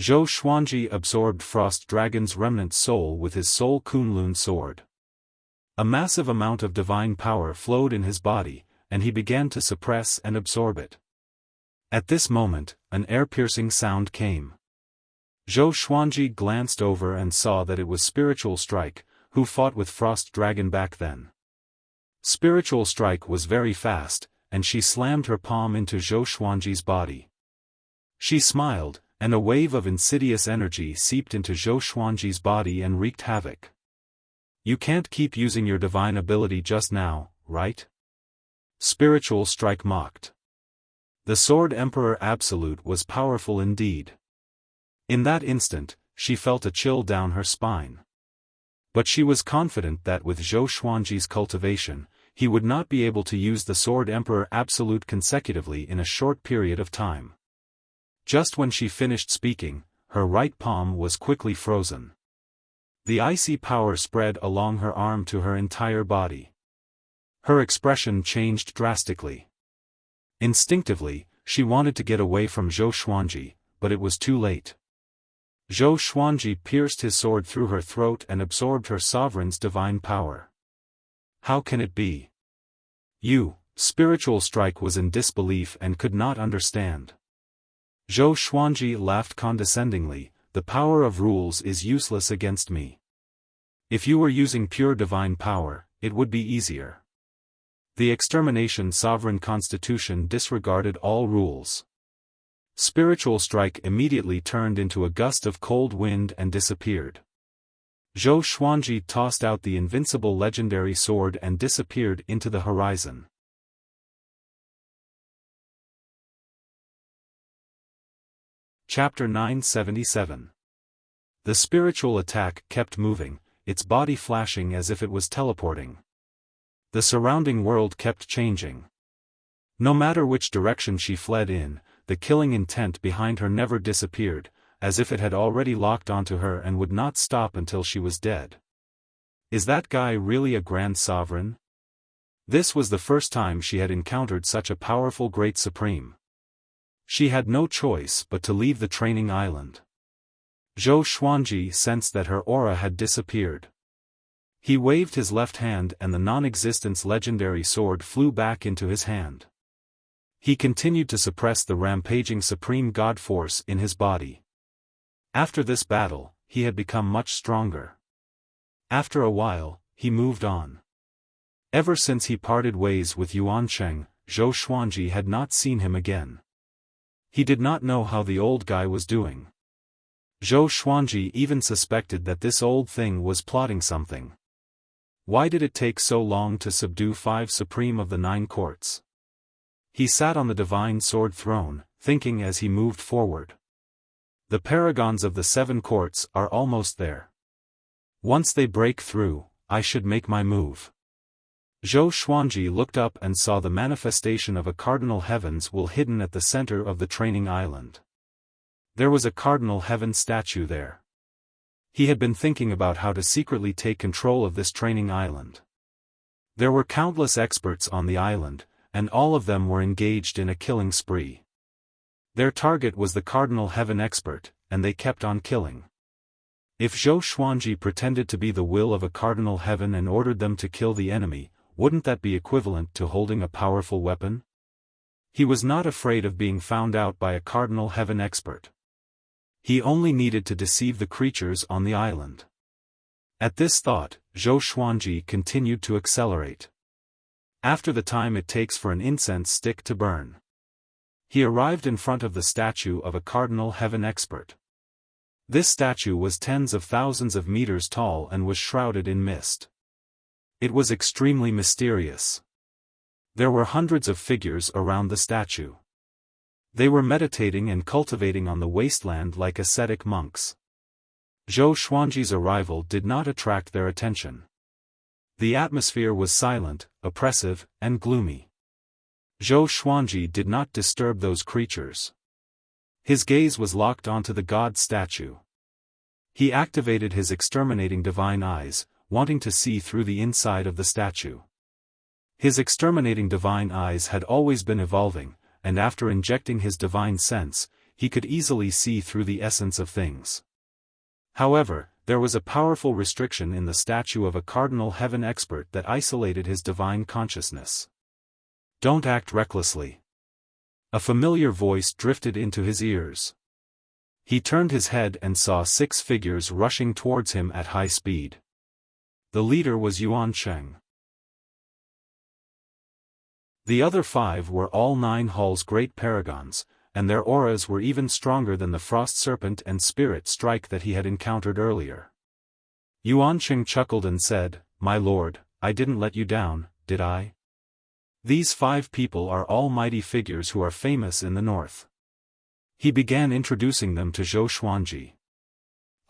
Zhou Xuanji absorbed Frost Dragon's remnant soul with his Soul Kunlun sword. A massive amount of divine power flowed in his body, and he began to suppress and absorb it. At this moment, an air-piercing sound came. Zhou Xuanji glanced over and saw that it was Spiritual Strike, who fought with Frost Dragon back then. Spiritual Strike was very fast, and she slammed her palm into Zhou Xuanji's body. She smiled, and a wave of insidious energy seeped into Zhou Xuanji's body and wreaked havoc. You can't keep using your divine ability just now, right? Spiritual Strike mocked. The Sword Emperor Absolute was powerful indeed. In that instant, she felt a chill down her spine. But she was confident that with Zhou Xuanji's cultivation, he would not be able to use the Sword Emperor Absolute consecutively in a short period of time. Just when she finished speaking, her right palm was quickly frozen. The icy power spread along her arm to her entire body. Her expression changed drastically. Instinctively, she wanted to get away from Zhou Xuanji, but it was too late. Zhou Xuanji pierced his sword through her throat and absorbed her sovereign's divine power. How can it be? Spiritual Strike was in disbelief and could not understand. Zhou Xuanji laughed condescendingly, the power of rules is useless against me. If you were using pure divine power, it would be easier. The Extermination Sovereign Constitution disregarded all rules. Spiritual strike immediately turned into a gust of cold wind and disappeared. Zhou Xuanji tossed out the invincible legendary sword and disappeared into the horizon. Chapter 977. The spiritual attack kept moving, its body flashing as if it was teleporting. The surrounding world kept changing. No matter which direction she fled in, the killing intent behind her never disappeared, as if it had already locked onto her and would not stop until she was dead. Is that guy really a grand sovereign? This was the first time she had encountered such a powerful great supreme. She had no choice but to leave the training island. Zhou Xuanji sensed that her aura had disappeared. He waved his left hand and the non-existence legendary sword flew back into his hand. He continued to suppress the rampaging supreme god force in his body. After this battle, he had become much stronger. After a while, he moved on. Ever since he parted ways with Yuan Cheng, Zhou Xuanji had not seen him again. He did not know how the old guy was doing. Zhou Xuanji even suspected that this old thing was plotting something. Why did it take so long to subdue 5 supreme of the 9 courts? He sat on the divine sword throne, thinking as he moved forward. The paragons of the 7 courts are almost there. Once they break through, I should make my move. Zhou Xuanji looked up and saw the manifestation of a cardinal heavens will hidden at the center of the training island. There was a cardinal heaven statue there. He had been thinking about how to secretly take control of this training island. There were countless experts on the island, and all of them were engaged in a killing spree. Their target was the cardinal heaven expert, and they kept on killing. If Zhou Xuanji pretended to be the will of a cardinal heaven and ordered them to kill the enemy, wouldn't that be equivalent to holding a powerful weapon? He was not afraid of being found out by a cardinal heaven expert. He only needed to deceive the creatures on the island. At this thought, Zhou Xuanji continued to accelerate. After the time it takes for an incense stick to burn. He arrived in front of the statue of a cardinal heaven expert. This statue was tens of thousands of meters tall and was shrouded in mist. It was extremely mysterious. There were hundreds of figures around the statue. They were meditating and cultivating on the wasteland like ascetic monks. Zhou Xuanji's arrival did not attract their attention. The atmosphere was silent, oppressive, and gloomy. Zhou Xuanji did not disturb those creatures. His gaze was locked onto the god statue. He activated his exterminating divine eyes, wanting to see through the inside of the statue. His exterminating divine eyes had always been evolving, and after injecting his divine sense, he could easily see through the essence of things. However, there was a powerful restriction in the statue of a cardinal heaven expert that isolated his divine consciousness. Don't act recklessly. A familiar voice drifted into his ears. He turned his head and saw 6 figures rushing towards him at high speed. The leader was Yuan Cheng. The other 5 were all 9 Hall's great paragons, and their auras were even stronger than the frost serpent and spirit strike that he had encountered earlier. Yuan Cheng chuckled and said, "My lord, I didn't let you down, did I? These 5 people are all mighty figures who are famous in the north." He began introducing them to Zhou Xuanji.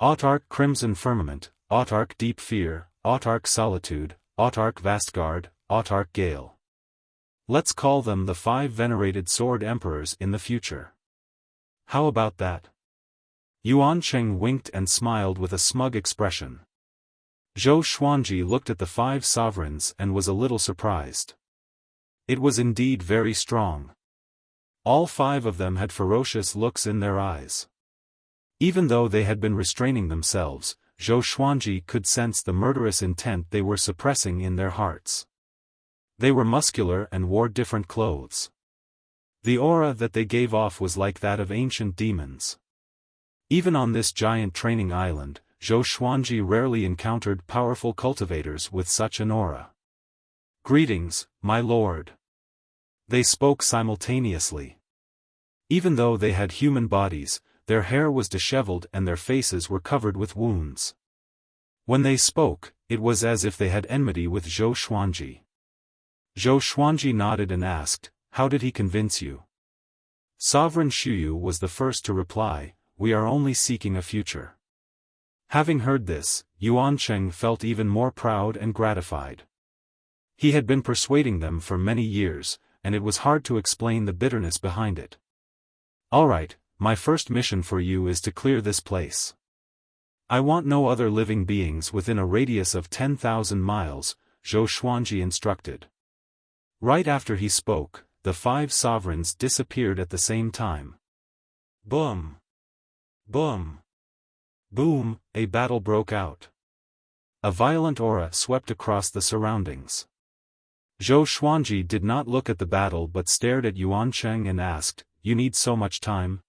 Autarch Crimson Firmament, Autarch Deep Fear, Autarch Solitude, Autarch Vastguard, Autarch Gale. Let's call them the 5 venerated sword emperors in the future. How about that? Yuan Cheng winked and smiled with a smug expression. Zhou Xuanji looked at the 5 sovereigns and was a little surprised. It was indeed very strong. All 5 of them had ferocious looks in their eyes. Even though they had been restraining themselves, Zhou Xuanji could sense the murderous intent they were suppressing in their hearts. They were muscular and wore different clothes. The aura that they gave off was like that of ancient demons. Even on this giant training island, Zhou Xuanji rarely encountered powerful cultivators with such an aura. "Greetings, my lord." They spoke simultaneously. Even though they had human bodies, their hair was disheveled and their faces were covered with wounds. When they spoke, it was as if they had enmity with Zhou Xuanji. Zhou Xuanji nodded and asked, "How did he convince you?" Sovereign Shuyu was the first to reply, "We are only seeking a future." Having heard this, Yuan Cheng felt even more proud and gratified. He had been persuading them for many years, and it was hard to explain the bitterness behind it. "Alright, my first mission for you is to clear this place. I want no other living beings within a radius of 10,000 miles, Zhou Xuanji instructed. Right after he spoke, the 5 sovereigns disappeared at the same time. Boom! Boom! Boom! A battle broke out. A violent aura swept across the surroundings. Zhou Xuanji did not look at the battle but stared at Yuan Cheng and asked, "You need so much time?"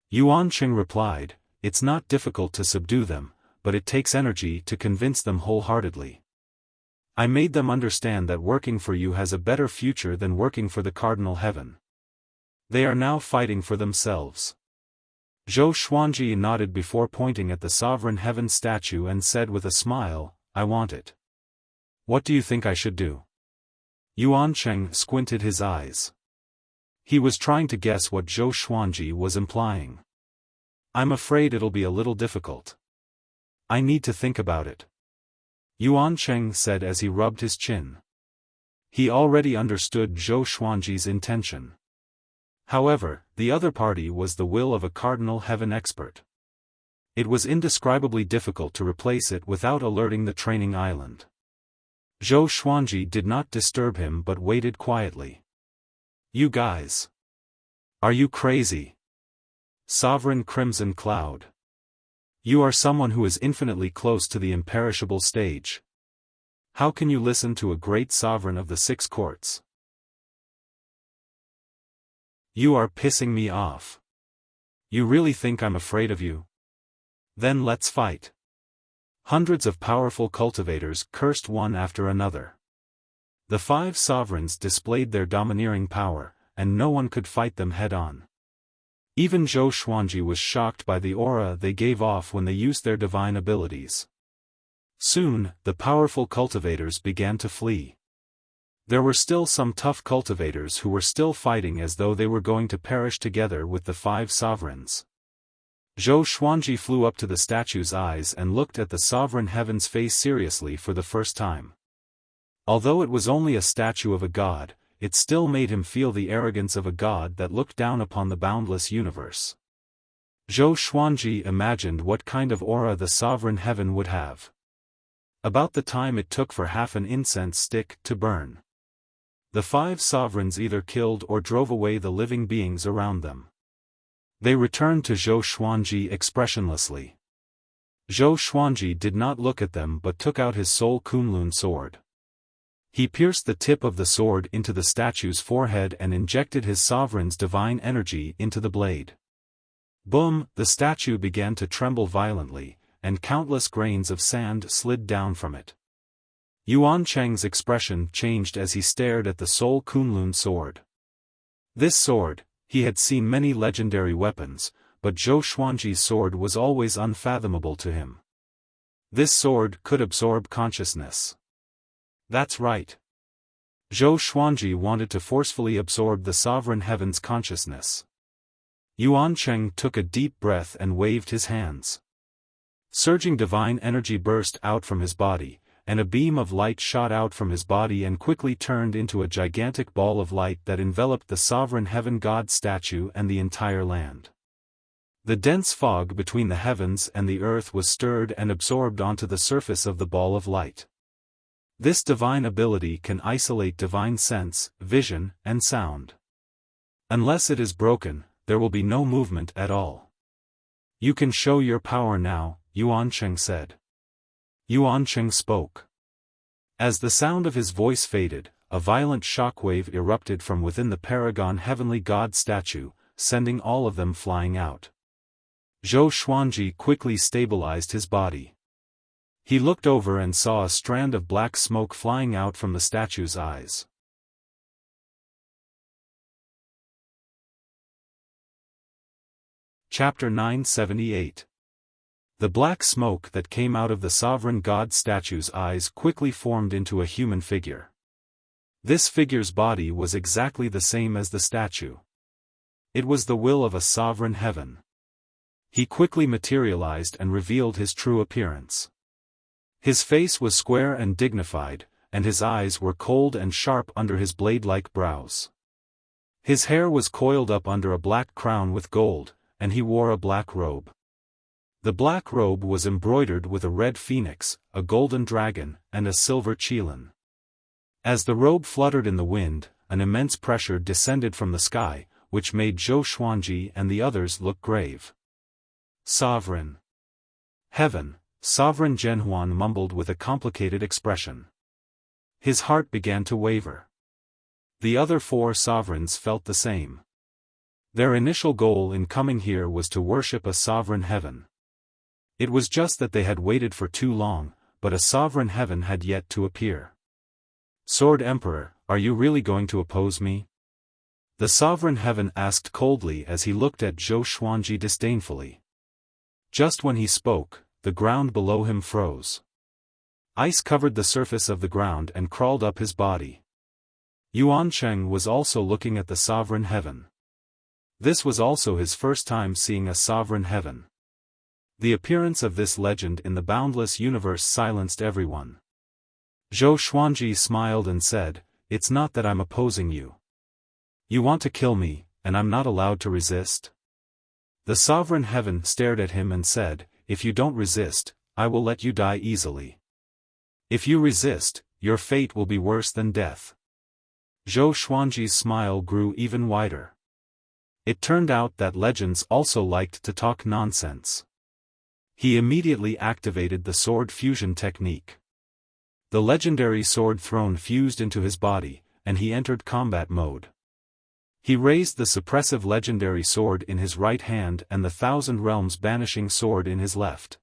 Yuan Cheng replied, "It's not difficult to subdue them, but it takes energy to convince them wholeheartedly. I made them understand that working for you has a better future than working for the cardinal heaven. They are now fighting for themselves." Zhou Xuanji nodded before pointing at the sovereign heaven statue and said with a smile, "I want it. What do you think I should do?" Yuan Cheng squinted his eyes. He was trying to guess what Zhou Xuanji was implying. "I'm afraid it'll be a little difficult. I need to think about it," Yuan Cheng said as he rubbed his chin. He already understood Zhou Xuanji's intention. However, the other party was the will of a cardinal heaven expert. It was indescribably difficult to replace it without alerting the training island. Zhou Xuanji did not disturb him but waited quietly. "You guys. Are you crazy? Sovereign Crimson Cloud. You are someone who is infinitely close to the imperishable stage. How can you listen to a great sovereign of the 6 courts? You are pissing me off. You really think I'm afraid of you? Then let's fight." Hundreds of powerful cultivators cursed one after another. The 5 sovereigns displayed their domineering power, and no one could fight them head-on. Even Zhou Xuanji was shocked by the aura they gave off when they used their divine abilities. Soon, the powerful cultivators began to flee. There were still some tough cultivators who were still fighting as though they were going to perish together with the 5 sovereigns. Zhou Xuanji flew up to the statue's eyes and looked at the sovereign heaven's face seriously for the first time. Although it was only a statue of a god, it still made him feel the arrogance of a god that looked down upon the boundless universe. Zhou Xuanji imagined what kind of aura the sovereign heaven would have. About the time it took for half an incense stick to burn. The 5 sovereigns either killed or drove away the living beings around them. They returned to Zhou Xuanji expressionlessly. Zhou Xuanji did not look at them but took out his Soul Kunlun sword. He pierced the tip of the sword into the statue's forehead and injected his sovereign's divine energy into the blade. Boom! The statue began to tremble violently, and countless grains of sand slid down from it. Yuan Cheng's expression changed as he stared at the Soul Kunlun sword. This sword, he had seen many legendary weapons, but Zhou Xuanji's sword was always unfathomable to him. This sword could absorb consciousness. That's right. Zhou Xuanji wanted to forcefully absorb the sovereign heaven's consciousness. Yuan Cheng took a deep breath and waved his hands. Surging divine energy burst out from his body, and a beam of light shot out from his body and quickly turned into a gigantic ball of light that enveloped the sovereign heaven god statue and the entire land. The dense fog between the heavens and the earth was stirred and absorbed onto the surface of the ball of light. This divine ability can isolate divine sense, vision, and sound. Unless it is broken, there will be no movement at all. You can show your power now, Yuan Cheng said. Yuan Cheng spoke. As the sound of his voice faded, a violent shockwave erupted from within the Paragon Heavenly God statue, sending all of them flying out. Zhou Xuanji quickly stabilized his body. He looked over and saw a strand of black smoke flying out from the statue's eyes. Chapter 978. The black smoke that came out of the sovereign god statue's eyes quickly formed into a human figure. This figure's body was exactly the same as the statue. It was the will of a sovereign heaven. He quickly materialized and revealed his true appearance. His face was square and dignified, and his eyes were cold and sharp under his blade-like brows. His hair was coiled up under a black crown with gold, and he wore a black robe. The black robe was embroidered with a red phoenix, a golden dragon, and a silver qilin. As the robe fluttered in the wind, an immense pressure descended from the sky, which made Zhou Xuanji and the others look grave. Sovereign. Heaven, Sovereign Zhenhuan mumbled with a complicated expression. His heart began to waver. The other four sovereigns felt the same. Their initial goal in coming here was to worship a sovereign heaven. It was just that they had waited for too long, but a sovereign heaven had yet to appear. Sword Emperor, are you really going to oppose me? The sovereign heaven asked coldly as he looked at Zhou Xuanji disdainfully. Just when he spoke, the ground below him froze. Ice covered the surface of the ground and crawled up his body. Yuancheng was also looking at the sovereign heaven. This was also his first time seeing a sovereign heaven. The appearance of this legend in the boundless universe silenced everyone. Zhou Xuanji smiled and said, "It's not that I'm opposing you. You want to kill me, and I'm not allowed to resist?" The sovereign heaven stared at him and said, "If you don't resist, I will let you die easily. If you resist, your fate will be worse than death." Zhou Xuanji's smile grew even wider. It turned out that legends also liked to talk nonsense. He immediately activated the sword fusion technique. The legendary sword throne fused into his body, and he entered combat mode. He raised the suppressive legendary sword in his right hand and the Thousand Realms banishing sword in his left.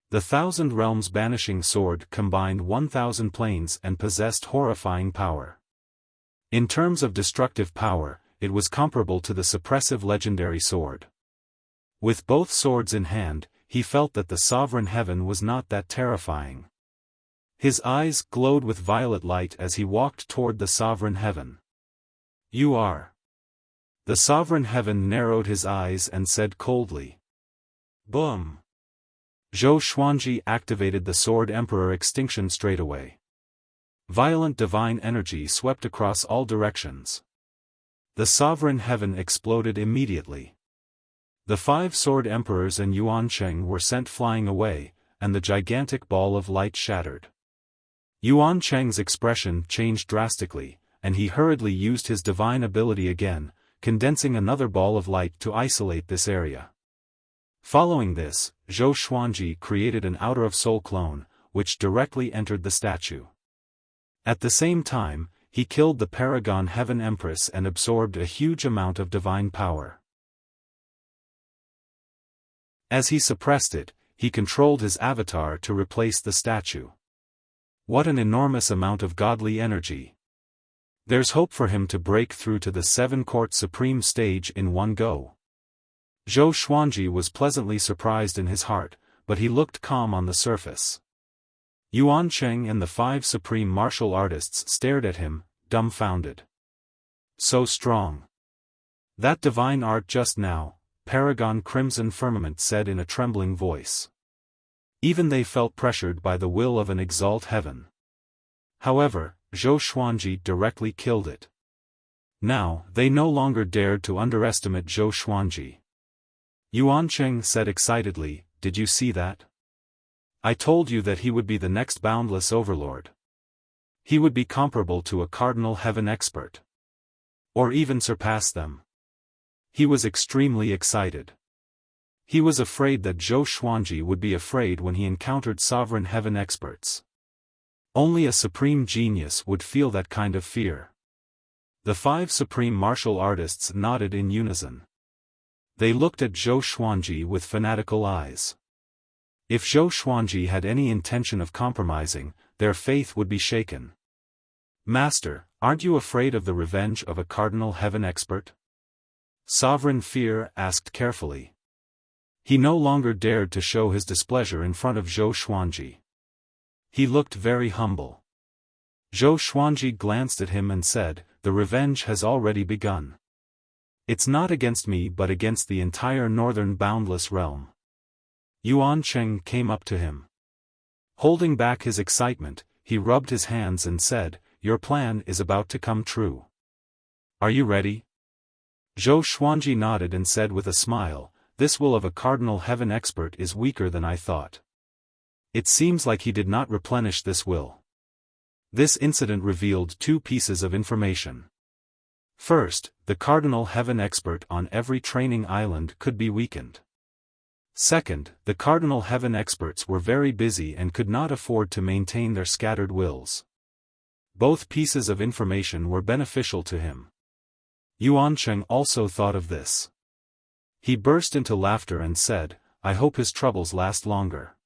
The Thousand Realms banishing sword combined 1,000 planes and possessed horrifying power. In terms of destructive power, it was comparable to the suppressive legendary sword. With both swords in hand, he felt that the sovereign heaven was not that terrifying. His eyes glowed with violet light as he walked toward the sovereign heaven. "You are." The sovereign heaven narrowed his eyes and said coldly. "Boom." Zhou Xuanji activated the Sword Emperor extinction straightaway. Violent divine energy swept across all directions. The sovereign heaven exploded immediately. The 5 sword emperors and Yuancheng were sent flying away, and the gigantic ball of light shattered. Yuancheng's expression changed drastically, and he hurriedly used his divine ability again, condensing another ball of light to isolate this area. Following this, Zhou Xuanji created an Outer of Soul clone, which directly entered the statue. At the same time, he killed the Paragon Heaven Empress and absorbed a huge amount of divine power. As he suppressed it, he controlled his avatar to replace the statue. What an enormous amount of godly energy. There's hope for him to break through to the 7-court supreme stage in one go. Zhou Xuanji was pleasantly surprised in his heart, but he looked calm on the surface. Yuancheng and the 5 supreme martial artists stared at him, dumbfounded. So strong. That divine art just now, Paragon Crimson Firmament said in a trembling voice. Even they felt pressured by the will of an exalt heaven. However, Zhou Xuanji directly killed it. Now, they no longer dared to underestimate Zhou Xuanji. Yuancheng said excitedly, "Did you see that? I told you that he would be the next boundless overlord. He would be comparable to a cardinal heaven expert. Or even surpass them." He was extremely excited. He was afraid that Zhou Xuanji would be afraid when he encountered sovereign heaven experts. Only a supreme genius would feel that kind of fear. The 5 supreme martial artists nodded in unison. They looked at Zhou Xuanji with fanatical eyes. If Zhou Xuanji had any intention of compromising, their faith would be shaken. "Master, aren't you afraid of the revenge of a cardinal heaven expert?" Sovereign Fear asked carefully. He no longer dared to show his displeasure in front of Zhou Xuanji. He looked very humble. Zhou Xuanji glanced at him and said, "The revenge has already begun. It's not against me but against the entire northern boundless realm." Yuan Cheng came up to him. Holding back his excitement, he rubbed his hands and said, "Your plan is about to come true. Are you ready?" Zhou Xuanji nodded and said with a smile, "This will of a cardinal heaven expert is weaker than I thought." It seems like he did not replenish this will. This incident revealed two pieces of information. First, the cardinal heaven expert on every training island could be weakened. Second, the cardinal heaven experts were very busy and could not afford to maintain their scattered wills. Both pieces of information were beneficial to him. Yuan Cheng also thought of this. He burst into laughter and said, "I hope his troubles last longer.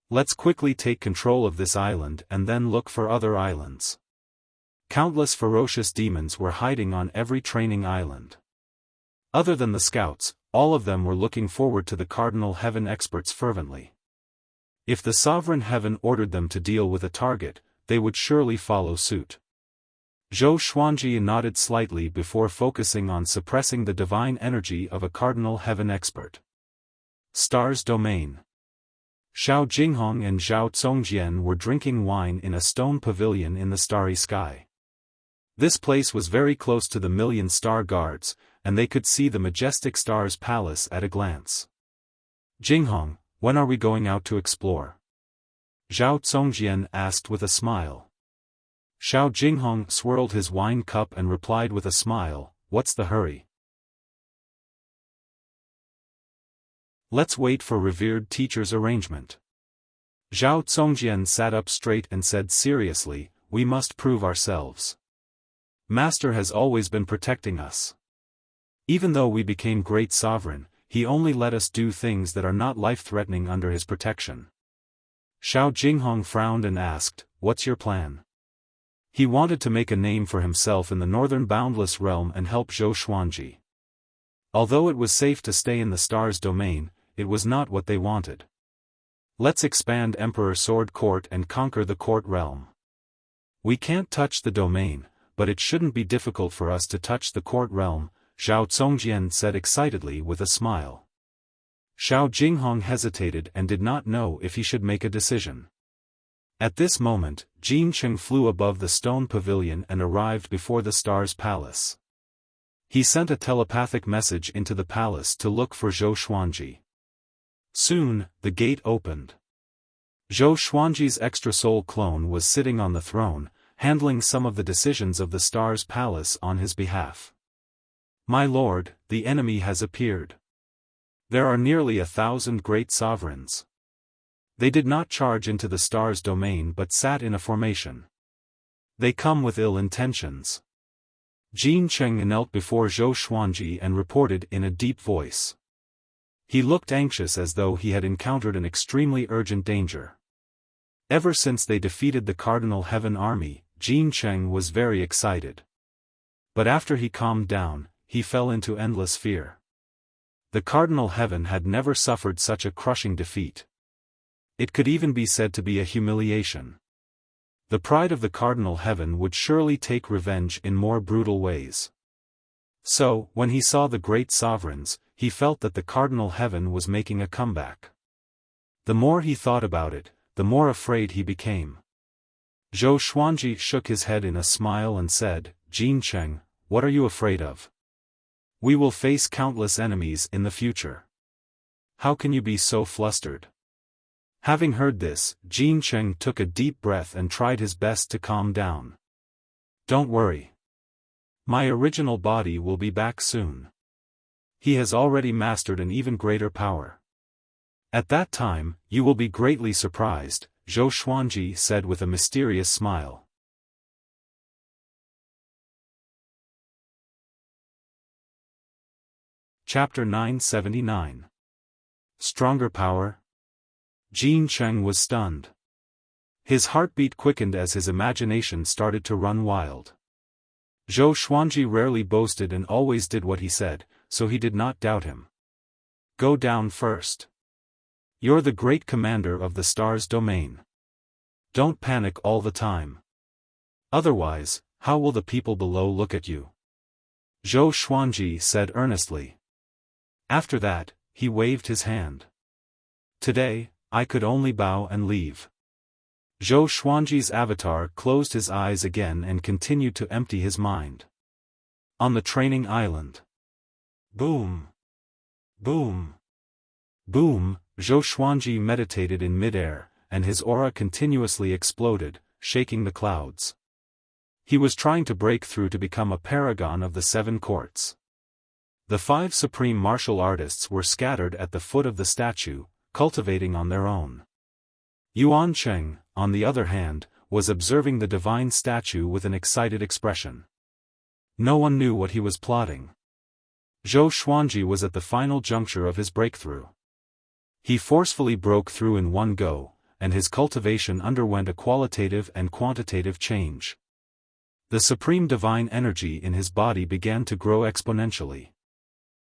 Let's quickly take control of this island and then look for other islands." Countless ferocious demons were hiding on every training island. Other than the scouts, all of them were looking forward to the cardinal heaven experts fervently. If the sovereign heaven ordered them to deal with a target, they would surely follow suit. Zhou Xuanji nodded slightly before focusing on suppressing the divine energy of a cardinal heaven expert. Stars Domain. Xiao Jinghong and Zhao Zongjian were drinking wine in a stone pavilion in the starry sky. This place was very close to the million star guards, and they could see the majestic stars palace at a glance. "Jinghong, when are we going out to explore?" Zhao Zongjian asked with a smile. Xiao Jinghong swirled his wine cup and replied with a smile, "What's the hurry? Let's wait for revered teacher's arrangement." Zhao Zongjian sat up straight and said seriously, "We must prove ourselves. Master has always been protecting us. Even though we became great sovereign, he only let us do things that are not life-threatening under his protection." Xiao Jinghong frowned and asked, "What's your plan?" He wanted to make a name for himself in the northern boundless realm and help Zhou Xuanji. Although it was safe to stay in the stars' domain, it was not what they wanted. "Let's expand Emperor Sword Court and conquer the court realm. We can't touch the domain, but it shouldn't be difficult for us to touch the court realm," Zhao Zongjian said excitedly with a smile. Xiao Jinghong hesitated and did not know if he should make a decision. At this moment, Jin Cheng flew above the stone pavilion and arrived before the stars' palace. He sent a telepathic message into the palace to look for Zhou Xuanji. Soon, the gate opened. Zhou Xuanji's extra soul clone was sitting on the throne, handling some of the decisions of the stars' palace on his behalf. "My lord, the enemy has appeared. There are nearly 1,000 great sovereigns. They did not charge into the stars' domain but sat in a formation. They come with ill intentions." Jin Cheng knelt before Zhou Xuanji and reported in a deep voice. He looked anxious as though he had encountered an extremely urgent danger. Ever since they defeated the Cardinal Heaven army, Jin Cheng was very excited. But after he calmed down, he fell into endless fear. The Cardinal Heaven had never suffered such a crushing defeat. It could even be said to be a humiliation. The pride of the Cardinal Heaven would surely take revenge in more brutal ways. So, when he saw the great sovereigns, he felt that the Cardinal Heaven was making a comeback. The more he thought about it, the more afraid he became. Zhou Xuanji shook his head in a smile and said, "Jin Cheng, what are you afraid of? We will face countless enemies in the future. How can you be so flustered?" Having heard this, Jin Cheng took a deep breath and tried his best to calm down. "Don't worry. My original body will be back soon. He has already mastered an even greater power. At that time, you will be greatly surprised," Zhou Xuanji said with a mysterious smile. Chapter 979. Stronger Power? Jin Cheng was stunned. His heartbeat quickened as his imagination started to run wild. Zhou Xuanji rarely boasted and always did what he said, so he did not doubt him. Go down first. You're the great commander of the star's domain. Don't panic all the time. Otherwise, how will the people below look at you? Zhou Xuanji said earnestly. After that, he waved his hand. Today, I could only bow and leave. Zhou Xuanji's avatar closed his eyes again and continued to empty his mind. On the training island. Boom. Boom. Boom, Zhou Xuanji meditated in midair, and his aura continuously exploded, shaking the clouds. He was trying to break through to become a paragon of the 7 courts. The 5 supreme martial artists were scattered at the foot of the statue, cultivating on their own. Yuan Cheng, on the other hand, was observing the divine statue with an excited expression. No one knew what he was plotting. Zhou Xuanji was at the final juncture of his breakthrough. He forcefully broke through in one go, and his cultivation underwent a qualitative and quantitative change. The supreme divine energy in his body began to grow exponentially.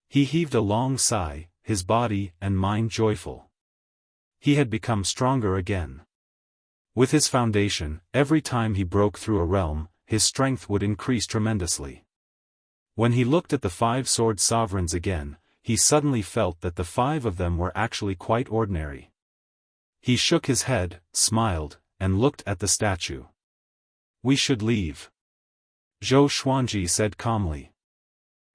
He heaved a long sigh, his body and mind joyful. He had become stronger again. With his foundation, every time he broke through a realm, his strength would increase tremendously. When he looked at the 5 sword sovereigns again, he suddenly felt that the 5 of them were actually quite ordinary. He shook his head, smiled, and looked at the statue. We should leave. Zhou Xuanji said calmly.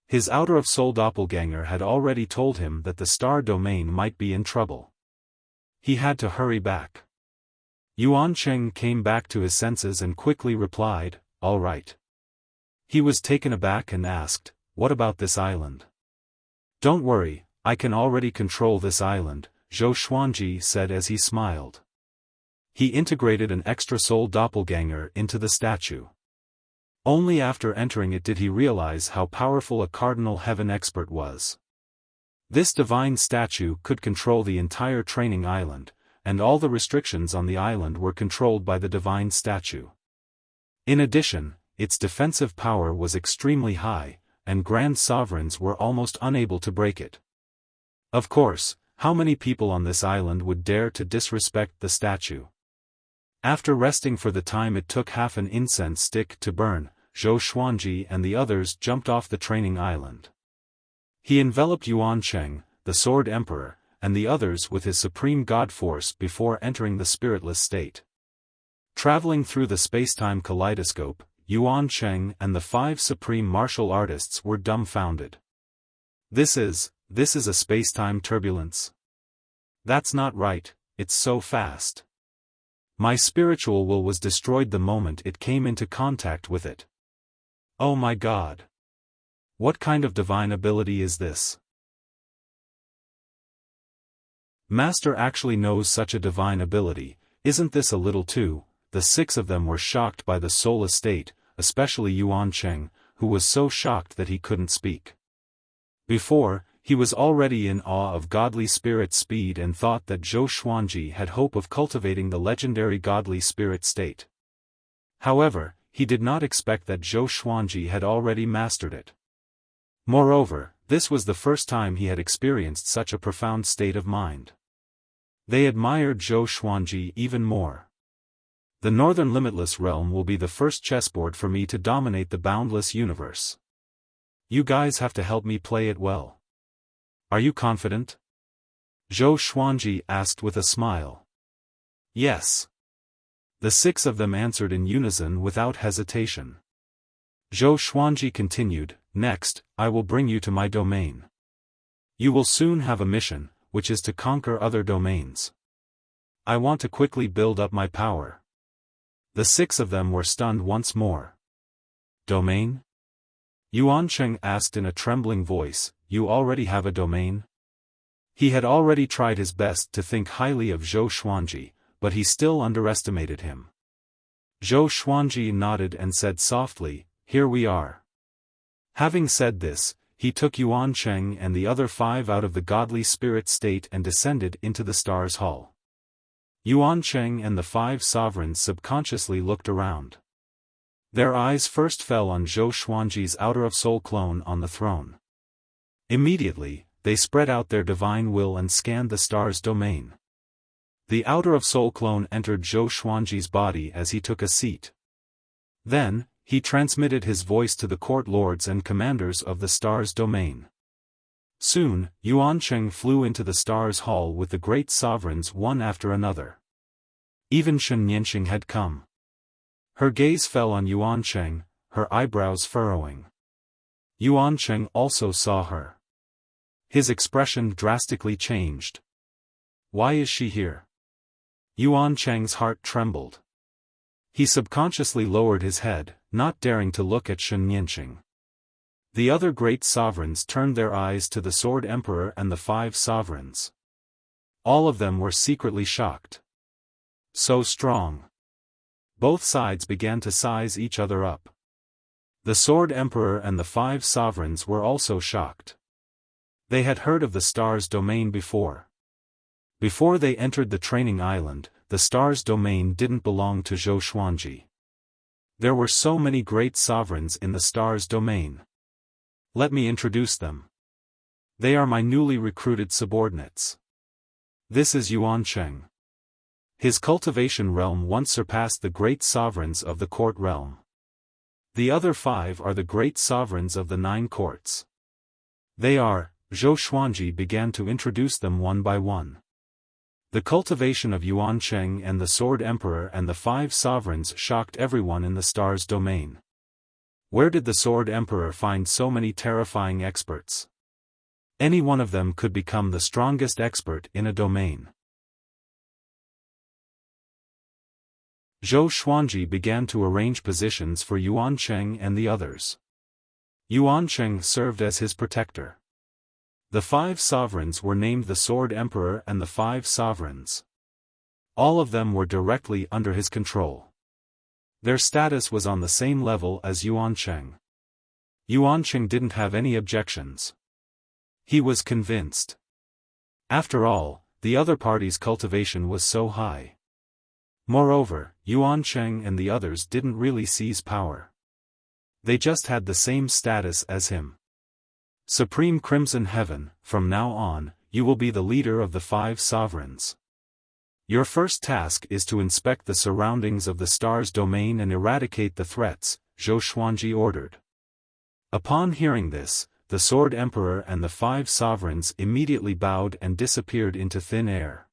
His outer-of-soul doppelganger had already told him that the star domain might be in trouble. He had to hurry back. Yuan Cheng came back to his senses and quickly replied, "All right." He was taken aback and asked, "What about this island?" "Don't worry, I can already control this island," Zhou Xuanji said as he smiled. He integrated an extra-soul doppelganger into the statue. Only after entering it did he realize how powerful a cardinal heaven expert was. This divine statue could control the entire training island, and all the restrictions on the island were controlled by the divine statue. In addition, its defensive power was extremely high, and grand sovereigns were almost unable to break it. Of course, how many people on this island would dare to disrespect the statue? After resting for the time it took half an incense stick to burn, Zhou Xuanji and the others jumped off the training island. He enveloped Yuan Cheng, the Sword Emperor, and the others with his supreme god force before entering the spiritless state. Traveling through the spacetime kaleidoscope, Yuan Cheng and the 5 supreme martial artists were dumbfounded. This is a spacetime turbulence? That's not right, it's so fast. My spiritual will was destroyed the moment it came into contact with it. Oh my God! What kind of divine ability is this? Master actually knows such a divine ability, isn't this a little too? The 6 of them were shocked by the soul estate, especially Yuan Cheng, who was so shocked that he couldn't speak. Before, he was already in awe of godly spirit speed and thought that Zhou Xuanji had hope of cultivating the legendary godly spirit state. However, he did not expect that Zhou Xuanji had already mastered it. Moreover, this was the first time he had experienced such a profound state of mind. They admired Zhou Xuanji even more. The Northern Limitless Realm will be the first chessboard for me to dominate the boundless universe. You guys have to help me play it well. Are you confident? Zhou Xuanji asked with a smile. Yes. The 6 of them answered in unison without hesitation. Zhou Xuanji continued, "Next, I will bring you to my domain. You will soon have a mission, which is to conquer other domains. I want to quickly build up my power." The 6 of them were stunned once more. Domain? Yuan Cheng asked in a trembling voice, "You already have a domain?" He had already tried his best to think highly of Zhou Xuanji, but he still underestimated him. Zhou Xuanji nodded and said softly, "Here we are." Having said this, he took Yuan Cheng and the other 5 out of the godly spirit state and descended into the Stars Hall. Yuan Cheng and the 5 sovereigns subconsciously looked around. Their eyes first fell on Zhou Xuanji's outer-of-soul clone on the throne. Immediately, they spread out their divine will and scanned the star's domain. The outer of Soul Clone entered Zhou Xuanji's body as he took a seat. Then, he transmitted his voice to the court lords and commanders of the star's domain. Soon, Yuancheng flew into the star's hall with the great sovereigns one after another. Even Shen Nianqing had come. Her gaze fell on Yuancheng, her eyebrows furrowing. Yuancheng also saw her. His expression drastically changed. Why is she here? Yuancheng's heart trembled. He subconsciously lowered his head, not daring to look at Shen Nianqing. The other great sovereigns turned their eyes to the Sword Emperor and the 5 sovereigns. All of them were secretly shocked. So strong. Both sides began to size each other up. The Sword Emperor and the 5 sovereigns were also shocked. They had heard of the star's domain before. Before they entered the training island, the star's domain didn't belong to Zhou Xuanji. There were so many great sovereigns in the star's domain. Let me introduce them. They are my newly recruited subordinates. This is Yuancheng. His cultivation realm once surpassed the great sovereigns of the court realm. The other 5 are the great sovereigns of the 9 courts. They are, Zhou Xuanji began to introduce them one by one. The cultivation of Yuancheng and the Sword Emperor and the 5 sovereigns shocked everyone in the star's domain. Where did the Sword Emperor find so many terrifying experts? Any one of them could become the strongest expert in a domain. Zhou Xuanji began to arrange positions for Yuancheng and the others. Yuancheng served as his protector. The 5 sovereigns were named the Sword Emperor and the 5 sovereigns. All of them were directly under his control. Their status was on the same level as Yuancheng. Yuancheng didn't have any objections. He was convinced. After all, the other party's cultivation was so high. Moreover, Yuancheng and the others didn't really seize power. They just had the same status as him. Supreme Crimson Heaven, from now on, you will be the leader of the 5 sovereigns. Your first task is to inspect the surroundings of the star's domain and eradicate the threats, Zhou Xuanji ordered. Upon hearing this, the Sword Emperor and the 5 sovereigns immediately bowed and disappeared into thin air.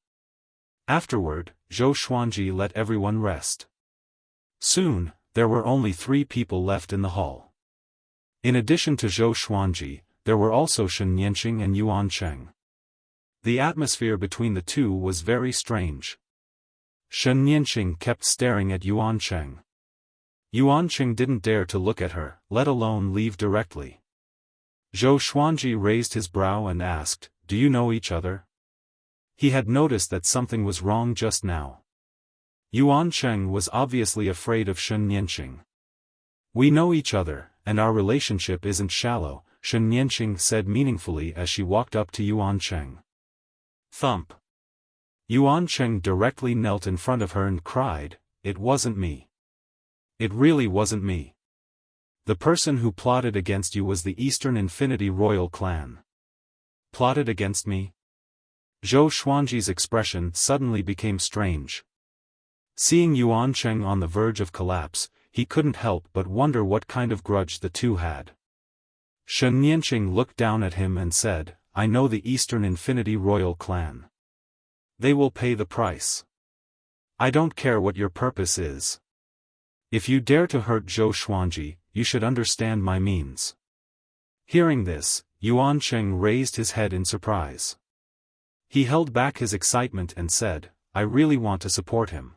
Afterward, Zhou Xuanji let everyone rest. Soon, there were only 3 people left in the hall. In addition to Zhou Xuanji, there were also Shen Nianqing and Yuancheng. The atmosphere between the two was very strange. Shen Nianqing kept staring at Yuancheng. Yuancheng didn't dare to look at her, let alone leave directly. Zhou Xuanji raised his brow and asked, "Do you know each other?" He had noticed that something was wrong just now. Yuancheng was obviously afraid of Shen Nianqing. "We know each other, and our relationship isn't shallow," Shen Nianqing said meaningfully as she walked up to Yuancheng. Thump. Yuancheng directly knelt in front of her and cried, "It wasn't me. It really wasn't me. The person who plotted against you was the Eastern Infinity Royal Clan." "Plotted against me?" Zhou Xuanji's expression suddenly became strange. Seeing Yuancheng on the verge of collapse, he couldn't help but wonder what kind of grudge the two had. Shen Nianqing looked down at him and said, "I know the Eastern Infinity Royal Clan. They will pay the price. I don't care what your purpose is. If you dare to hurt Zhou Xuanji, you should understand my means." Hearing this, Yuancheng raised his head in surprise. He held back his excitement and said, "I really want to support him.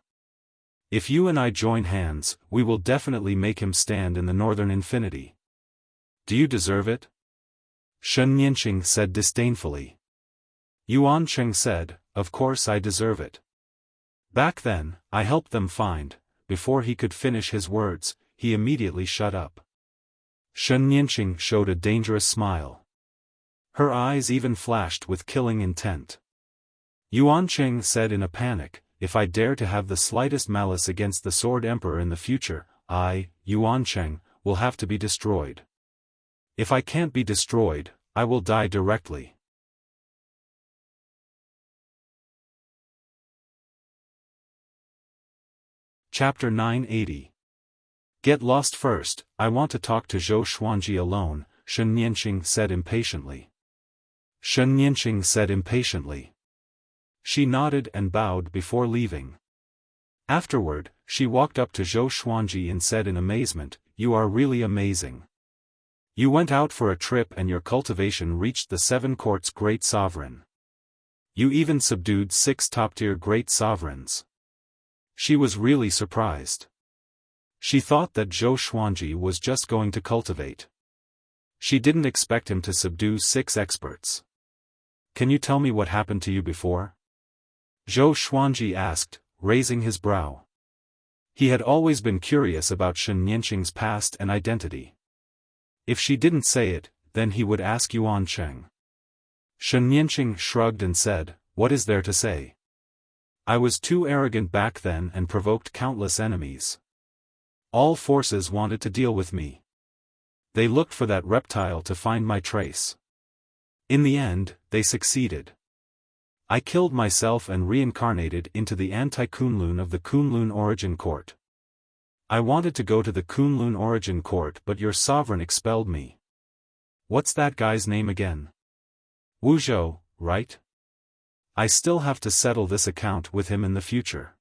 If you and I join hands, we will definitely make him stand in the Northern Infinity." "Do you deserve it?" Shen Nianqing said disdainfully. Yuancheng said, "Of course I deserve it. Back then, I helped them find." Before he could finish his words, he immediately shut up. Shen Nianqing showed a dangerous smile. Her eyes even flashed with killing intent. Yuancheng said in a panic, "If I dare to have the slightest malice against the Sword Emperor in the future, I, Yuancheng, will have to be destroyed. If I can't be destroyed, I will die directly." Chapter 980. Get lost first, I want to talk to Zhou Xuanji alone, Shen Nianqing said impatiently. Shen Nianqing said impatiently. She nodded and bowed before leaving. Afterward, she walked up to Zhou Xuanji and said in amazement, "You are really amazing. You went out for a trip and your cultivation reached the 7 courts great sovereign. You even subdued 6 top-tier great sovereigns." She was really surprised. She thought that Zhou Xuanji was just going to cultivate. She didn't expect him to subdue 6 experts. "Can you tell me what happened to you before?" Zhou Xuanji asked, raising his brow. He had always been curious about Shen Nianqing's past and identity. If she didn't say it, then he would ask Yuan Cheng. Shen Nianqing shrugged and said, "What is there to say? I was too arrogant back then and provoked countless enemies. All forces wanted to deal with me. They looked for that reptile to find my trace. In the end, they succeeded. I killed myself and reincarnated into the anti-Kunlun of the Kunlun Origin Court. I wanted to go to the Kunlun Origin Court but your sovereign expelled me. What's that guy's name again? Wuxia, right? I still have to settle this account with him in the future."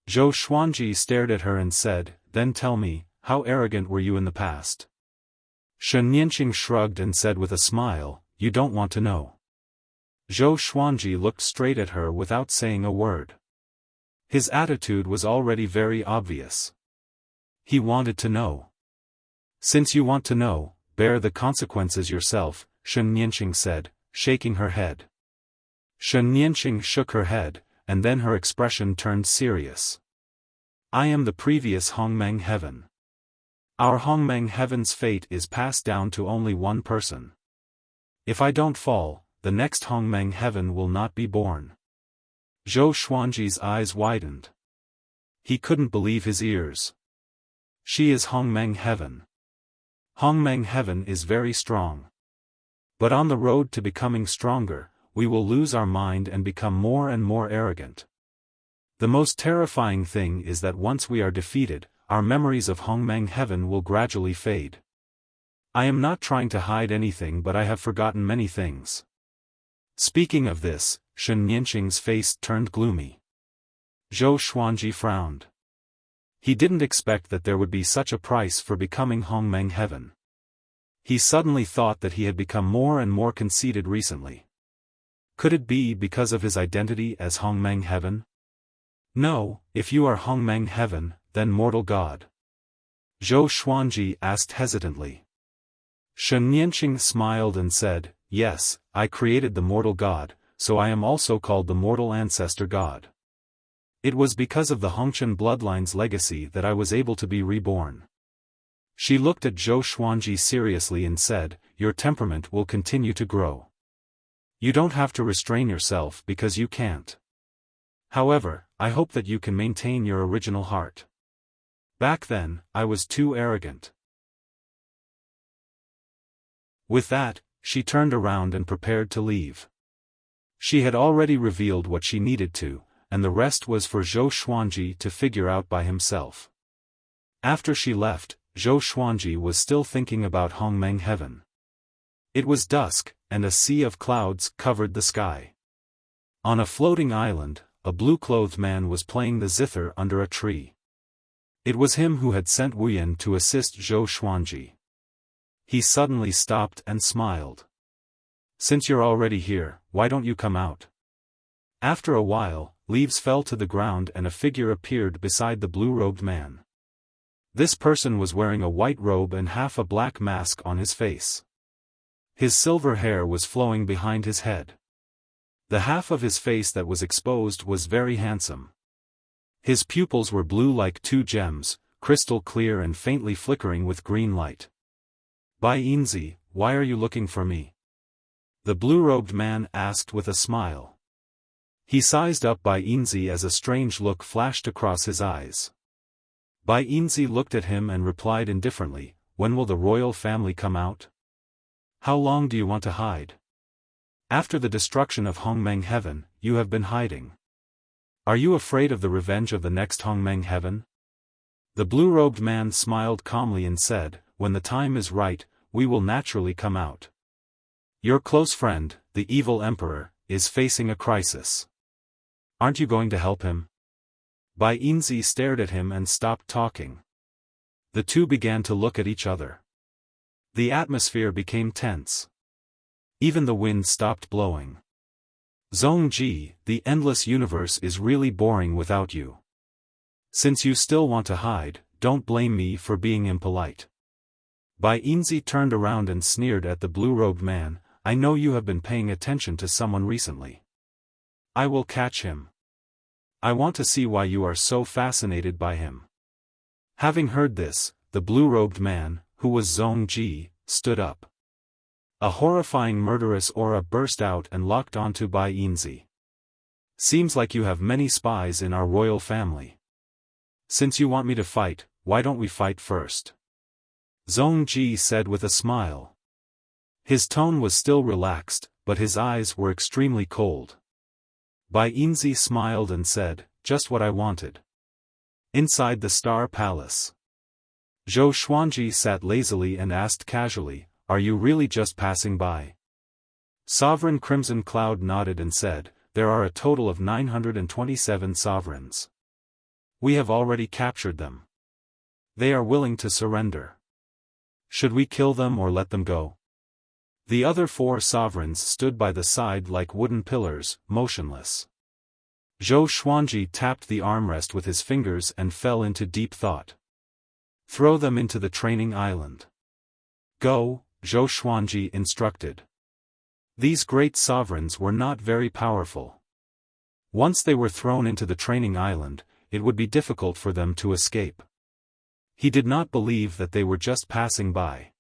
Zhou Xuanji stared at her and said, "Then tell me, how arrogant were you in the past?" Shen Nianqing shrugged and said with a smile, "You don't want to know." Zhou Xuanji looked straight at her without saying a word. His attitude was already very obvious. He wanted to know. "Since you want to know, bear the consequences yourself," Shen Nianqing said, shaking her head. Shen Nianqing shook her head, and then her expression turned serious. "I am the previous Hongmeng heaven. Our Hongmeng heaven's fate is passed down to only one person. If I don't fall, the next Hongmeng heaven will not be born." Zhou Xuanji's eyes widened. He couldn't believe his ears. She is Hongmeng heaven. Hongmeng heaven is very strong. But on the road to becoming stronger, we will lose our mind and become more and more arrogant. The most terrifying thing is that once we are defeated, our memories of Hongmeng heaven will gradually fade. I am not trying to hide anything but I have forgotten many things. Speaking of this, Shen Nianqing's face turned gloomy. Zhou Xuanji frowned. He didn't expect that there would be such a price for becoming Hongmeng heaven. He suddenly thought that he had become more and more conceited recently. Could it be because of his identity as Hongmeng heaven? "No, if you are Hongmeng heaven, then mortal god?" Zhou Xuanji asked hesitantly. Shen Nianqing smiled and said, "Yes, I created the mortal god, so I am also called the mortal ancestor god. It was because of the Hongchen bloodline's legacy that I was able to be reborn." She looked at Zhou Xuanji seriously and said, "Your temperament will continue to grow. You don't have to restrain yourself because you can't. However, I hope that you can maintain your original heart. Back then, I was too arrogant." With that, she turned around and prepared to leave. She had already revealed what she needed to, and the rest was for Zhou Xuanji to figure out by himself. After she left, Zhou Xuanji was still thinking about Hongmeng heaven. It was dusk, and a sea of clouds covered the sky. On a floating island, a blue-clothed man was playing the zither under a tree. It was him who had sent Wu Yan to assist Zhou Xuanji. He suddenly stopped and smiled. "Since you're already here, why don't you come out?" After a while, leaves fell to the ground and a figure appeared beside the blue-robed man. This person was wearing a white robe and half a black mask on his face. His silver hair was flowing behind his head. The half of his face that was exposed was very handsome. His pupils were blue like 2 gems, crystal clear and faintly flickering with green light. "Bai Yinzi, why are you looking for me?" the blue-robed man asked with a smile. He sized up Bai Yinzi as a strange look flashed across his eyes. Bai Yinzi looked at him and replied indifferently, "When will the royal family come out? How long do you want to hide? After the destruction of Hongmeng heaven, you have been hiding. Are you afraid of the revenge of the next Hongmeng heaven? The blue-robed man smiled calmly and said, when the time is right, we will naturally come out. Your close friend, the evil emperor, is facing a crisis. Aren't you going to help him? Bai Yinzi stared at him and stopped talking. The two began to look at each other. The atmosphere became tense. Even the wind stopped blowing. Zhongji, the endless universe is really boring without you. Since you still want to hide, don't blame me for being impolite. Bai Yinzi turned around and sneered at the blue-robed man. I know you have been paying attention to someone recently. I will catch him. I want to see why you are so fascinated by him. Having heard this, the blue-robed man, who was Zhongji, stood up. A horrifying murderous aura burst out and locked onto Bai Yinzi. Seems like you have many spies in our royal family. Since you want me to fight, why don't we fight first? Zhongji said with a smile. His tone was still relaxed, but his eyes were extremely cold. Bai Yinzi smiled and said, just what I wanted. Inside the Star Palace, Zhou Xuanji sat lazily and asked casually, are you really just passing by? Sovereign Crimson Cloud nodded and said, there are a total of 927 sovereigns. We have already captured them. They are willing to surrender. Should we kill them or let them go? The other 4 sovereigns stood by the side like wooden pillars, motionless. Zhou Xuanji tapped the armrest with his fingers and fell into deep thought. Throw them into the training island. Go, Zhou Xuanji instructed. These great sovereigns were not very powerful. Once they were thrown into the training island, it would be difficult for them to escape. He did not believe that they were just passing by.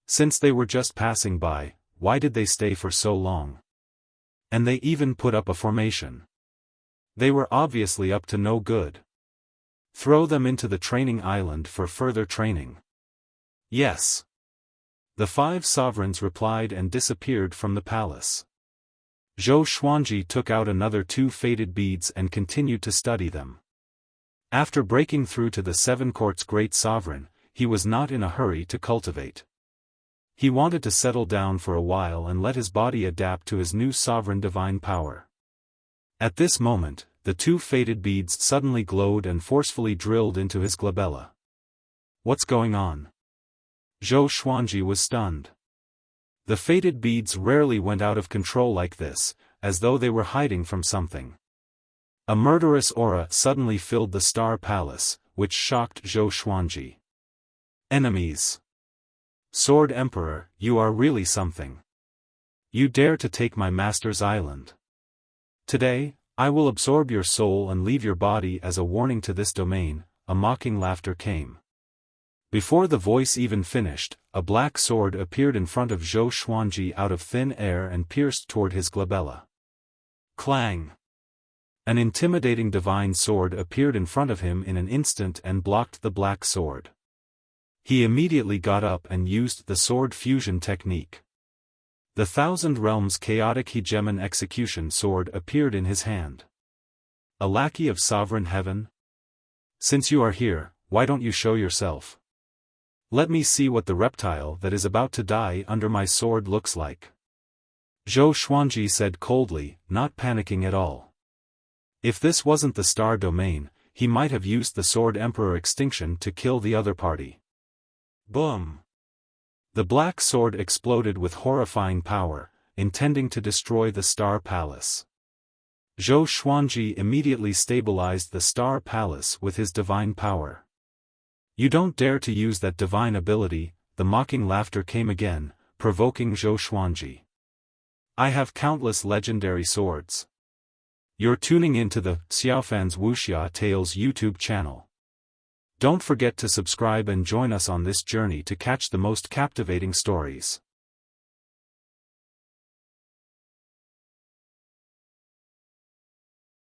Since they were just passing by, why did they stay for so long? And they even put up a formation. They were obviously up to no good. Throw them into the training island for further training. Yes. The 5 sovereigns replied and disappeared from the palace. Zhou Xuanji took out another 2 faded beads and continued to study them. After breaking through to the 7 courts great sovereign, he was not in a hurry to cultivate. He wanted to settle down for a while and let his body adapt to his new sovereign divine power. At this moment, the 2 faded beads suddenly glowed and forcefully drilled into his glabella. What's going on? Zhou Xuanji was stunned. The faded beads rarely went out of control like this, as though they were hiding from something. A murderous aura suddenly filled the Star Palace, which shocked Zhou Xuanji. Enemies. Sword Emperor, you are really something. You dare to take my master's island. Today, I will absorb your soul and leave your body as a warning to this domain. A mocking laughter came. Before the voice even finished, a black sword appeared in front of Zhou Xuanji out of thin air and pierced toward his glabella. Clang! An intimidating divine sword appeared in front of him in an instant and blocked the black sword. He immediately got up and used the sword fusion technique. The Thousand Realms chaotic hegemon execution sword appeared in his hand. A lackey of sovereign heaven? Since you are here, why don't you show yourself? Let me see what the reptile that is about to die under my sword looks like. Zhou Xuanji said coldly, not panicking at all. If this wasn't the star domain, he might have used the Sword Emperor extinction to kill the other party. Boom! The black sword exploded with horrifying power, intending to destroy the Star Palace. Zhou Xuanji immediately stabilized the Star Palace with his divine power. You don't dare to use that divine ability, the mocking laughter came again, provoking Zhou Xuanji. I have countless legendary swords. You're tuning into the Xiaofan's Wuxia Tales YouTube channel. Don't forget to subscribe and join us on this journey to catch the most captivating stories.